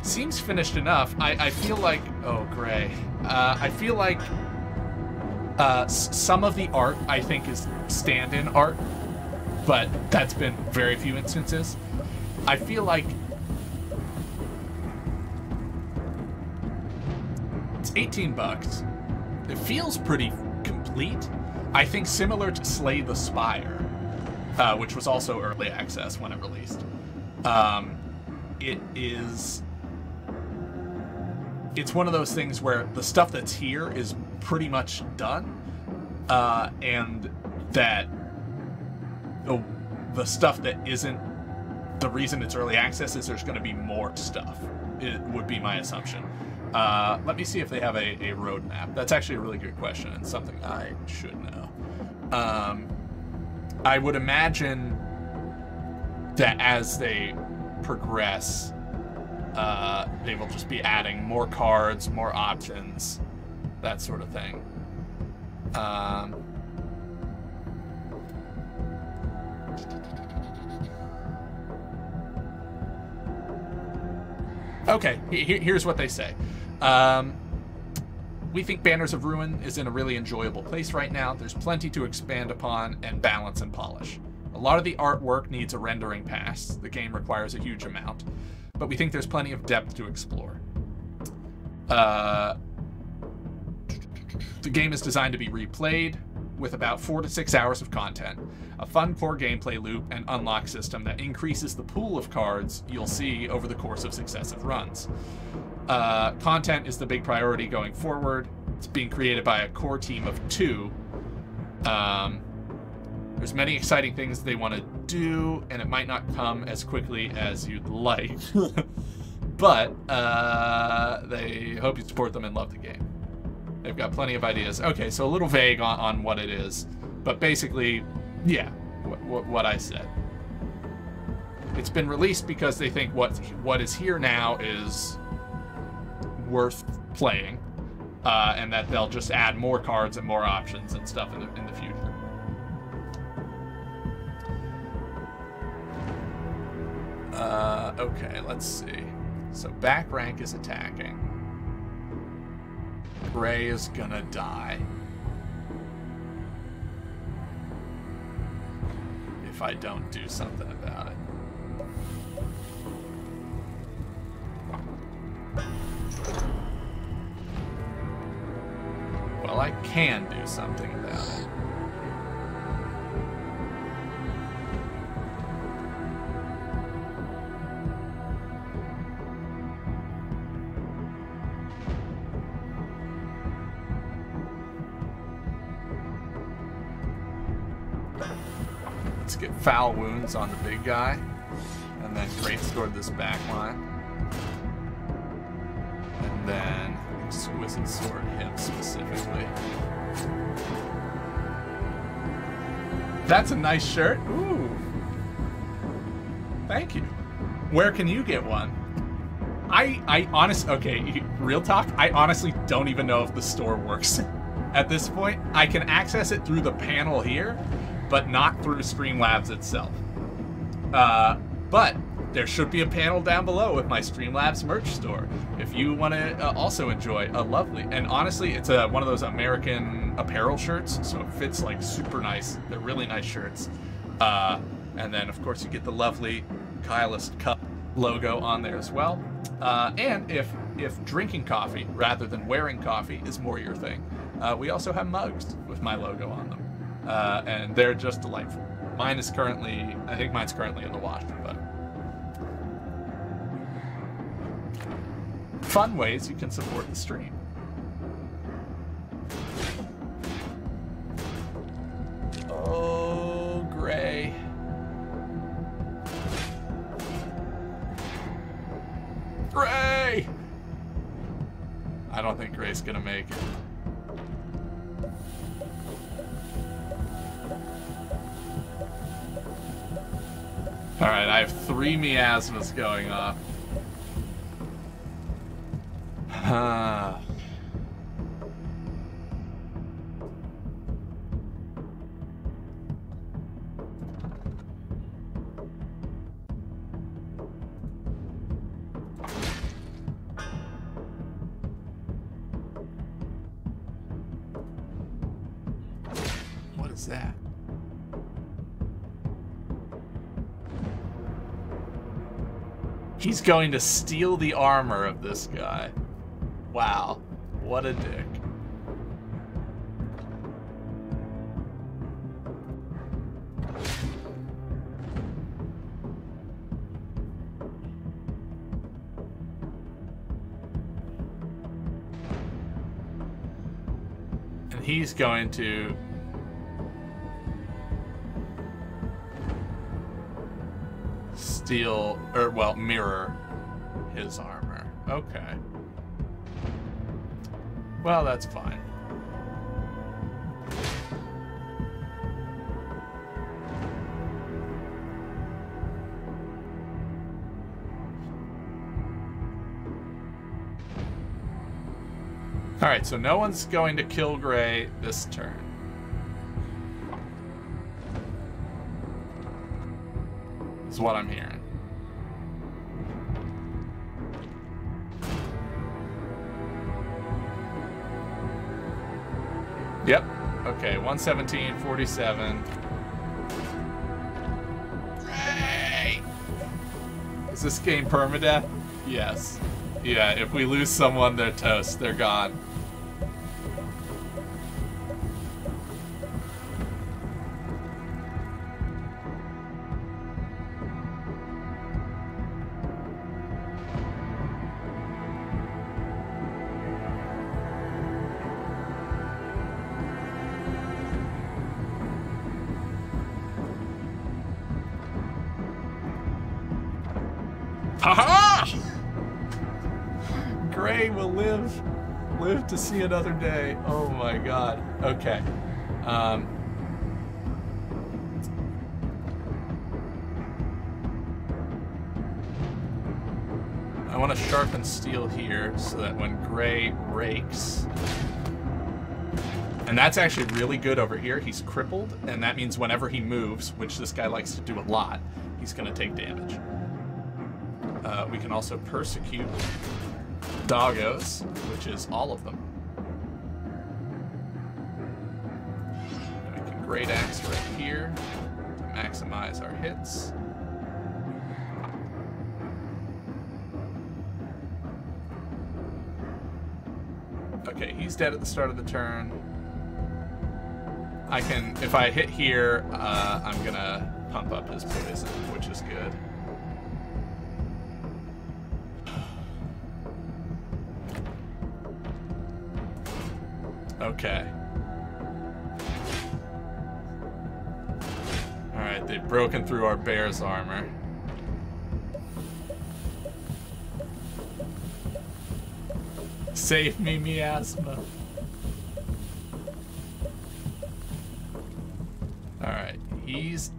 seems finished enough. I feel like... Oh, gray. I feel like some of the art, I think, is stand-in art, but that's been very few instances. I feel like it's $18. It feels pretty complete. I think similar to Slay the Spire, which was also early access when it released. It's one of those things where the stuff that's here is pretty much done, and that the stuff that isn't, the reason it's early access is there's going to be more stuff. It would be my assumption. Let me see if they have a roadmap. That's actually a really good question and something I should know. I would imagine that as they progress, they will just be adding more cards, more options, that sort of thing. Okay, here's what they say. We think Banners of Ruin is in a really enjoyable place right now. There's plenty to expand upon and balance and polish. A lot of the artwork needs a rendering pass. The game requires a huge amount, but we think there's plenty of depth to explore. The game is designed to be replayed with about 4 to 6 hours of content, a fun core gameplay loop, and unlock system that increases the pool of cards you'll see over the course of successive runs. Content is the big priority going forward. It's being created by a core team of 2. There's many exciting things they want to do, and it might not come as quickly as you'd like. But they hope you support them and love the game. They've got plenty of ideas. Okay, so a little vague on what it is, but basically, yeah, what I said. It's been released because they think what is here now is worth playing, and that they'll just add more cards and more options and stuff in the future. Okay, let's see. So back rank is attacking. Gray is gonna die. If I don't do something about it. Well, I can do something about it. Let's get foul wounds on the big guy, and then great sword this back line, and then exquisite sword him specifically. That's a nice shirt. Ooh, thank you. Where can you get one? I honestly, okay, real talk, I honestly don't even know if the store works at this point. I can access it through the panel here, but not through Streamlabs itself. But there should be a panel down below with my Streamlabs merch store if you want to also enjoy a lovely, and honestly, it's one of those American apparel shirts, so it fits like super nice. They're really nice shirts. And then, of course, you get the lovely Kylist cup logo on there as well. And if drinking coffee rather than wearing coffee is more your thing, we also have mugs with my logo on them. And they're just delightful. Mine is currently, I think mine's currently in the wash, but fun ways you can support the stream. Oh, Gray. Gray! I don't think Gray's gonna make it. Alright, I have 3 miasmas going off. What is that? He's going to steal the armor of this guy. Wow, what a dick. And he's going to steal, or well, mirror his armor. Okay. Well, that's fine. Alright, so no one's going to kill Gray this turn. Is what I'm hearing. Yep. Okay, 117, 47. Gray! Is this game permadeath? Yes. Yeah, if we lose someone, they're toast. They're gone. Haha! Gray will live to see another day. Oh my god. Okay. I want to sharpen steel here so that when Gray rakes, and that's actually really good over here. He's crippled, and that means whenever he moves, which this guy likes to do a lot, he's going to take damage. We can also persecute doggos, which is all of them. And we can Great Axe right here to maximize our hits. Okay, he's dead at the start of the turn. I can, if I hit here, I'm gonna pump up his poison, which is good. Okay. Alright, they've broken through our bear's armor. Save me, miasma. Alright, he's...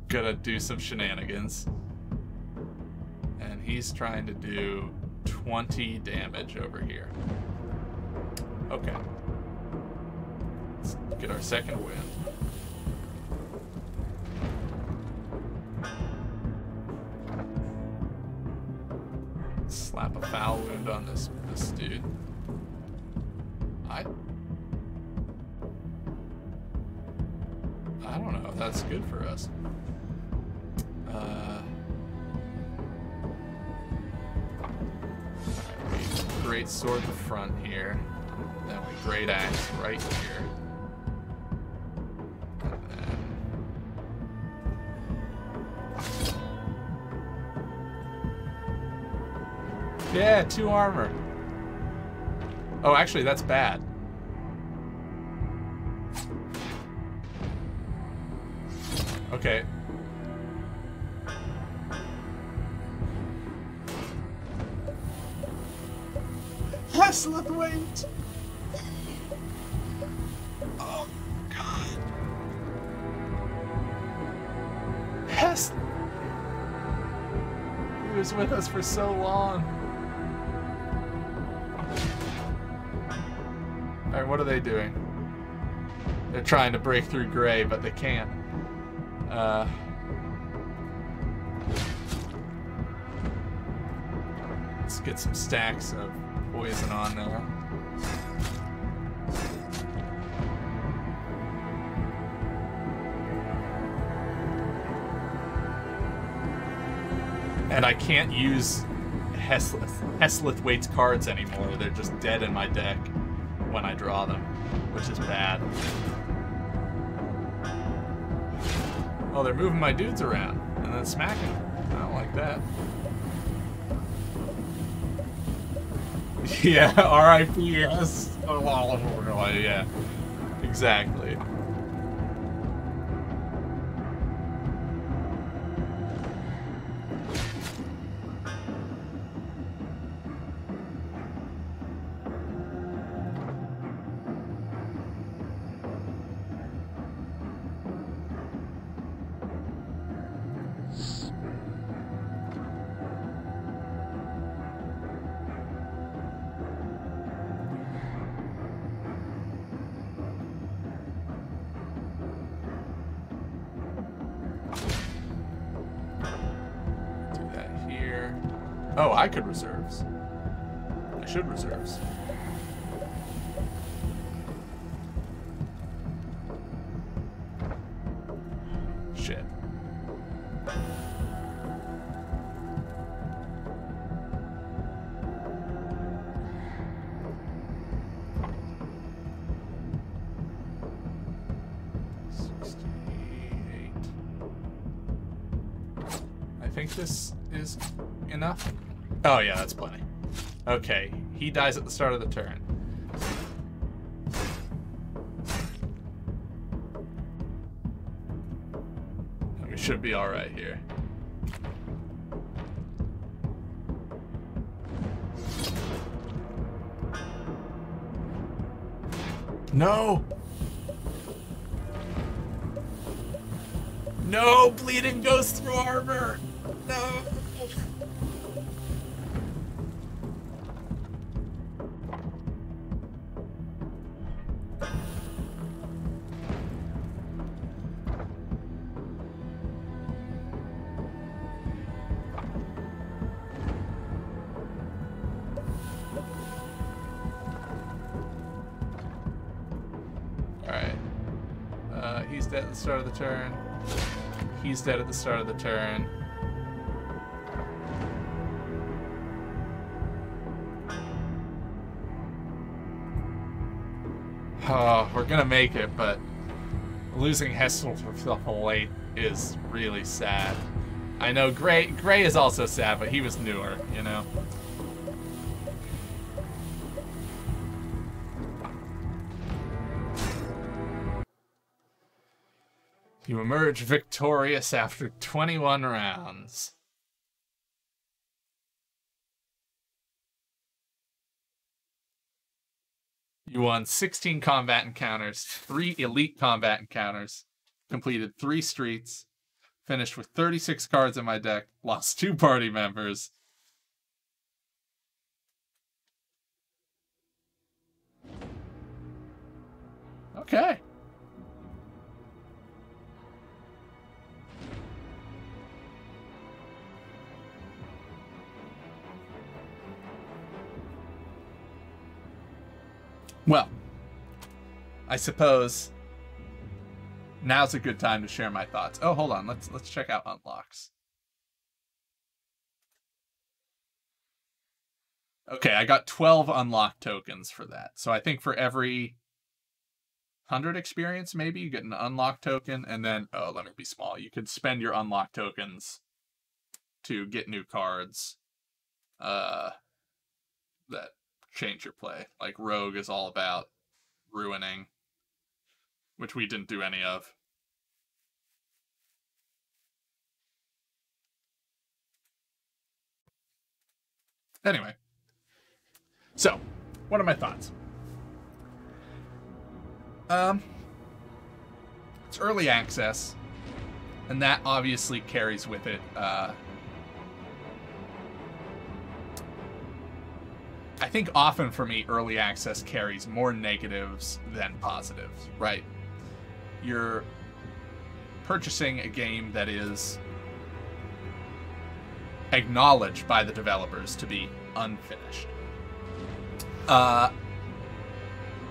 gonna do some shenanigans. And he's trying to do 20 damage over here. Okay. Let's get our second wind. Slap a foul wound on this dude. that's good for us. Great sword at the front here. Then we great axe right here. And then... yeah, 2 armor. Oh, actually, that's bad. Okay. Hesleth, wait! Oh, God. Hesleth! He was with us for so long. Alright, what are they doing? They're trying to break through Gray, but they can't. Let's get some stacks of poison on there. And I can't use Hesleth Waite's cards anymore. They're just dead in my deck when I draw them, which is bad. Oh, they're moving my dudes around and then smacking them. I don't like that. Yeah, R.I.P.S. Oh, yeah, exactly. Oh, I could reserves. I should reserves. Shit. I think this is enough. Oh yeah, that's plenty. Okay, he dies at the start of the turn. We should be alright here. No! No! Bleeding goes through armor! No! He's dead at the start of the turn. He's dead at the start of the turn. Oh, we're gonna make it, but losing Hessel for late is really sad. I know Gray is also sad, but he was newer, you know? You emerge victorious after 21 rounds. You won 16 combat encounters, 3 elite combat encounters, completed 3 streets, finished with 36 cards in my deck, lost 2 party members. Okay. Well, I suppose now's a good time to share my thoughts. Oh, hold on. Let's check out unlocks. Okay, I got 12 unlock tokens for that. So I think for every 100 experience, maybe, you get an unlock token, and then, oh, let me be small. You could spend your unlock tokens to get new cards that change your play. Like Rogue is all about ruining, which we didn't do any of. Anyway. So, what are my thoughts? It's early access, and that obviously carries with it, I think often for me, early access carries more negatives than positives, right? You're purchasing a game that is acknowledged by the developers to be unfinished. The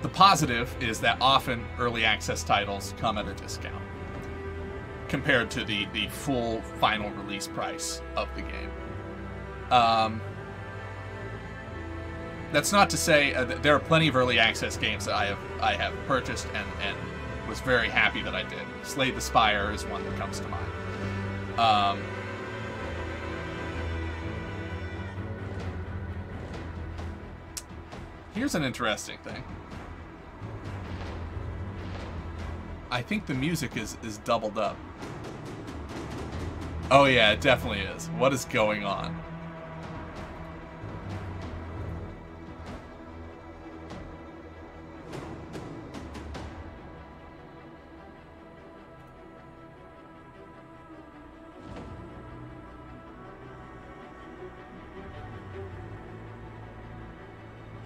positive is that often early access titles come at a discount compared to the full final release price of the game. That's not to say there are plenty of early access games that I have purchased and was very happy that I did. Slay the Spire is one that comes to mind. Here's an interesting thing. I think the music is doubled up. Oh yeah, it definitely is. What is going on?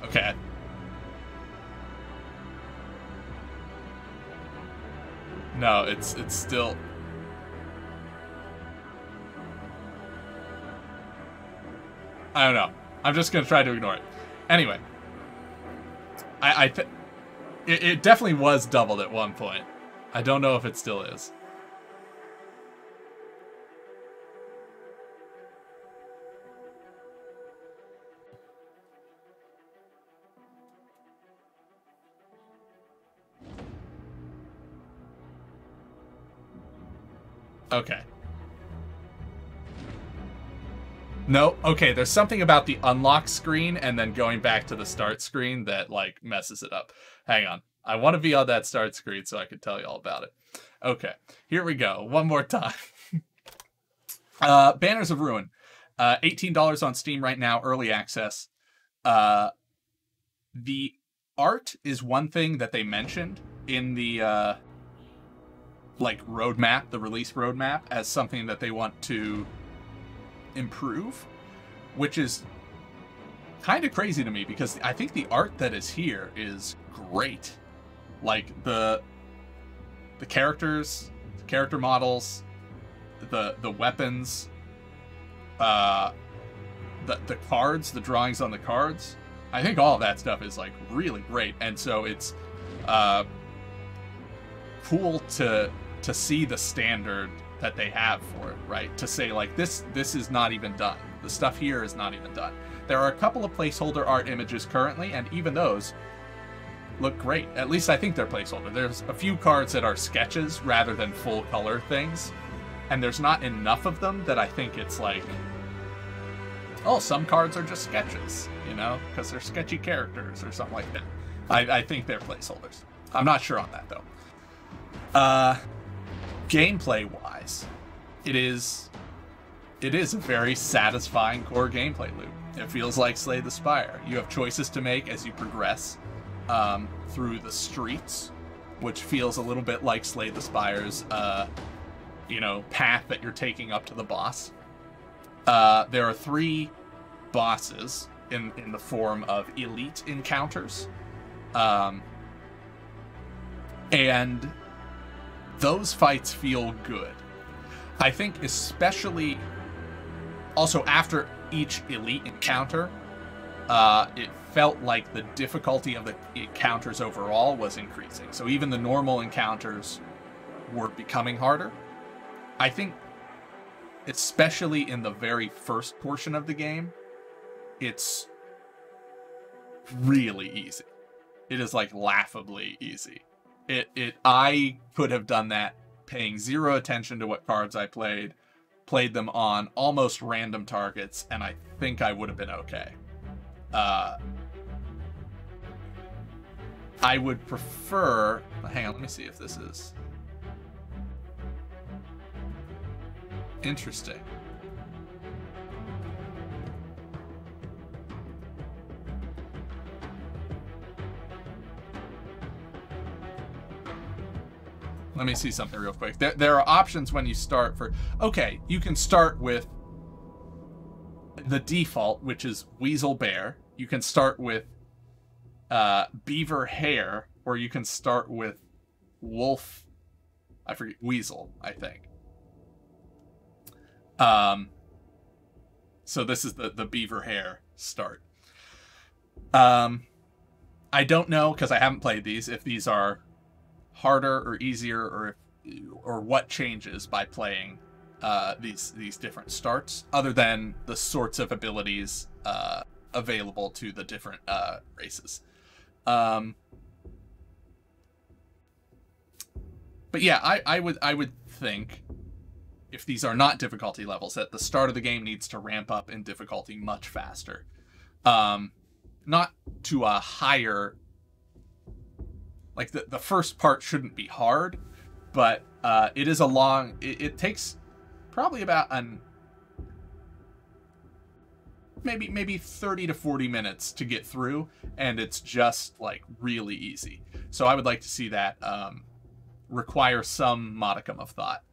Okay. No, it's still... I don't know. I'm just gonna try to ignore it. Anyway. It definitely was doubled at one point. I don't know if it still is. Okay. No, okay, there's something about the unlock screen and then going back to the start screen that, like, messes it up. Hang on. I want to be on that start screen so I can tell you all about it. Okay, here we go. One more time. Banners of Ruin. $18 on Steam right now, early access. The art is one thing that they mentioned in the... like roadmap, the release roadmap, as something that they want to improve, which is kind of crazy to me because I think the art that is here is great. Like the characters, the character models, the weapons, the cards, the drawings on the cards. I think all of that stuff is like really great, and so it's cool to see the standard that they have for it, right? To say, like, this is not even done. The stuff here is not even done. There are a couple of placeholder art images currently, and even those look great. At least I think they're placeholder. There's a few cards that are sketches rather than full color things, and there's not enough of them that I think it's like, oh, some cards are just sketches, you know, because they're sketchy characters or something like that. I think they're placeholders. I'm not sure on that, though. Gameplay-wise, it is a very satisfying core gameplay loop. It feels like Slay the Spire. You have choices to make as you progress through the streets, which feels a little bit like Slay the Spire's, path that you're taking up to the boss. There are 3 bosses in the form of elite encounters, and those fights feel good. I think especially also after each elite encounter, it felt like the difficulty of the encounters overall was increasing. So even the normal encounters were becoming harder. I think, especially in the very first portion of the game, it's really easy. It is like laughably easy. I could have done that paying zero attention to what cards I played them on almost random targets, and I think I would have been okay. I would prefer... Hang on, let me see if this is... interesting. Let me see something real quick. There are options when you start for... Okay, you can start with the default, which is Weasel Bear. You can start with Beaver Hare, or you can start with Wolf... I forget, Weasel, I think. So this is the Beaver Hare start. I don't know, because I haven't played these, if these are harder or easier, or what changes by playing these different starts, other than the sorts of abilities available to the different races. But yeah, I would think, if these are not difficulty levels, that the start of the game needs to ramp up in difficulty much faster. Not to a higher... Like, the first part shouldn't be hard, but it is a long... It takes probably about maybe 30 to 40 minutes to get through, and it's just, like, really easy. So I would like to see that require some modicum of thought.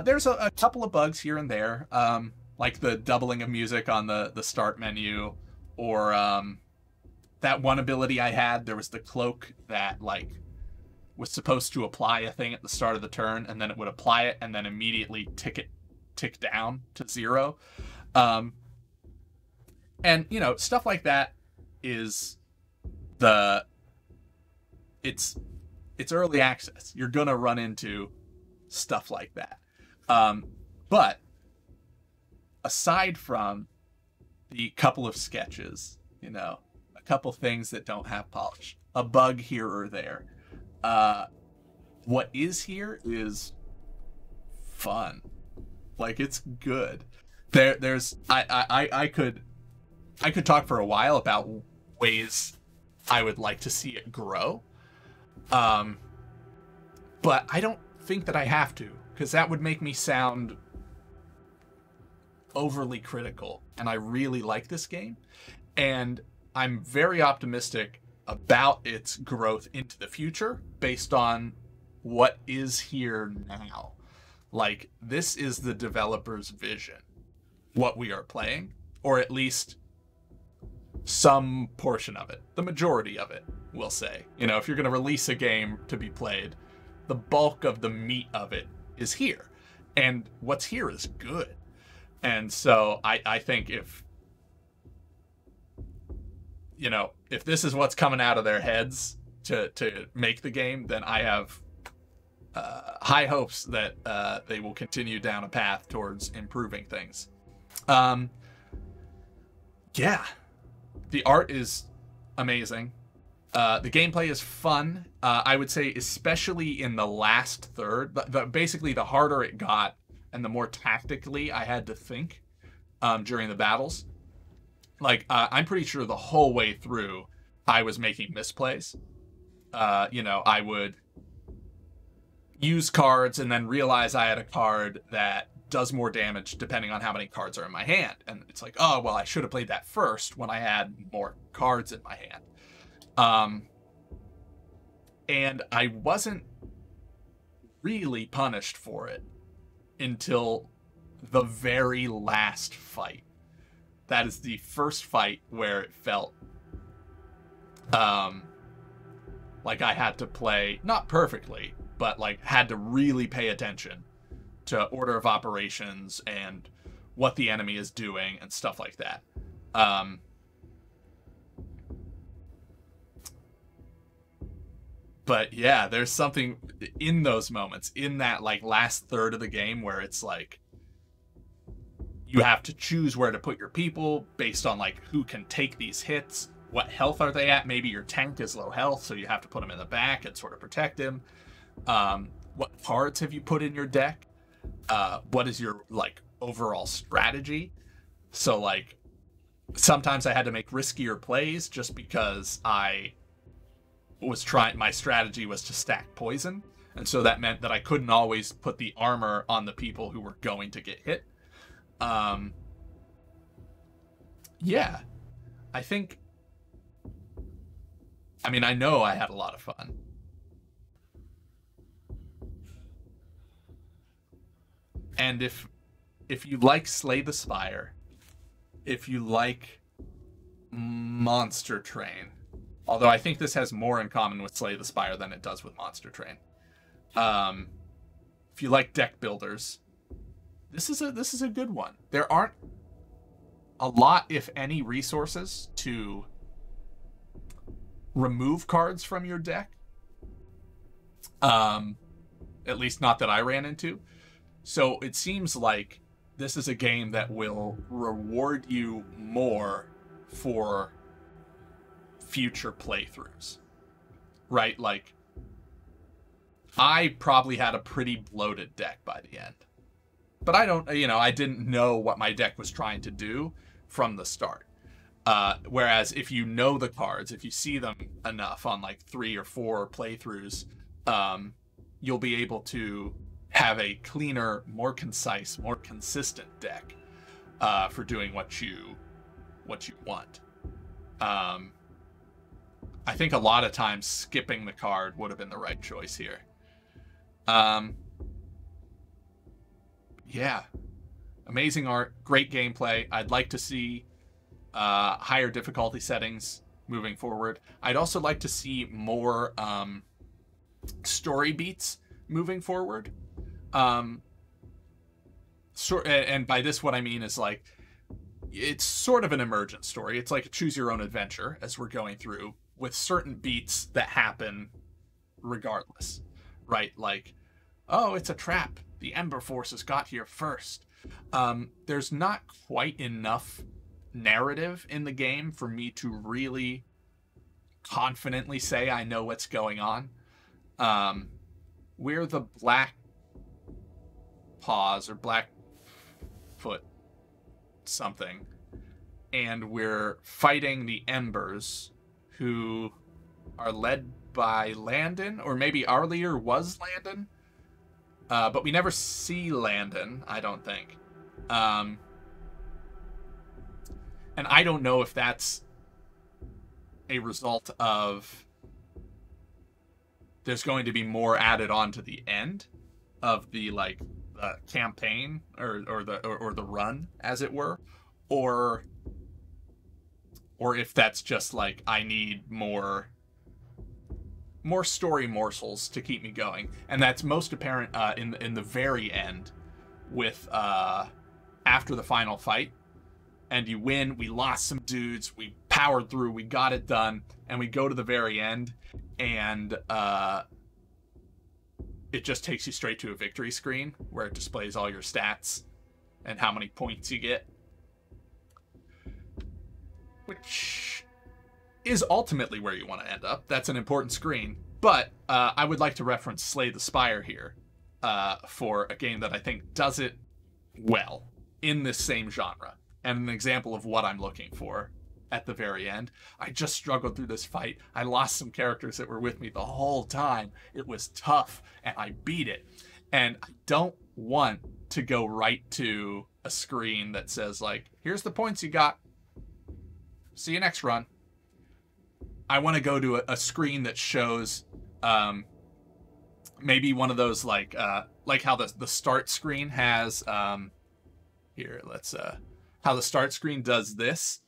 There's a couple of bugs here and there, like the doubling of music on the start menu, or that one ability I had, there was the cloak that, like, was supposed to apply a thing at the start of the turn, and then it would apply it, and then immediately tick down to 0. And, you know, stuff like that is it's early access. You're gonna run into stuff like that. But aside from the couple of sketches, you know, a couple things that don't have polish, a bug here or there, what is here is fun. Like, it's good. I could talk for a while about ways I would like to see it grow. But I don't think that I have to, because that would make me sound overly critical. And I really like this game, and I'm very optimistic about its growth into the future based on what is here now. Like, this is the developer's vision, what we are playing, or at least some portion of it, the majority of it, we'll say. You know, if you're going to release a game to be played, the bulk of the meat of it is here, and what's here is good. And so I think if, you know, if this is what's coming out of their heads to make the game, then I have high hopes that they will continue down a path towards improving things. Yeah, the art is amazing. The gameplay is fun. I would say, especially in the last third, basically the harder it got and the more tactically I had to think during the battles. Like, I'm pretty sure the whole way through I was making misplays. You know, I would use cards and then realize I had a card that does more damage depending on how many cards are in my hand. And it's like, oh, well, I should have played that first when I had more cards in my hand. And I wasn't really punished for it until the very last fight. That is the first fight where it felt like I had to play, not perfectly, but like had to really pay attention to order of operations and what the enemy is doing and stuff like that. But yeah, there's something in those moments, in that like last third of the game, where it's like you have to choose where to put your people based on like who can take these hits, what health are they at. Maybe your tank is low health, so you have to put him in the back and sort of protect him. What cards have you put in your deck? What is your like overall strategy? So like sometimes I had to make riskier plays just because I was my strategy was to stack poison, and so that meant that I couldn't always put the armor on the people who were going to get hit. Yeah, I think, I mean, I know I had a lot of fun. And if you like Slay the Spire, if you like Monster Train, although I think this has more in common with Slay the Spire than it does with Monster Train. If you like deck builders, this is a good one. There aren't a lot, if any, resources to remove cards from your deck. At least not that I ran into. So it seems like this is a game that will reward you more for future playthroughs, right? Like, I probably had a pretty bloated deck by the end, but I didn't know what my deck was trying to do from the start. Whereas if you know the cards, if you see them enough on like 3 or 4 playthroughs, you'll be able to have a cleaner, more concise, more consistent deck for doing what you want. I think a lot of times skipping the card would have been the right choice here. Yeah, amazing art, great gameplay. I'd like to see higher difficulty settings moving forward. I'd also like to see more story beats moving forward. And by this, what I mean is like, it's sort of an emergent story. It's like a choose your own adventure as we're going through, with certain beats that happen regardless, right? Like, oh, it's a trap. The Ember Forces got here first. There's not quite enough narrative in the game for me to really confidently say I know what's going on. We're the Black Paws or Blackfoot something, and we're fighting the Embers, who are led by Landon, or maybe our leader was Landon, but we never see Landon, I don't think. And I don't know if that's a result of there's going to be more added on to the end of the like campaign or the run, as it were, or if that's just like I need more story morsels to keep me going. And that's most apparent in the very end, with after the final fight, and you win. We lost some dudes, we powered through, we got it done, and we go to the very end, and it just takes you straight to a victory screen where it displays all your stats and how many points you get, which is ultimately where you want to end up. That's an important screen. But I would like to reference Slay the Spire here for a game that I think does it well in this same genre, and an example of what I'm looking for at the very end. I just struggled through this fight. I lost some characters that were with me the whole time. It was tough, and I beat it. And I don't want to go right to a screen that says, like, here's the points you got. See you next run. I want to go to a screen that shows maybe one of those, like how the start screen has, here, let's, how the start screen does this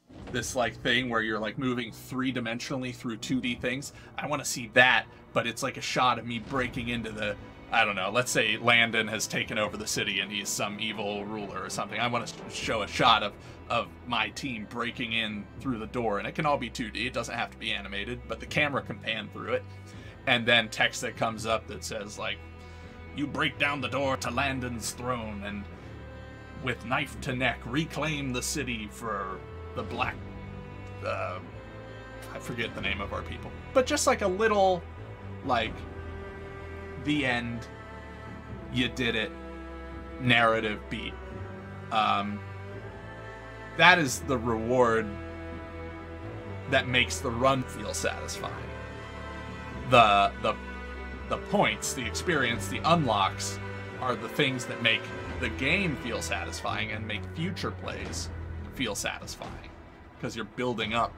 like thing where you're like moving 3-dimensionally through 2D things. I want to see that, but it's like a shot of me breaking into the, I don't know, let's say Landon has taken over the city and he's some evil ruler or something. I want to show a shot of my team breaking in through the door, and it can all be 2D. It doesn't have to be animated, but the camera can pan through it. and then text that comes up that says, like, you break down the door to Landon's throne, and with knife to neck, reclaim the city for the black... I forget the name of our people. But just like a little, like, the end, you did it, narrative beat. That is the reward that makes the run feel satisfying. The points, the experience, the unlocks are the things that make the game feel satisfying and make future plays feel satisfying. Because you're building up,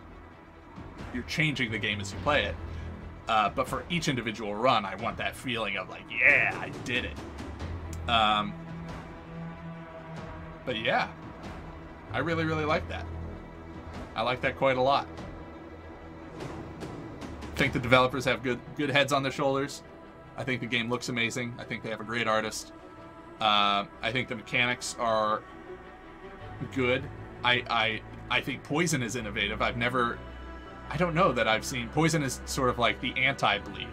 you're changing the game as you play it. But for each individual run, I want that feeling of like, yeah, I did it. But yeah, I really, really like that. I like that quite a lot. I think the developers have good heads on their shoulders. I think the game looks amazing. I think they have a great artist. I think the mechanics are good. I think Poison is innovative. I don't know that I've seen... Poison is sort of like the anti-bleed.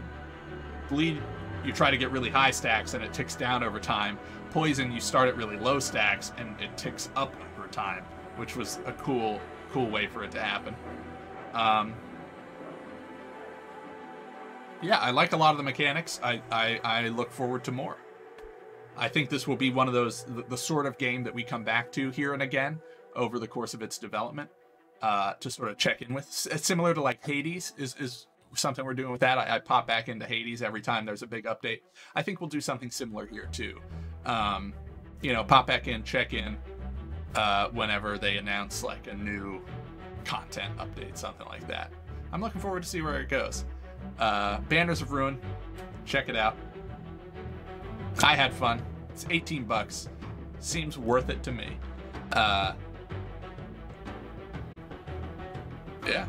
Bleed, you try to get really high stacks and it ticks down over time. Poison, you start at really low stacks and it ticks up over time, which was a cool way for it to happen. Yeah, I like a lot of the mechanics. I look forward to more. I think this will be one of those, the sort of game that we come back to here and again over the course of its development, to sort of check in with. Similar to like Hades is something we're doing with that. I pop back into Hades every time there's a big update. I think we'll do something similar here too. Pop back in, check in, whenever they announce like a new content update, something like that. I'm looking forward to see where it goes. Banners of Ruin, check it out. I had fun. It's $18. Seems worth it to me. Yeah.